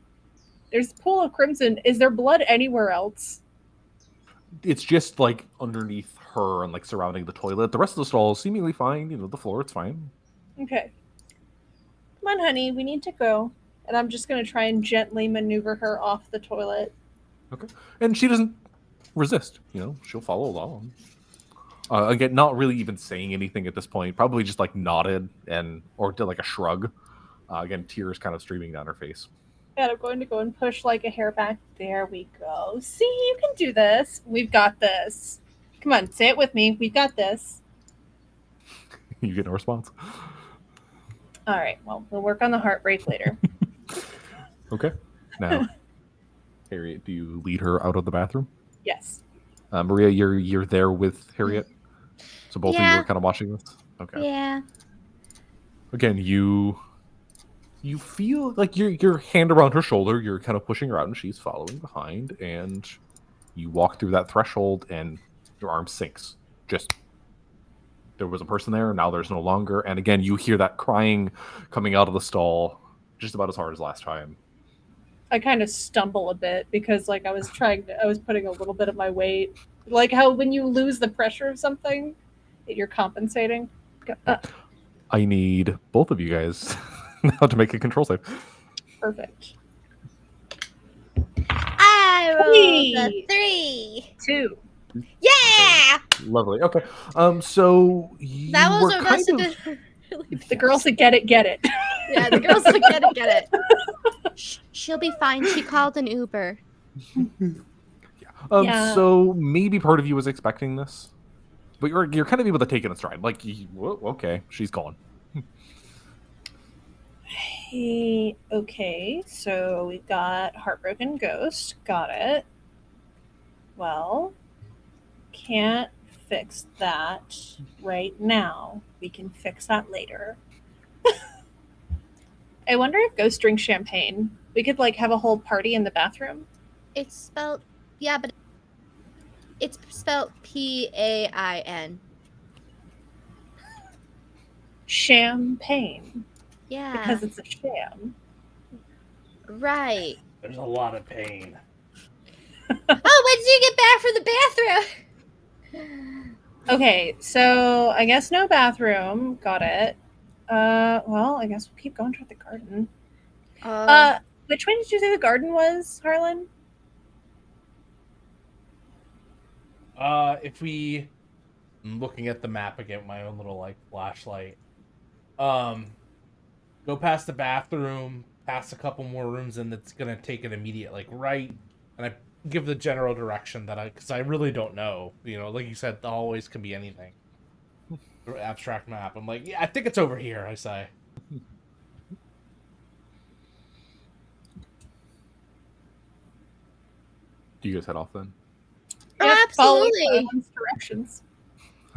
[SPEAKER 4] There's a pool of crimson. Is there blood anywhere else?
[SPEAKER 2] It's just like underneath her and like surrounding the toilet. The rest of the stall is seemingly fine. You know, the floor, it's fine.
[SPEAKER 4] Okay. Come on, honey, we need to go. And I'm just going to try and gently maneuver her off the toilet.
[SPEAKER 2] Okay. And she doesn't resist. You know, she'll follow along. Again, not really even saying anything at this point. Probably just like nodded or did like a shrug. Again, tears kind of streaming down her face.
[SPEAKER 4] And I'm going to go and push like a hair back. There we go. See, you can do this. We've got this. Come on, say it with me. We've got this.
[SPEAKER 2] You get no response.
[SPEAKER 4] All right. Well, we'll work on the heartbreak later.
[SPEAKER 2] Okay. Now, Harriet, do you lead her out of the bathroom?
[SPEAKER 4] Yes.
[SPEAKER 2] Maria, you're there with Harriet, so both of you
[SPEAKER 3] Yeah.
[SPEAKER 2] are kind of watching this. Okay.
[SPEAKER 3] Yeah.
[SPEAKER 2] Again, you feel like your hand around her shoulder. You're kind of pushing her out, and she's following behind. And you walk through that threshold, and your arm sinks. Just there was a person there, now there's no longer. And again, you hear that crying coming out of the stall, just about as hard as last time.
[SPEAKER 4] I kind of stumble a bit because like I was putting a little bit of my weight. Like how when you lose the pressure of something, you're compensating.
[SPEAKER 2] I need both of you guys now to make a control save.
[SPEAKER 4] Perfect.
[SPEAKER 3] I rolled a 3.
[SPEAKER 4] 2.
[SPEAKER 3] Yeah!
[SPEAKER 2] Lovely. Okay. So
[SPEAKER 3] That
[SPEAKER 2] you
[SPEAKER 3] was
[SPEAKER 2] were
[SPEAKER 3] our
[SPEAKER 2] kind
[SPEAKER 3] best.
[SPEAKER 2] of.
[SPEAKER 3] Really
[SPEAKER 4] The girls that get it, get it.
[SPEAKER 3] Yeah, the girls that get it. She'll be fine. She called an Uber.
[SPEAKER 4] Yeah.
[SPEAKER 2] So maybe part of you was expecting this, but you're kind of able to take it in stride. Like, whoa, okay, she's gone.
[SPEAKER 4] Hey, okay, so we've got Heartbroken Ghost. Got it. Well, can't fix that right now. We can fix that later. I wonder if Ghost drinks champagne. We could like have a whole party in the bathroom.
[SPEAKER 3] It's spelled, yeah, but it's spelled Pain.
[SPEAKER 4] Champagne.
[SPEAKER 3] Yeah.
[SPEAKER 4] Because it's a sham.
[SPEAKER 3] Right.
[SPEAKER 1] There's a lot of pain.
[SPEAKER 3] Oh, when did you get back from the bathroom?
[SPEAKER 4] Okay, so I guess no bathroom. Got it. Well, I guess we'll keep going toward the garden. Which way did you say the garden was, Harlan?
[SPEAKER 1] If we, I'm looking at the map again with my own little like flashlight. Go past the bathroom, past a couple more rooms, and it's gonna take an immediate like right. And I give the general direction because I really don't know. You know, like you said, the hallways can be anything. Abstract map. I'm like, yeah, I think it's over here. I say.
[SPEAKER 2] Do you guys head off then?
[SPEAKER 4] Yep, following
[SPEAKER 3] Absolutely.
[SPEAKER 4] Harlan's directions.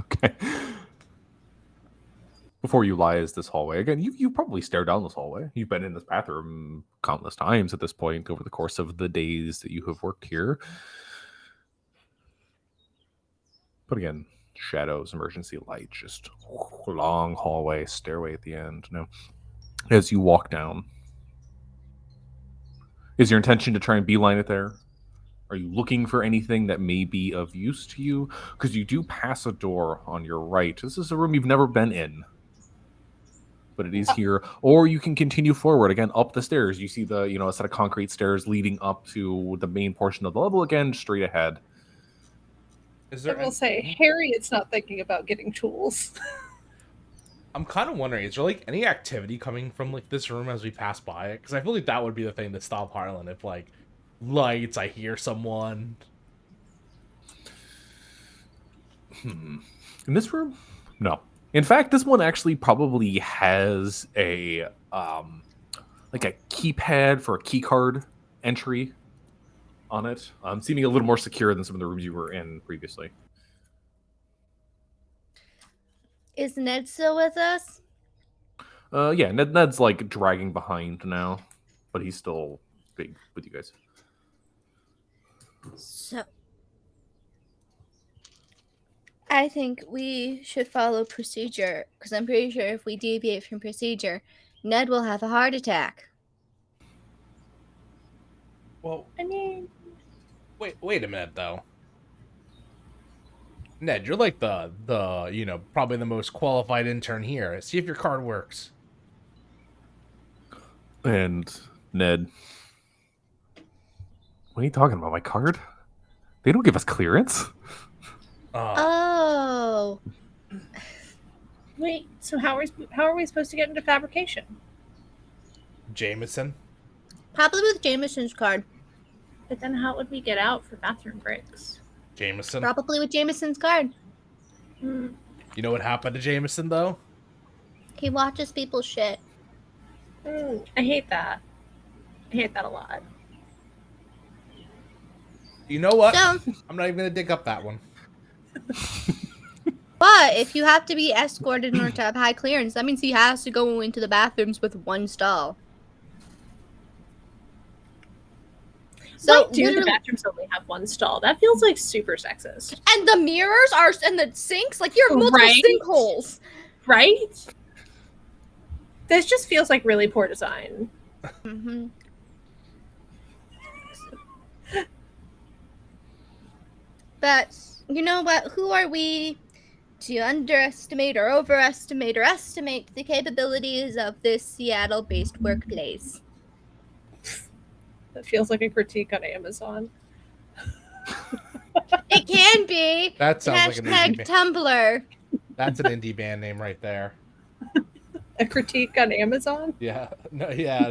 [SPEAKER 2] Okay. Before you lie is this hallway. Again, you probably stare down this hallway. You've been in this bathroom countless times at this point over the course of the days that you have worked here. But again, shadows, emergency light, just long hallway, stairway at the end. You know, as you walk down, is your intention to try and beeline it there? Are you looking for anything that may be of use to you? Because you do pass a door on your right. This is a room you've never been in, but it is here. Or you can continue forward again up the stairs. You see a set of concrete stairs leading up to the main portion of the level again, straight ahead.
[SPEAKER 1] Is
[SPEAKER 4] I
[SPEAKER 1] there?
[SPEAKER 4] will say, Harriet's not thinking about getting tools.
[SPEAKER 1] I'm kind of wondering, is there like any activity coming from like this room as we pass by it? Because I feel like that would be the thing to stop Harlan if like lights, I hear someone.
[SPEAKER 2] In this room? No. In fact, this one actually probably has a like a keypad for a key card entry on it. Seeming a little more secure than some of the rooms you were in previously.
[SPEAKER 3] Is Ned still with us?
[SPEAKER 2] Yeah, Ned's like dragging behind now, but he's still big with you guys.
[SPEAKER 3] So, I think we should follow procedure, because I'm pretty sure if we deviate from procedure, Ned will have a heart attack.
[SPEAKER 1] Well,
[SPEAKER 4] I mean,
[SPEAKER 1] wait a minute though. Ned, you're like the probably the most qualified intern here. See if your card works.
[SPEAKER 2] And Ned, what are you talking about? My card? They don't give us clearance.
[SPEAKER 3] Oh.
[SPEAKER 4] wait. So how are we supposed to get into fabrication?
[SPEAKER 1] Jameson.
[SPEAKER 3] Probably with Jameson's card.
[SPEAKER 4] But then how would we get out for bathroom breaks?
[SPEAKER 1] Jameson.
[SPEAKER 3] Probably with Jameson's card.
[SPEAKER 4] Hmm.
[SPEAKER 1] You know what happened to Jameson though?
[SPEAKER 3] He watches people shit.
[SPEAKER 4] I hate that. I hate that a lot.
[SPEAKER 1] You know what?
[SPEAKER 3] So,
[SPEAKER 1] I'm not even gonna dig up that one.
[SPEAKER 3] but if you have to be escorted in order to have high clearance, that means he has to go into the bathrooms with one stall. So
[SPEAKER 4] Why do the bathrooms only have one stall? That feels like super sexist.
[SPEAKER 3] And the mirrors are, and the sinks, like you have multiple
[SPEAKER 4] Right?
[SPEAKER 3] sinkholes.
[SPEAKER 4] Right? This just feels like really poor design.
[SPEAKER 3] Mm-hmm. But you know what? Who are we to underestimate or overestimate or estimate the capabilities of this Seattle-based workplace.
[SPEAKER 4] That feels like a critique on Amazon.
[SPEAKER 3] It can be.
[SPEAKER 1] That sounds like an indie band.
[SPEAKER 3] Tumblr.
[SPEAKER 1] That's an indie band name right there.
[SPEAKER 4] A critique on Amazon?
[SPEAKER 1] Yeah. No. Yeah.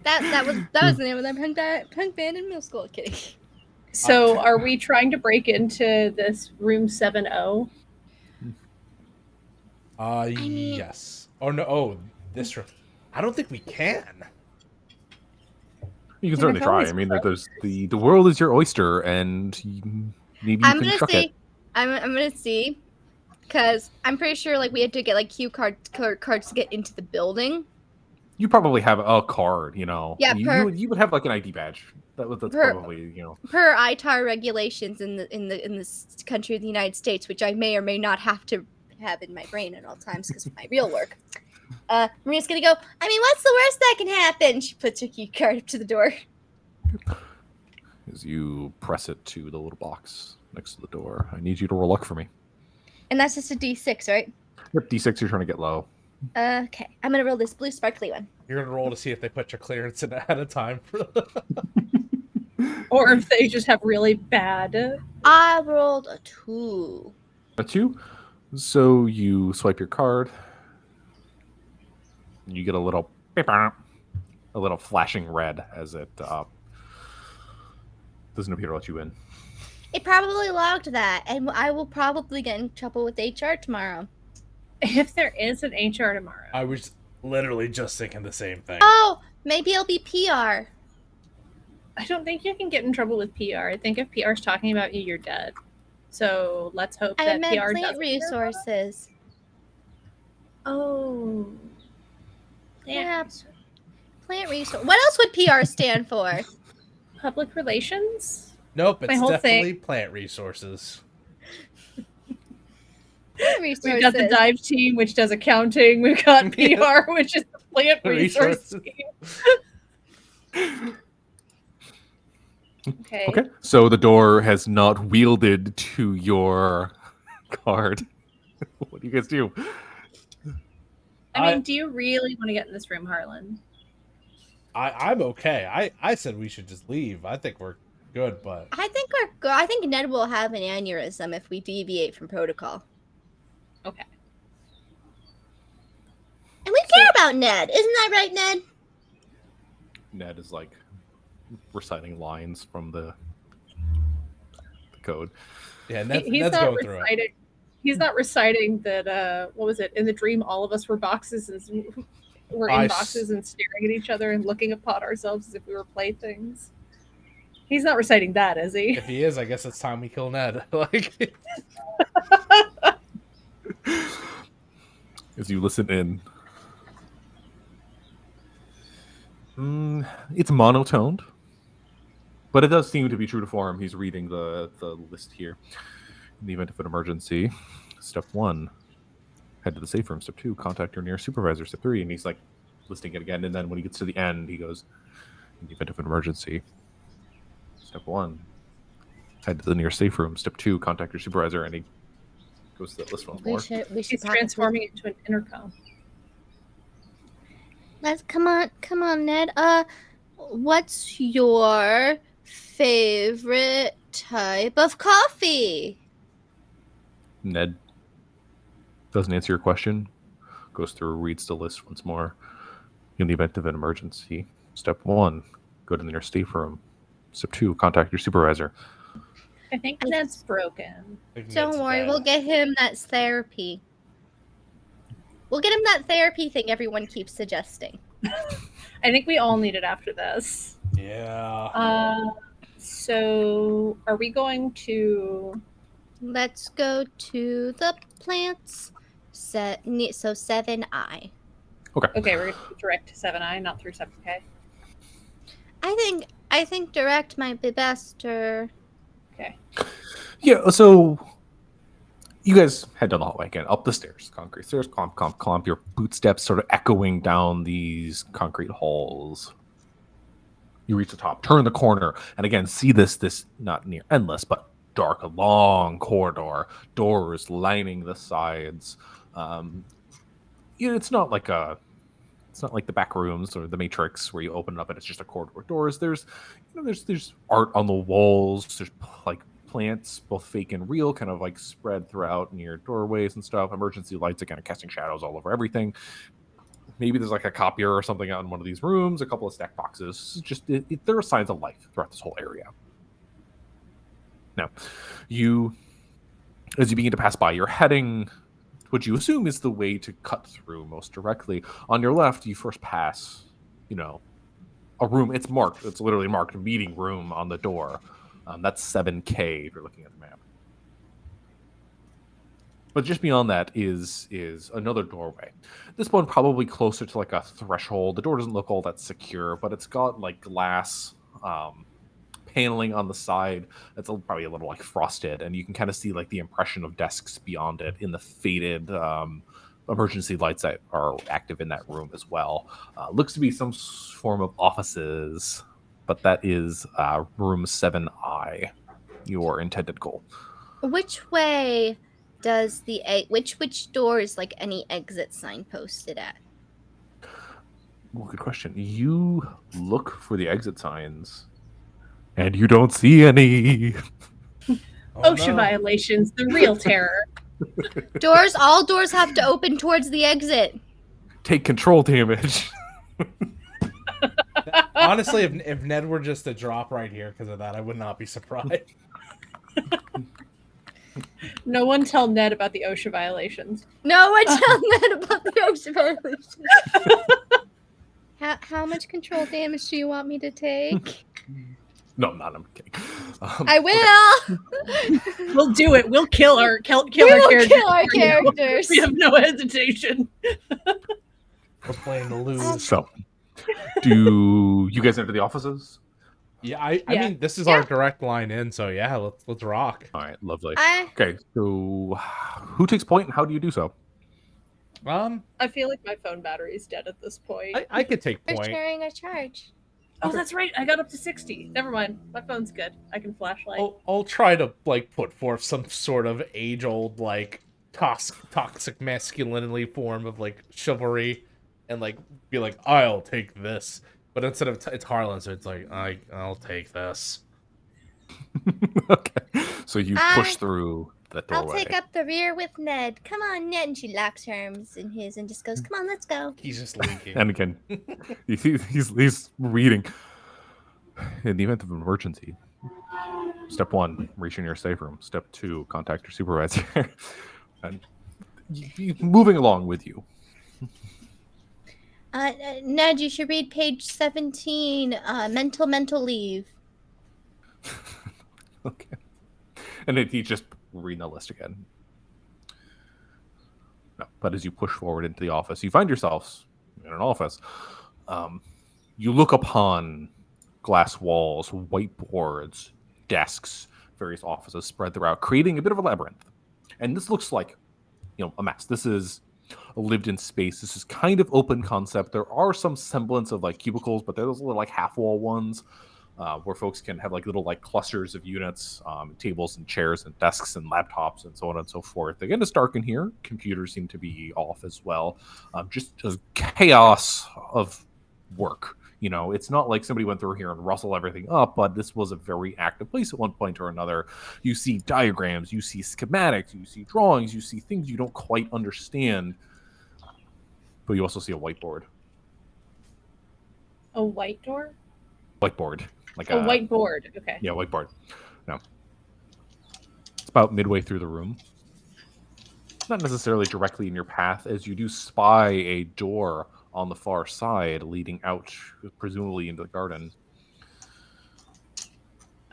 [SPEAKER 3] That was the name of that punk band in middle school. Kidding.
[SPEAKER 4] So, are we trying to break into this room 7-0?
[SPEAKER 3] mean-
[SPEAKER 1] Yes. Oh no. Oh, this room. I don't think we can.
[SPEAKER 2] You can
[SPEAKER 4] Yeah,
[SPEAKER 2] certainly
[SPEAKER 4] it's
[SPEAKER 2] try.
[SPEAKER 4] always
[SPEAKER 2] I mean, there's the world is your oyster, and maybe you
[SPEAKER 3] I'm
[SPEAKER 2] can
[SPEAKER 3] gonna
[SPEAKER 2] chuck
[SPEAKER 3] see.
[SPEAKER 2] it.
[SPEAKER 3] I'm gonna see, because I'm pretty sure like we had to get like cue cards to get into the building.
[SPEAKER 2] You probably have a card, you know.
[SPEAKER 3] Yeah,
[SPEAKER 2] you would have like an ID badge. That's
[SPEAKER 3] per-
[SPEAKER 2] probably, you know.
[SPEAKER 3] Per ITAR regulations in this country of the United States, which I may or may not have to have in my brain at all times because of my real work. Maria's gonna go, I mean, what's the worst that can happen? She puts her key card up to the door.
[SPEAKER 2] As you press it to the little box next to the door, I need you to roll luck for me.
[SPEAKER 3] And that's just a D6, right?
[SPEAKER 2] Yep, D6, you're trying to get low.
[SPEAKER 3] Okay. I'm gonna roll this blue sparkly one.
[SPEAKER 1] You're gonna roll to see if they put your clearance in ahead of time.
[SPEAKER 4] Or if they just have really bad.
[SPEAKER 3] I rolled a 2.
[SPEAKER 2] A 2. So you swipe your card. You get a little flashing red as it doesn't appear to let you in.
[SPEAKER 3] It probably logged that, and I will probably get in trouble with HR tomorrow.
[SPEAKER 4] If there is an HR tomorrow.
[SPEAKER 1] I was literally just thinking the same thing.
[SPEAKER 3] Oh, maybe it'll be PR.
[SPEAKER 4] I don't think you can get in trouble with PR. I think if PR is talking about you, you're dead. So let's hope
[SPEAKER 3] I
[SPEAKER 4] that
[SPEAKER 3] meant
[SPEAKER 4] PR
[SPEAKER 3] plant
[SPEAKER 4] doesn't.
[SPEAKER 3] resources.
[SPEAKER 4] Oh.
[SPEAKER 3] Yeah. Plant resource. What else would PR stand for?
[SPEAKER 4] Public relations?
[SPEAKER 1] Nope,
[SPEAKER 4] My
[SPEAKER 1] it's
[SPEAKER 4] whole
[SPEAKER 1] definitely plant resources.
[SPEAKER 3] Plant resources.
[SPEAKER 4] We've got the dive team, which does accounting. We've got PR, which is the plant resource team. Okay.
[SPEAKER 2] Okay, so the door has not wielded to your card. What do you guys do?
[SPEAKER 4] I mean, do you really want to get in this room, Harlan?
[SPEAKER 1] I'm okay. I said we should just leave. I think we're good, but
[SPEAKER 3] I think we're good. I think Ned will have an aneurysm if we deviate from protocol.
[SPEAKER 4] Okay.
[SPEAKER 3] And we care about Ned. Isn't that right, Ned?
[SPEAKER 2] Ned is like reciting lines from the code.
[SPEAKER 1] yeah,
[SPEAKER 4] He's
[SPEAKER 1] Ned's
[SPEAKER 4] not
[SPEAKER 1] going through it.
[SPEAKER 4] reciting. He's not reciting that. What was it? In the dream, all of us were boxes, and we're in boxes and staring at each other and looking upon ourselves as if we were playthings. He's not reciting that, is he?
[SPEAKER 1] If he is, I guess it's time we kill Ned. Like,
[SPEAKER 2] As you listen in, it's monotoned, but it does seem to be true to form. He's reading the list here. In the event of an emergency, step 1, head to the safe room. Step 2, contact your nearest supervisor. Step 3, and he's like listing it again. And then when he gets to the end, he goes, in the event of an emergency, step 1, head to the nearest safe room. Step 2, contact your supervisor. And he goes to that list once more.
[SPEAKER 3] We should
[SPEAKER 4] He's transforming it into an intercom.
[SPEAKER 3] Come on, Ned. What's your favorite type of coffee?
[SPEAKER 2] Ned doesn't answer your question. Goes through, reads the list once more. In the event of an emergency, step 1, go to the nearest safe room. Step 2, contact your supervisor.
[SPEAKER 4] I think Ned's broken.
[SPEAKER 3] Don't worry, we'll get him that therapy. We'll get him that therapy thing everyone keeps suggesting.
[SPEAKER 4] I think we all need it after this.
[SPEAKER 1] Yeah.
[SPEAKER 4] So are we going to?
[SPEAKER 3] Let's go to the plants. So 7I.
[SPEAKER 4] Okay, we're going to direct to 7i, not through 7k.
[SPEAKER 3] I think direct might be best. Or
[SPEAKER 4] Okay.
[SPEAKER 2] Yeah, so you guys head down the hallway again, up the stairs, concrete stairs, clomp. Your bootsteps sort of echoing down these concrete halls. You reach the top, turn the corner, and again, see this not near endless, but dark, a long corridor, doors lining the sides. It's not like the back rooms or the Matrix where you open it up and it's just a corridor with doors. There's art on the walls. There's like plants, both fake and real, kind of like spread throughout near doorways and stuff. Emergency lights are kind of casting shadows all over everything. Maybe there's like a copier or something out in one of these rooms, a couple of stacked boxes. There are signs of life throughout this whole area. Now, as you begin to pass by, you're heading what you assume is the way to cut through most directly. On your left, you first pass, a room. It's marked. It's literally marked meeting room on the door. That's 7K if you're looking at the map. But just beyond that is another doorway. This one probably closer to like a threshold. The door doesn't look all that secure, but it's got like glass paneling on the side that's probably a little like frosted, and you can kind of see like the impression of desks beyond it in the faded emergency lights that are active in that room as well. Looks to be some form of offices, but that is room 7I, your intended goal.
[SPEAKER 3] Which way does which door is like any exit sign posted at?
[SPEAKER 2] Well, good question. You look for the exit signs, and you don't see any.
[SPEAKER 4] OSHA violations, the real terror.
[SPEAKER 3] All doors have to open towards the exit.
[SPEAKER 2] Take control damage.
[SPEAKER 1] Honestly, if Ned were just to drop right here because of that, I would not be surprised.
[SPEAKER 4] No one tell Ned about the OSHA violations.
[SPEAKER 3] No one tell Ned about the OSHA violations. How much control damage do you want me to take?
[SPEAKER 2] No, I'm kidding.
[SPEAKER 3] I will.
[SPEAKER 4] Okay. We'll do it. We'll kill our characters.
[SPEAKER 3] Kill our characters.
[SPEAKER 4] We have no hesitation.
[SPEAKER 1] We're playing to lose.
[SPEAKER 2] So, do you guys enter the offices?
[SPEAKER 1] Yeah, I mean, this is our direct line in, so yeah, let's rock.
[SPEAKER 2] All right, lovely. Okay, so who takes point and how do you do so?
[SPEAKER 4] I feel like my phone battery is dead at this point.
[SPEAKER 1] I could take point.
[SPEAKER 3] We're sharing a charge.
[SPEAKER 4] Oh, that's right. I got up to 60. Never mind. My phone's good. I can flashlight.
[SPEAKER 1] I'll try to like put forth some sort of age-old like toxic masculinity form of like chivalry, and like be like, I'll take this. But instead of it's Harlan, so it's like I'll take this.
[SPEAKER 2] Okay, so you push through the doorway.
[SPEAKER 3] I'll take up the rear with Ned. Come on, Ned. And she locks her arms in his and just goes, come on, let's go.
[SPEAKER 1] He's just leaking.
[SPEAKER 2] And again, he's reading. In the event of an emergency, step 1, reach in your safe room. Step 2, contact your supervisor. And moving along with you.
[SPEAKER 3] Ned, you should read page 17, mental leave.
[SPEAKER 2] Okay. And then he just reading the list again. No, but as you push forward into the office, you find yourselves in an office. You look upon glass walls, whiteboards, desks, various offices spread throughout, creating a bit of a labyrinth. And this looks like, a mess. This is a lived-in space. This is kind of open concept. There are some semblance of like cubicles, but they're those little like half-wall ones. Where folks can have like little like clusters of units, tables and chairs and desks and laptops and so on and so forth. Again, it's dark in here. Computers seem to be off as well. Just chaos of work. It's not like somebody went through here and rustled everything up, but this was a very active place at one point or another. You see diagrams, you see schematics, you see drawings, you see things you don't quite understand, but you also see a whiteboard.
[SPEAKER 4] A white door?
[SPEAKER 2] Whiteboard. Like
[SPEAKER 4] a whiteboard. Okay.
[SPEAKER 2] Yeah, whiteboard. No. It's about midway through the room. Not necessarily directly in your path, as you do spy a door on the far side leading out, presumably into the garden.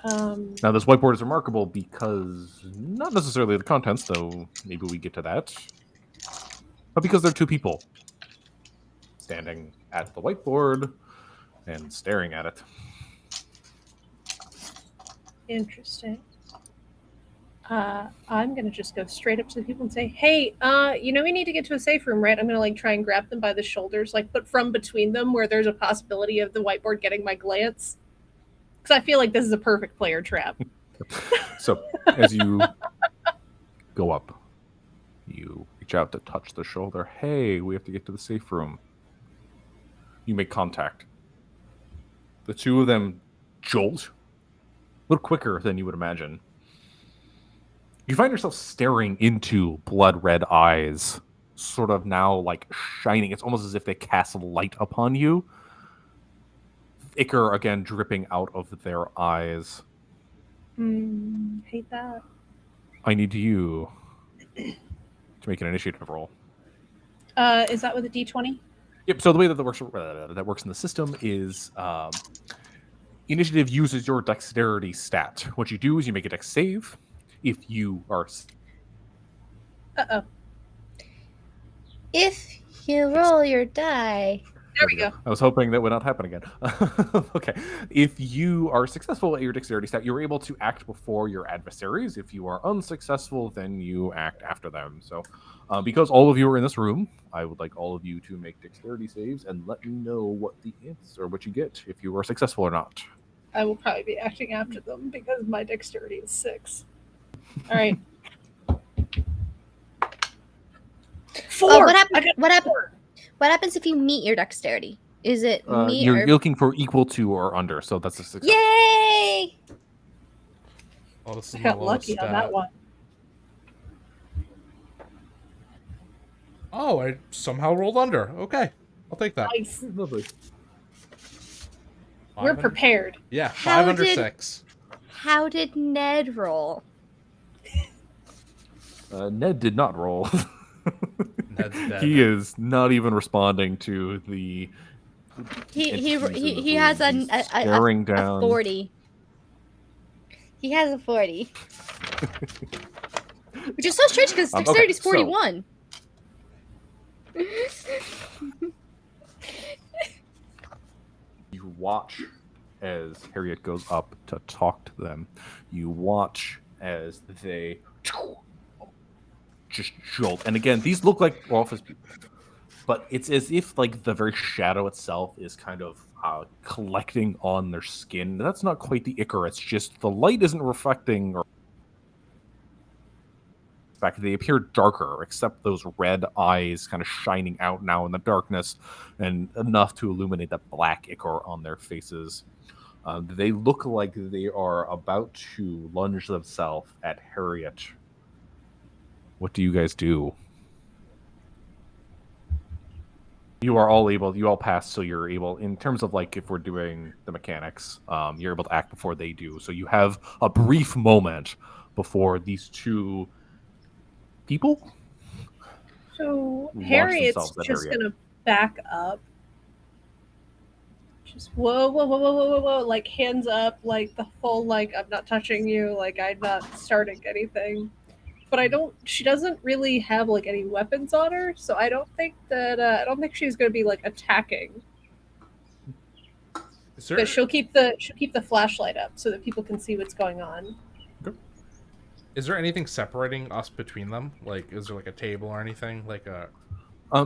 [SPEAKER 2] Now, this whiteboard is remarkable because, not necessarily the contents, though maybe we get to that, but because there are 2 people standing at the whiteboard and staring at it.
[SPEAKER 4] Interesting. I'm going to just go straight up to the people and say, hey, we need to get to a safe room, right? I'm going to like try and grab them by the shoulders, like put from between them where there's a possibility of the whiteboard getting my glance. Because I feel like this is a perfect player trap.
[SPEAKER 2] So as you go up, you reach out to touch the shoulder. Hey, we have to get to the safe room. You make contact. The two of them jolt a little quicker than you would imagine. You find yourself staring into blood red eyes, sort of now like shining. It's almost as if they cast light upon you. Ichor again dripping out of their eyes.
[SPEAKER 4] Hate that.
[SPEAKER 2] I need you to make an initiative roll.
[SPEAKER 4] Is that with a D20?
[SPEAKER 2] Yep. So the way that works in the system is initiative uses your dexterity stat. What you do is you make a dex save. If you are
[SPEAKER 4] Uh-oh.
[SPEAKER 3] If you roll your die.
[SPEAKER 4] There we go.
[SPEAKER 2] I was hoping that would not happen again. Okay. If you are successful at your dexterity stat, you're able to act before your adversaries. If you are unsuccessful, then you act after them. So because all of you are in this room, I would like all of you to make dexterity saves and let me know what the answer, what you get, if you are successful or not.
[SPEAKER 4] I will probably be acting after them because my dexterity is 6. All right. 4.
[SPEAKER 3] What happens if you meet your dexterity? Is it meet
[SPEAKER 2] you're
[SPEAKER 3] or...
[SPEAKER 2] looking for equal to or under, so that's a success.
[SPEAKER 3] Yay!
[SPEAKER 1] Oh, this is
[SPEAKER 4] I
[SPEAKER 1] my
[SPEAKER 4] got
[SPEAKER 1] lowest
[SPEAKER 4] lucky on
[SPEAKER 1] stat.
[SPEAKER 4] that one.
[SPEAKER 1] Oh, I somehow rolled under. Okay, I'll take that.
[SPEAKER 4] Nice.
[SPEAKER 2] Lovely.
[SPEAKER 4] We're prepared.
[SPEAKER 1] Yeah,
[SPEAKER 3] How
[SPEAKER 1] 5 under
[SPEAKER 3] did-
[SPEAKER 1] 6.
[SPEAKER 3] How did Ned roll?
[SPEAKER 2] Ned did not roll.
[SPEAKER 1] Ned's dead.
[SPEAKER 2] He is not even responding to the.
[SPEAKER 3] He
[SPEAKER 2] entities in the
[SPEAKER 3] has
[SPEAKER 2] room. He's
[SPEAKER 3] a
[SPEAKER 2] staring down.
[SPEAKER 3] 40. He has a 40. Which is so strange because
[SPEAKER 2] Okay,
[SPEAKER 3] dexterity is
[SPEAKER 2] so-
[SPEAKER 3] 41.
[SPEAKER 2] You watch as Harriet goes up to talk to them. You watch as they just jolt. And again, these look like office people, but it's as if like the very shadow itself is kind of collecting on their skin. That's not quite the ichor. It's just the light isn't reflecting or back. They appear darker, except those red eyes kind of shining out now in the darkness, and enough to illuminate that black ichor on their faces. They look like they are about to lunge themselves at Harriet. What do you guys do? You all pass, so you're able, in terms of like if we're doing the mechanics, you're able to act before they do. So you have a brief moment before these two people.
[SPEAKER 4] So
[SPEAKER 2] Launch
[SPEAKER 4] Harriet's
[SPEAKER 2] themselves at
[SPEAKER 4] just
[SPEAKER 2] Harriet.
[SPEAKER 4] gonna back up. Just whoa, like hands up, like the full like I'm not touching you, like I'm not starting anything. But she doesn't really have like any weapons on her, so I don't think she's gonna be like attacking.
[SPEAKER 1] Is there,
[SPEAKER 4] But she'll keep the flashlight up so that people can see what's going on.
[SPEAKER 1] is there anything separating us between them? Like, is there like a table or anything? Like a...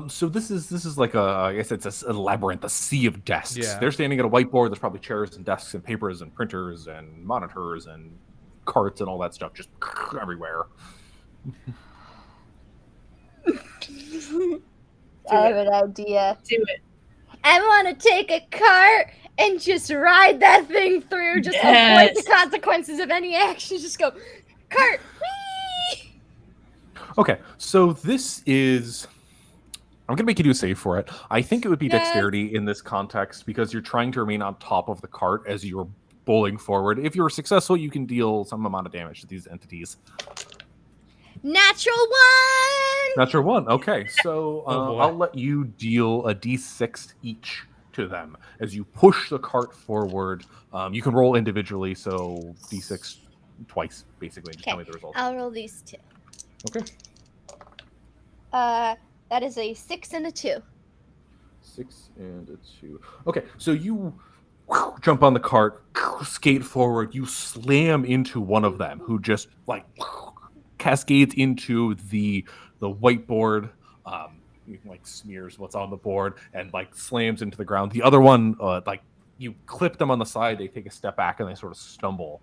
[SPEAKER 2] So this is like I guess it's a labyrinth, a sea of desks.
[SPEAKER 1] Yeah.
[SPEAKER 2] They're standing at a whiteboard. There's probably chairs and desks and papers and printers and monitors and carts and all that stuff just everywhere.
[SPEAKER 3] I have an idea.
[SPEAKER 4] Do it.
[SPEAKER 3] I want to take a cart and just ride that thing through. Just avoid
[SPEAKER 4] Yes.
[SPEAKER 3] the consequences of any action. Just go, cart. Whee!
[SPEAKER 2] Okay, so this is. I'm gonna make you do a save for it. I think it would be
[SPEAKER 3] Yes.
[SPEAKER 2] dexterity in this context because you're trying to remain on top of the cart as you're bowling forward. If you're successful, you can deal some amount of damage to these entities.
[SPEAKER 3] Natural one.
[SPEAKER 2] Natural one. Okay, so
[SPEAKER 1] Oh, boy.
[SPEAKER 2] I'll let you deal a d6 each to them as you push the cart forward. You can roll individually, so d6 twice, basically. Just tell me the results.
[SPEAKER 3] I'll roll these two.
[SPEAKER 2] Okay.
[SPEAKER 3] That is a 6 and a 2.
[SPEAKER 2] 6 and a 2. Okay, so you jump on the cart, skate forward, you slam into one of them who just like cascades into the whiteboard, like smears what's on the board and like slams into the ground. The other one, like you clip them on the side, they take a step back and they sort of stumble.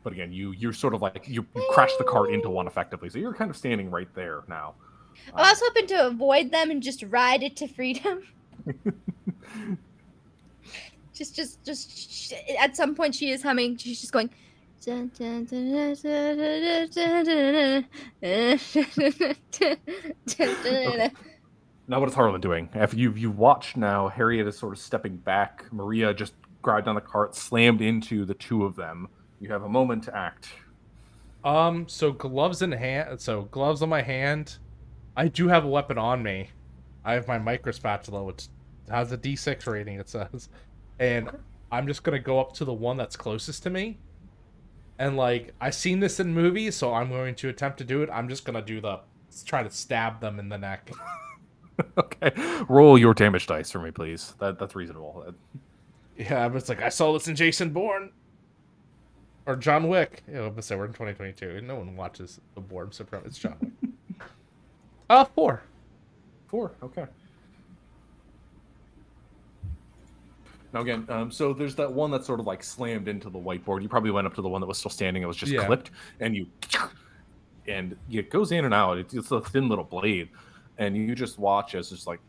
[SPEAKER 2] But again, you're sort of like you crashed the cart into one effectively, so you're kind of standing right there now.
[SPEAKER 3] I was hoping to avoid them and just ride it to freedom. just at some point she is humming. She's just going.
[SPEAKER 2] Okay. Now what is Harlan doing? After you watch now, Harriet is sort of stepping back. Maria just grabbed on the cart, slammed into the two of them. You have a moment to act.
[SPEAKER 1] So gloves in hand. So gloves on my hand. I do have a weapon on me. I have my micro spatula, which has a D6 rating. It says, and I'm just gonna go up to the one that's closest to me. And like I've seen this in movies, so I'm going to attempt to do it. I'm just gonna try to stab them in the neck.
[SPEAKER 2] Okay, roll your damage dice for me, please. That's reasonable.
[SPEAKER 1] Yeah, but it's like I saw this in Jason Bourne or John Wick. Yeah, let's say we're in 2022. No one watches the Bourne, so it's John Wick. 4.
[SPEAKER 2] 4. Okay. Now again, so there's that one that's sort of like slammed into the whiteboard. You probably went up to the one that was still standing. It was just clipped, and it goes in and out. It's a thin little blade, and you just watch as it's like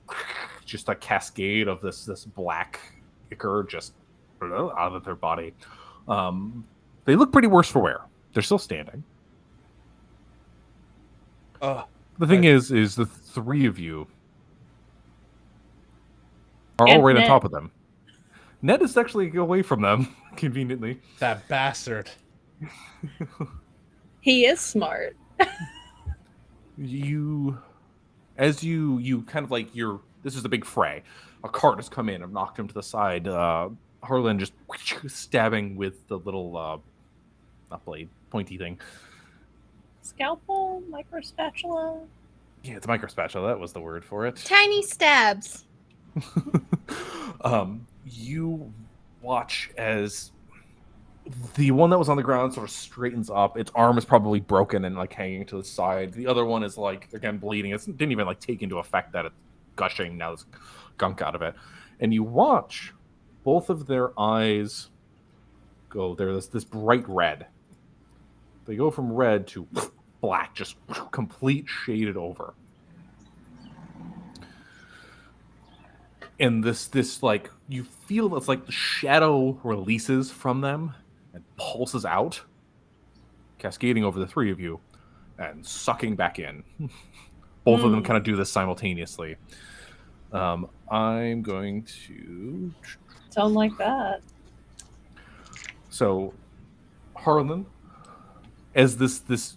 [SPEAKER 2] just a cascade of this black ichor just out of their body. They look pretty worse for wear. They're still standing. The thing is the three of you are all right on top of them. Ned is actually away from them, conveniently.
[SPEAKER 1] That bastard.
[SPEAKER 4] He is smart.
[SPEAKER 2] You kind of like this is a big fray. A cart has come in and knocked him to the side. Harlan just stabbing with the little not blade, pointy thing.
[SPEAKER 4] Scalpel, micro spatula.
[SPEAKER 2] Yeah, it's a micro spatula. That was the word for it.
[SPEAKER 3] Tiny stabs.
[SPEAKER 2] You watch as the one that was on the ground sort of straightens up. Its arm is probably broken and like hanging to the side. The other one is like again bleeding. It didn't even like take into effect that it's gushing. Now there's gunk out of it, and you watch both of their eyes go. There's this bright red. They go from red to black, just complete shaded over. And this like you feel it's like the shadow releases from them and pulses out, cascading over the three of you and sucking back in. Both of them kind of do this simultaneously. I'm going to
[SPEAKER 4] Don't like that.
[SPEAKER 2] So Harlan, as this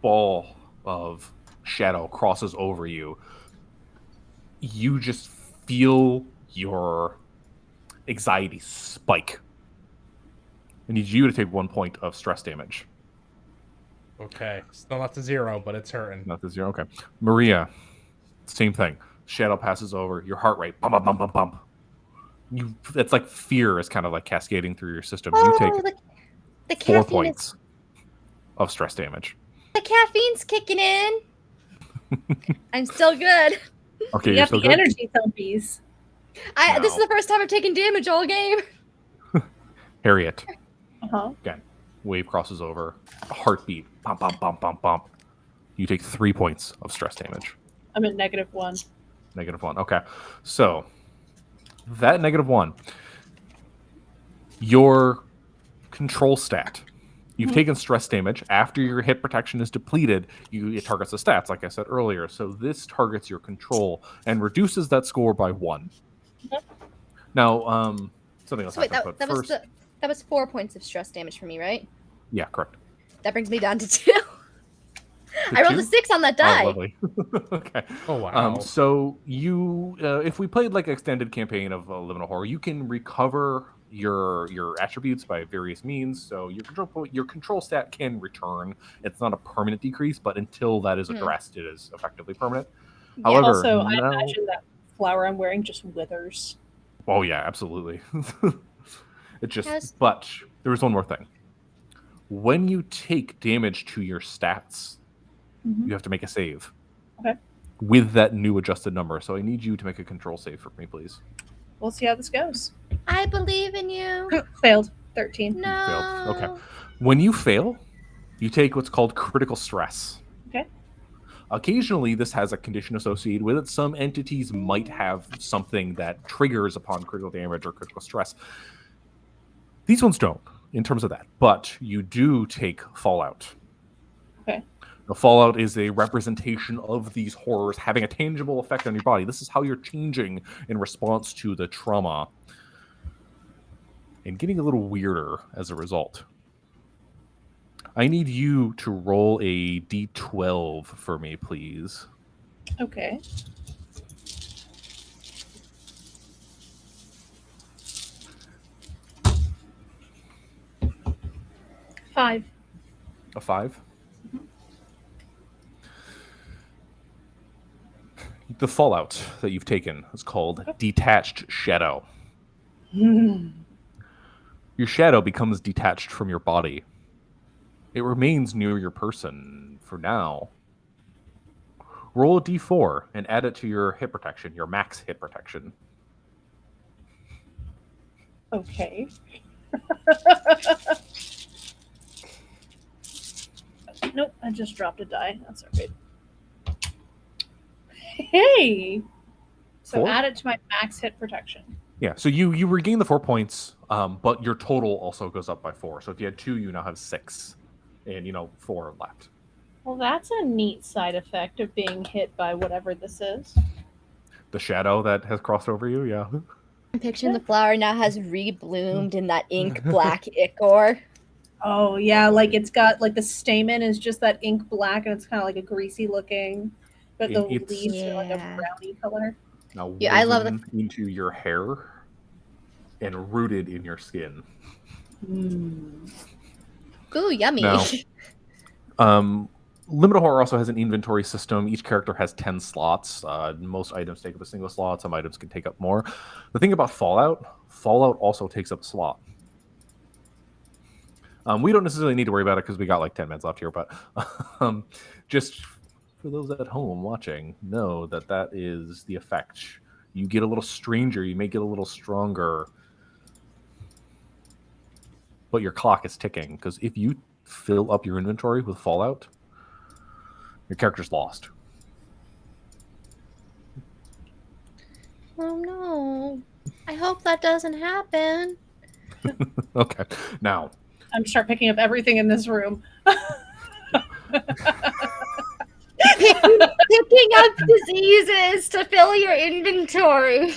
[SPEAKER 2] ball of shadow crosses over you, you just feel your anxiety spike. I need you to take 1 point of stress damage.
[SPEAKER 1] Okay. Still not to 0, but it's hurting.
[SPEAKER 2] Not to 0, okay. Maria, same thing. Shadow passes over, your heart rate, bump, bump, bump, bump. It's like fear is kind of like cascading through your system. You take
[SPEAKER 3] the
[SPEAKER 2] 4 points of stress damage.
[SPEAKER 3] The caffeine's kicking in. I'm still good.
[SPEAKER 2] Okay,
[SPEAKER 4] You
[SPEAKER 2] you're
[SPEAKER 4] got
[SPEAKER 2] still
[SPEAKER 4] the
[SPEAKER 2] good?
[SPEAKER 4] energy thumpies.
[SPEAKER 3] This is the first time I've taken damage all game.
[SPEAKER 2] Harriet.
[SPEAKER 4] Uh-huh.
[SPEAKER 2] Again, wave crosses over. Heartbeat. Bump, bump, bump, bump, bump. You take 3 points of stress damage.
[SPEAKER 4] I'm at -1.
[SPEAKER 2] -1. Okay. So, that -1, your control stat. You've taken stress damage. After your hit protection is depleted, it targets the stats, like I said earlier. So this targets your control and reduces that score by 1.
[SPEAKER 4] Okay.
[SPEAKER 2] Now, something else
[SPEAKER 3] So wait,
[SPEAKER 2] happened, but first...
[SPEAKER 3] that was 4 points of stress damage for me, right?
[SPEAKER 2] Yeah, correct.
[SPEAKER 3] That brings me down to 2. I rolled a 6 on that die.
[SPEAKER 2] Oh, lovely. Okay.
[SPEAKER 1] Oh, wow.
[SPEAKER 2] So you, if we played like an extended campaign of Liminal Horror, you can recover your attributes by various means. So your control stat can return. It's not a permanent decrease, but until that is addressed, it is effectively permanent.
[SPEAKER 3] Yeah.
[SPEAKER 2] However,
[SPEAKER 4] Also, I imagine that flower I'm wearing just withers.
[SPEAKER 2] Oh yeah, absolutely. It just, but there was one more thing. When you take damage to your stats, you have to make a save.
[SPEAKER 4] Okay.
[SPEAKER 2] With that new adjusted number. So I need you to make a control save for me, please.
[SPEAKER 4] We'll see how this goes.
[SPEAKER 3] I believe in you.
[SPEAKER 4] Failed. 13.
[SPEAKER 3] No.
[SPEAKER 2] Failed. Okay. When you fail, you take what's called critical stress.
[SPEAKER 4] Okay.
[SPEAKER 2] Occasionally, this has a condition associated with it. Some entities might have something that triggers upon critical damage or critical stress. These ones don't, in terms of that. But you do take fallout.
[SPEAKER 4] Okay.
[SPEAKER 2] The fallout is a representation of these horrors having a tangible effect on your body. This is how you're changing in response to the trauma and getting a little weirder as a result. I need you to roll a d12 for me, please.
[SPEAKER 4] Okay. Five.
[SPEAKER 2] A 5? The fallout that you've taken is called detached shadow. Your shadow becomes detached from your body. It remains near your person for now. Roll a d4 and add it to your hit protection, your max hit protection.
[SPEAKER 4] Okay. Nope, I just dropped a die. That's all right. Hey! So
[SPEAKER 2] 4?
[SPEAKER 4] add it to my max hit protection.
[SPEAKER 2] Yeah, so you regain the 4 points, but your total also goes up by 4. So if you had 2, you now have 6. And, 4 left.
[SPEAKER 4] Well, that's a neat side effect of being hit by whatever this is.
[SPEAKER 2] The shadow that has crossed over you, yeah.
[SPEAKER 3] I'm picturing the flower now has rebloomed in that ink black ichor.
[SPEAKER 4] Oh, yeah, like it's got, like the stamen is just that ink black and it's kind of like a greasy looking, but the
[SPEAKER 2] It's-
[SPEAKER 4] leaves are like a
[SPEAKER 3] Yeah.
[SPEAKER 4] browny color.
[SPEAKER 2] Now
[SPEAKER 3] Yeah, I love
[SPEAKER 2] woven into your hair and rooted in your skin.
[SPEAKER 3] Ooh, yummy.
[SPEAKER 2] Now, Liminal Horror also has an inventory system. Each character has 10 slots. Most items take up a single slot. Some items can take up more. The thing about Fallout also takes up a slot. We don't necessarily need to worry about it because we got like 10 minutes left here, but just for those at home watching, know that that is the effect. You get a little stranger, you may get a little stronger, but your clock is ticking, because if you fill up your inventory with Fallout, your character's lost.
[SPEAKER 3] Oh no. I hope that doesn't happen.
[SPEAKER 2] Okay, now
[SPEAKER 4] I'm gonna start picking up everything in this room.
[SPEAKER 3] Picking up diseases to fill your inventory.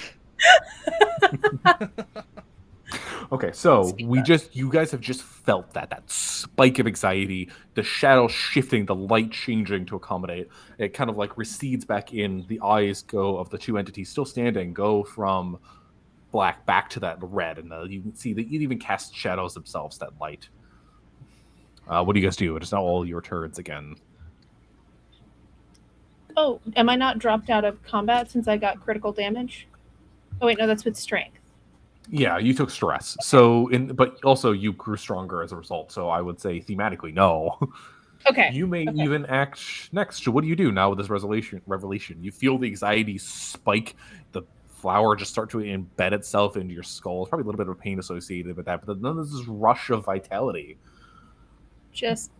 [SPEAKER 2] okay, so you guys have just felt that spike of anxiety, the shadow shifting, the light changing to accommodate. It kind of like recedes back in. The eyes of the two entities still standing go from black back to that red, and you can see that it even casts shadows themselves, that light. What do you guys do? It's now all your turns again.
[SPEAKER 4] Oh, am I not dropped out of combat since I got critical damage? Oh wait, no, that's with strength.
[SPEAKER 2] Yeah, you took stress. But also you grew stronger as a result. So I would say thematically, no.
[SPEAKER 4] Okay.
[SPEAKER 2] You may even act next. So what do you do now with this revelation? You feel the anxiety spike, the flower just start to embed itself into your skull. There's probably a little bit of pain associated with that, but then there's this rush of vitality.
[SPEAKER 4] Just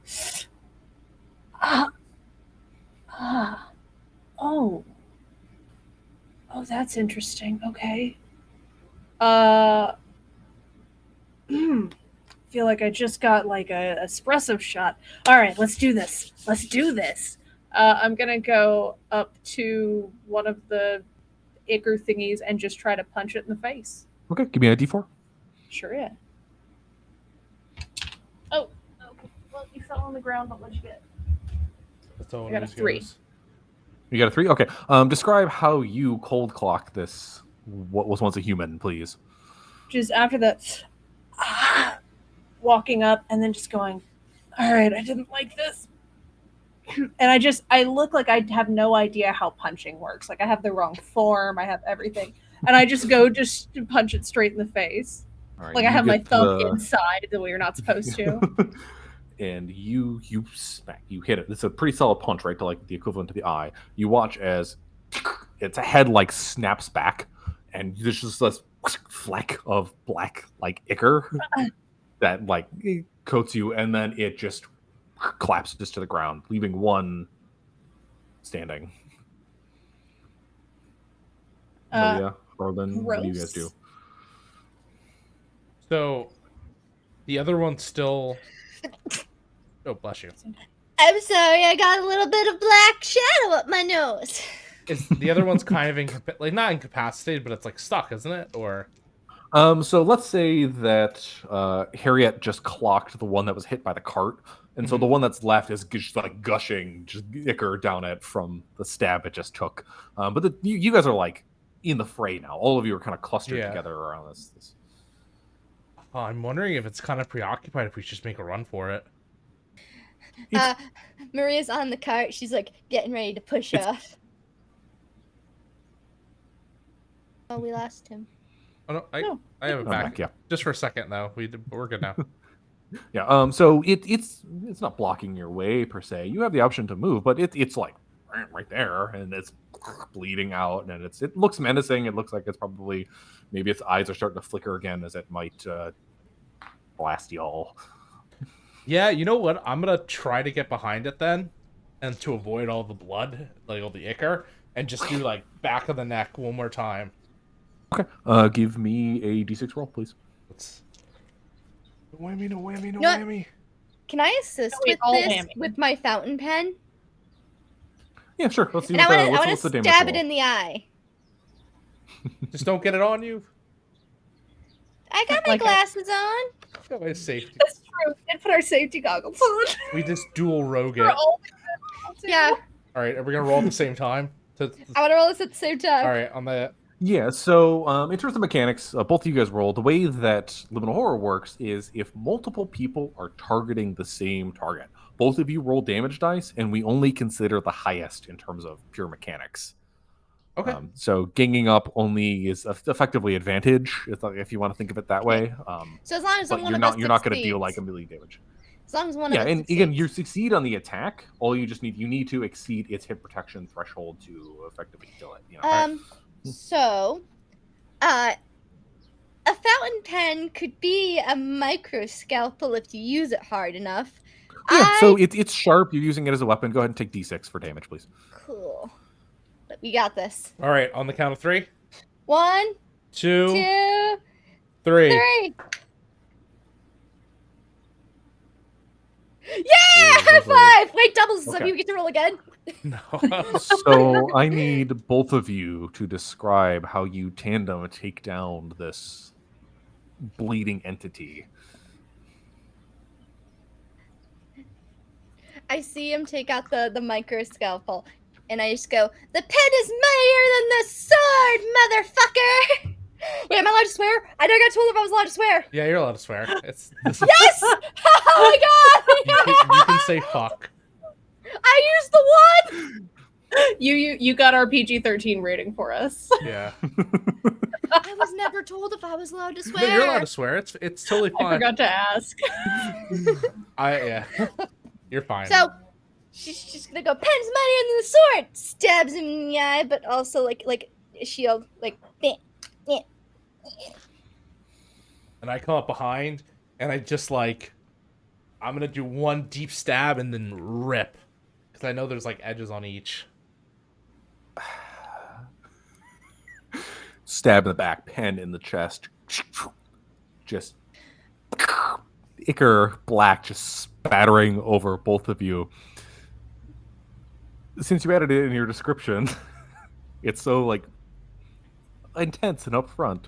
[SPEAKER 4] oh, that's interesting. Okay. Feel like I just got like a espresso shot. All right, let's do this. I'm gonna go up to one of the ichor thingies and just try to punch it in the face.
[SPEAKER 2] Okay, give me a D4.
[SPEAKER 4] Sure, yeah. Oh, okay. Well, you fell on the ground, but what'd you get?
[SPEAKER 1] That's all
[SPEAKER 4] I got a
[SPEAKER 1] it
[SPEAKER 4] 3.
[SPEAKER 1] goes.
[SPEAKER 2] You got a 3? Okay. Describe how you cold clock this, what was once a human, please.
[SPEAKER 4] Just after that, walking up and then just going, all right, I didn't like this. And I look like I have no idea how punching works. Like I have the wrong form, I have everything. And I just go just to punch it straight in the face.
[SPEAKER 2] All right,
[SPEAKER 4] Like I have my thumb inside the way you're not supposed to.
[SPEAKER 2] And you smack, you hit it. It's a pretty solid punch, right, to like the equivalent to the eye. You watch as its head like snaps back, and there's just this fleck of black like ichor. that like it coats you, and then it just collapses to the ground, leaving one standing. Maria, Robin, what do you guys do?
[SPEAKER 4] Gross.
[SPEAKER 1] So the other one's still. Oh, bless you.
[SPEAKER 3] I'm sorry, I got a little bit of black shadow up my nose.
[SPEAKER 1] Is the other one's kind of like not incapacitated, but it's like stuck, isn't it? Or
[SPEAKER 2] So let's say that Harriet just clocked the one that was hit by the cart, and so the one that's left is just like gushing, just ichor down it from the stab it just took. But you guys are like in the fray now. All of you are kind of clustered together around this.
[SPEAKER 1] I'm wondering if it's kind of preoccupied. If we should just make a run for it.
[SPEAKER 3] Maria's on the cart. She's like getting ready to push off. Oh, we lost him.
[SPEAKER 1] Oh no, I have it back.
[SPEAKER 2] Yeah,
[SPEAKER 1] just for a second though. We're good now.
[SPEAKER 2] Yeah. So it's not blocking your way per se. You have the option to move, but it's like right there, and it's bleeding out, and it looks menacing. It looks like it's probably maybe its eyes are starting to flicker again as it might blast y'all.
[SPEAKER 1] Yeah, you know what? I'm gonna try to get behind it then, and to avoid all the blood, like all the ichor, and just do like back of the neck one more time.
[SPEAKER 2] Okay. Give me a d6 roll, please.
[SPEAKER 1] No whammy, no whammy, no
[SPEAKER 3] No.
[SPEAKER 1] whammy.
[SPEAKER 3] Can I assist
[SPEAKER 4] wait,
[SPEAKER 3] with
[SPEAKER 4] all
[SPEAKER 3] this
[SPEAKER 4] whammy.
[SPEAKER 3] with my fountain pen?
[SPEAKER 2] Yeah, sure. Let's see
[SPEAKER 3] And I want
[SPEAKER 2] what's
[SPEAKER 3] to
[SPEAKER 2] the damage
[SPEAKER 3] stab it
[SPEAKER 2] roll?
[SPEAKER 3] in the eye.
[SPEAKER 1] Just don't get it on you.
[SPEAKER 3] I got my
[SPEAKER 4] Like
[SPEAKER 3] glasses on.
[SPEAKER 1] Got my safety.
[SPEAKER 4] That's true. We did put our safety goggles on.
[SPEAKER 1] We just dual rogue it.
[SPEAKER 4] We're
[SPEAKER 1] All
[SPEAKER 4] all
[SPEAKER 3] Yeah,
[SPEAKER 1] right, are we gonna roll at the same time?
[SPEAKER 3] I want to roll this at the same time.
[SPEAKER 1] All right, on the.
[SPEAKER 2] Yeah, so in terms of mechanics, both of you guys roll. The way that Liminal Horror works is if multiple people are targeting the same target, both of you roll damage dice, and we only consider the highest in terms of pure mechanics.
[SPEAKER 1] Okay.
[SPEAKER 2] So ganging up only is effectively advantage, if you want to think of it that way.
[SPEAKER 3] So as long as
[SPEAKER 2] But
[SPEAKER 3] one
[SPEAKER 2] you're
[SPEAKER 3] of us
[SPEAKER 2] not going to deal
[SPEAKER 3] succeeds.
[SPEAKER 2] like a melee damage.
[SPEAKER 3] As long as one
[SPEAKER 2] Yeah,
[SPEAKER 3] of us
[SPEAKER 2] and again,
[SPEAKER 3] succeeds.
[SPEAKER 2] you succeed on the attack. All you need to exceed its hit protection threshold to effectively kill it. You know?
[SPEAKER 3] So, a fountain pen could be a micro scalpel if you use it hard enough.
[SPEAKER 2] Yeah, so it's sharp. You're using it as a weapon. Go ahead and take d6 for damage, please.
[SPEAKER 3] Cool. But we got this.
[SPEAKER 1] All right, on the count of 3.
[SPEAKER 3] 1,
[SPEAKER 1] 2,
[SPEAKER 3] 2,
[SPEAKER 1] 3.
[SPEAKER 3] 3. Yeah! High five! Wait, doubles, so
[SPEAKER 2] Okay.
[SPEAKER 3] you get to roll again.
[SPEAKER 1] No.
[SPEAKER 2] So I need both of you to describe how you tandem take down this bleeding entity.
[SPEAKER 3] I see him take out the micro scalpel, and I just go, "The pen is mightier than the sword, motherfucker!" Wait, am I allowed to swear? I never got told if I was allowed to swear.
[SPEAKER 1] Yeah, you're allowed to swear. This is,
[SPEAKER 3] Yes! Oh my god!
[SPEAKER 1] you can say fuck.
[SPEAKER 3] I used the one.
[SPEAKER 4] You got our PG-13 rating for us.
[SPEAKER 1] Yeah.
[SPEAKER 3] I was never told if I was allowed to
[SPEAKER 1] No,
[SPEAKER 3] swear.
[SPEAKER 1] you're allowed to swear. It's totally
[SPEAKER 4] I
[SPEAKER 1] fine.
[SPEAKER 4] forgot to ask.
[SPEAKER 1] Yeah. You're fine.
[SPEAKER 3] So she's just gonna go, "Pen's mightier than the sword." Stabs him in the eye, but also like a shield, like.
[SPEAKER 1] And I come up behind, and I just like, I'm gonna do one deep stab and then rip, because I know there's like edges on each.
[SPEAKER 2] Stab in the back, pen in the chest. Just ichor black just spattering over both of you. Since you added it in your description, it's so like intense and upfront.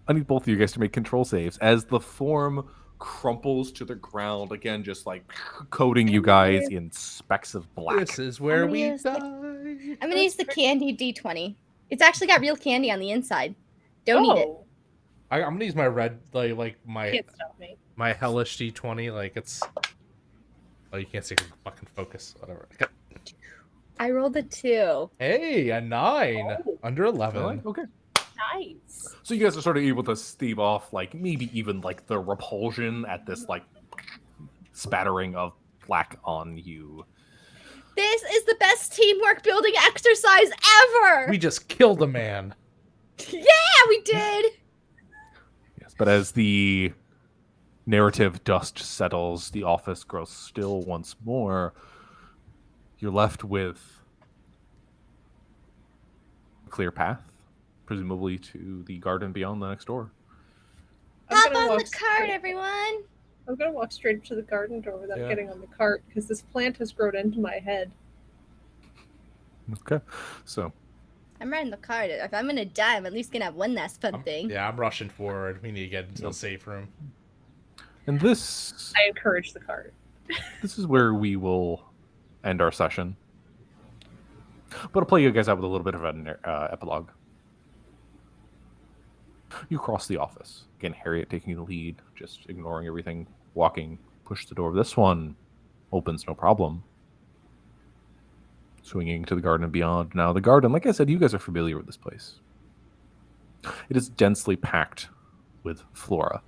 [SPEAKER 2] I need both of you guys to make control saves as the form crumples to the ground again, just like coating you guys in specks of black.
[SPEAKER 1] This is where
[SPEAKER 3] I'm
[SPEAKER 1] we
[SPEAKER 3] gonna use
[SPEAKER 1] die.
[SPEAKER 3] I'm gonna use the candy D20. It's actually got real candy on the inside. Don't eat it.
[SPEAKER 4] Oh,
[SPEAKER 1] I'm gonna use my red, like my
[SPEAKER 4] can't stop me.
[SPEAKER 1] my hellish D20. Like it's. Oh, you can't see. Fucking focus. Whatever.
[SPEAKER 3] I rolled a 2.
[SPEAKER 1] Hey, a 9
[SPEAKER 4] Oh.
[SPEAKER 1] under 11.
[SPEAKER 2] Really? Okay.
[SPEAKER 4] Nice.
[SPEAKER 2] So you guys are sort of able to stave off, like, maybe even, like, the repulsion at this, like, spattering of black on you.
[SPEAKER 3] This is the best teamwork building exercise ever.
[SPEAKER 1] We just killed a man.
[SPEAKER 3] Yeah, we did.
[SPEAKER 2] Yes, but as the Narrative dust settles. The office grows still once more. You're left with a clear path, presumably to the garden beyond the next door.
[SPEAKER 3] Hop on the cart, everyone.
[SPEAKER 4] I'm gonna walk straight up to the garden door without
[SPEAKER 1] Yeah.
[SPEAKER 4] getting on the cart because this plant has grown into my head.
[SPEAKER 2] Okay, so
[SPEAKER 3] I'm riding the cart. If I'm gonna die, I'm at least gonna have one last fun thing.
[SPEAKER 1] Yeah, I'm rushing forward. We need to get into the safe room.
[SPEAKER 2] and this
[SPEAKER 4] I encourage the cart.
[SPEAKER 2] this is where we will end our session. But I'll play you guys out with a little bit of an epilogue. You cross the office. Again, Harriet taking the lead, just ignoring everything, walking, push the door. This one opens no problem. Swinging to the garden and beyond. Now, the garden, like I said, you guys are familiar with this place. It is densely packed with flora.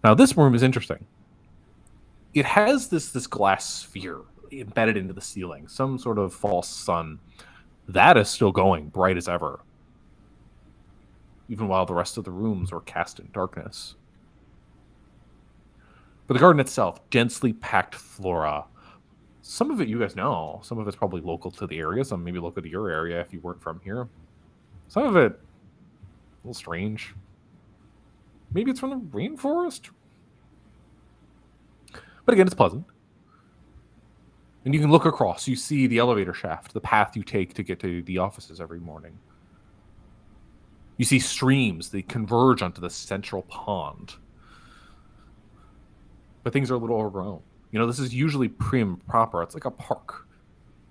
[SPEAKER 2] Now, this room is interesting. It has this glass sphere embedded into the ceiling, some sort of false sun. That is still going, bright as ever, even while the rest of the rooms are cast in darkness. But the garden itself, densely packed flora. Some of it you guys know. Some of it's probably local to the area. Some maybe local to your area if you weren't from here. Some of it, a little strange. Maybe it's from the rainforest. But again, it's pleasant. And you can look across. You see the elevator shaft, the path you take to get to the offices every morning. You see streams. They converge onto the central pond. But things are a little overgrown. You know, this is usually prim proper. It's like a park.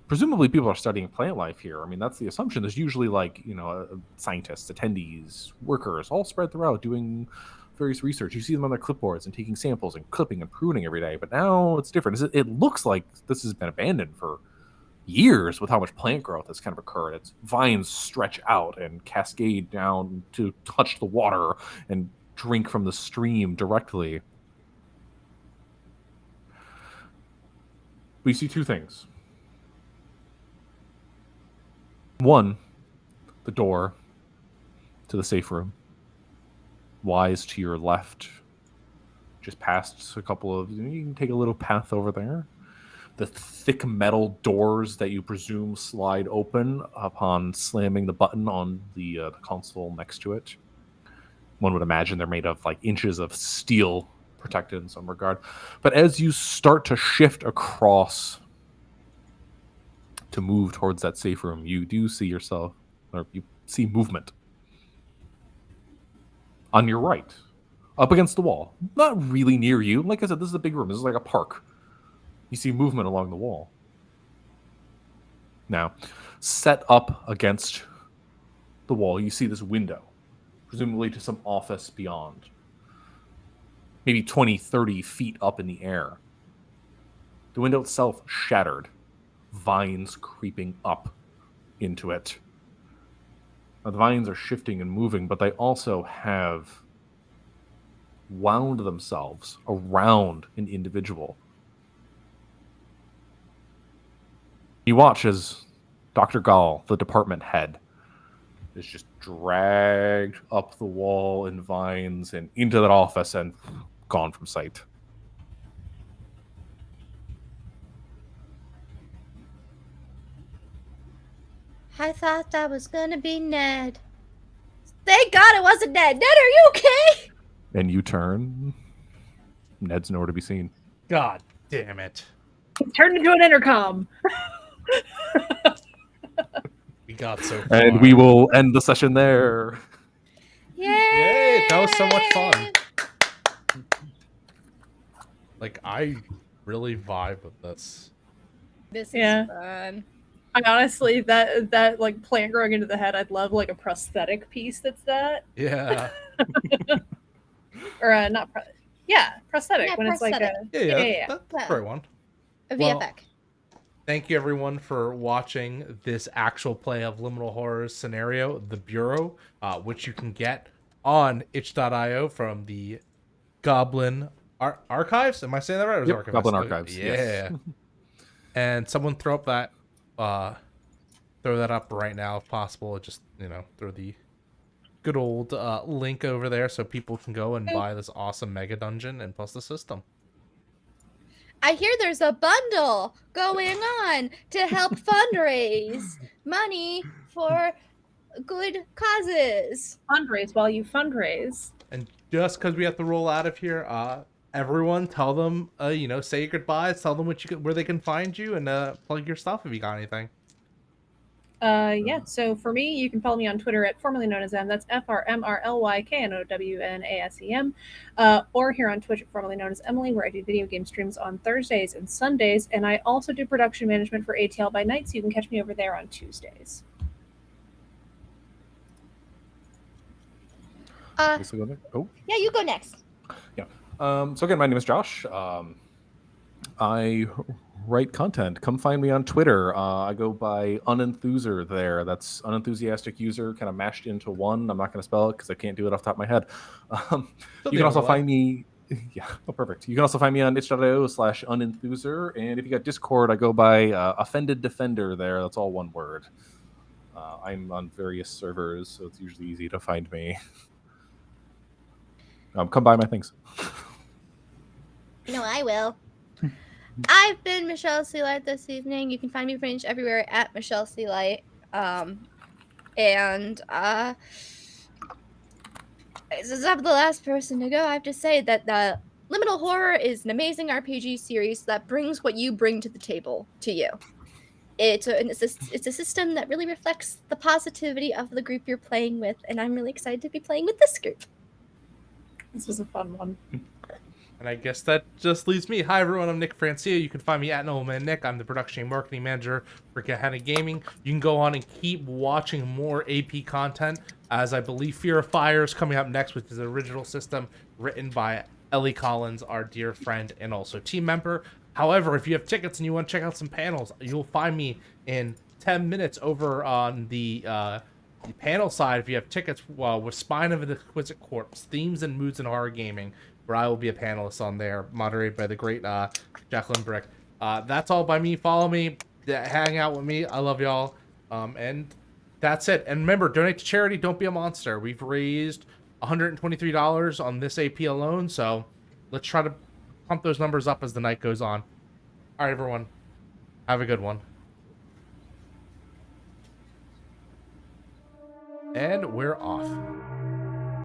[SPEAKER 2] Presumably people are studying plant life here. I mean, that's the assumption. There's usually like, you know, scientists, attendees, workers, all spread throughout doing various research. You see them on their clipboards and taking samples and clipping and pruning every day. But now it's different. It looks like this has been abandoned for years with how much plant growth has kind of occurred. Its vines stretch out and cascade down to touch the water and drink from the stream directly. We see two things. One, the door to the safe room. Wise to your left, just past a couple of... You can take a little path over there. The thick metal doors that you presume slide open upon slamming the button on the console next to it. One would imagine they're made of like inches of steel, protected in some regard. But as you start to shift across to move towards that safe room, you do see yourself, or you see movement on your right, up against the wall. Not really near you. Like I said, this is a big room. This is like a park. You see movement along the wall. Now, set up against the wall, you see this window, presumably to some office beyond. Maybe 20, 30 feet up in the air. The window itself shattered. Vines creeping up into it. Now, the vines are shifting and moving, but they also have wound themselves around an individual. You watch as Dr. Gall, the department head, is just dragged up the wall in vines and into that office and gone from sight.
[SPEAKER 3] I thought that was gonna be Ned. Thank God it wasn't Ned. Ned, are you okay?
[SPEAKER 2] And you turn. Ned's nowhere to be seen.
[SPEAKER 1] God damn it.
[SPEAKER 4] It's turned into an intercom.
[SPEAKER 1] We got so far.
[SPEAKER 2] And we will end the session there.
[SPEAKER 3] Yay!
[SPEAKER 1] Yay, that was so much fun. Like, I really vibe with this.
[SPEAKER 3] This is
[SPEAKER 4] Yeah.
[SPEAKER 3] fun.
[SPEAKER 4] I honestly, that like plant growing into the head, I'd love like a prosthetic piece that's that.
[SPEAKER 1] Yeah.
[SPEAKER 4] Or not prosthetic.
[SPEAKER 3] Yeah,
[SPEAKER 4] when it's like a
[SPEAKER 1] Yeah. That's
[SPEAKER 3] Yeah.
[SPEAKER 1] a great one.
[SPEAKER 3] A
[SPEAKER 1] Well,
[SPEAKER 3] VFX.
[SPEAKER 1] Thank you, everyone, for watching this actual play of Liminal Horror's scenario, The Bureau, which you can get on itch.io from the Goblin Archives. Am I saying that right? Or is it
[SPEAKER 2] Yep,
[SPEAKER 1] Archives?
[SPEAKER 2] Goblin Archives,
[SPEAKER 1] Yeah.
[SPEAKER 2] yes.
[SPEAKER 1] And someone throw that up right now if possible. Just, throw the good old link over there so people can go and buy this awesome mega dungeon and plus the system.
[SPEAKER 3] I hear there's a bundle going on to help fundraise money for good causes.
[SPEAKER 4] Fundraise while you fundraise.
[SPEAKER 1] And just because we have to roll out of here, everyone tell them, say your goodbyes, tell them where they can find you, and plug your stuff if you got anything.
[SPEAKER 4] Yeah, so for me, you can follow me on Twitter at formerly known as M. That's FRMRLYKNOWNASEM. Or here on Twitch at formerly known as Emily, where I do video game streams on Thursdays and Sundays. And I also do production management for ATL by night, so you can catch me over there on Tuesdays.
[SPEAKER 3] Yeah, you go next.
[SPEAKER 2] Yeah. So again, my name is Josh. I write content. Come find me on Twitter. I go by Unenthuser there. That's unenthusiastic user kind of mashed into one. I'm not going to spell it because I can't do it off the top of my head. You can also find me. Yeah, perfect. You can also find me on itch.io/unenthuser. And if you got Discord, I go by Offended Defender there. That's all one word. I'm on various servers, so it's usually easy to find me. Come buy my things.
[SPEAKER 3] No, I will. I've been Michelle Seeley this evening. You can find me pretty much everywhere at Michelle Seeley. Since I'm the last person to go, I have to say that the Liminal Horror is an amazing RPG series that brings what you bring to the table to you. It's a system that really reflects the positivity of the group you're playing with, and I'm really excited to be playing with this group.
[SPEAKER 4] This was a fun one.
[SPEAKER 1] And I guess that just leaves me. Hi, everyone. I'm Nick Francia. You can find me at NoManNick. I'm the production and marketing manager for Gehenna Gaming. You can go on and keep watching more AP content, as I believe Fear of Fire is coming up next, which is an original system written by Ellie Collins, our dear friend and also team member. However, if you have tickets and you want to check out some panels, you'll find me in 10 minutes over on the panel side. If you have tickets with Spine of the Exquisite Corpse, Themes and Moods in Horror Gaming, where I will be a panelist on there, moderated by the great Jacqueline Brick. That's all by me. Follow me, hang out with me. I love y'all. And that's it. And remember, donate to charity. Don't be a monster. We've raised $123 on this AP alone, so let's try to pump those numbers up as the night goes on. All right, everyone. Have a good one. And we're off.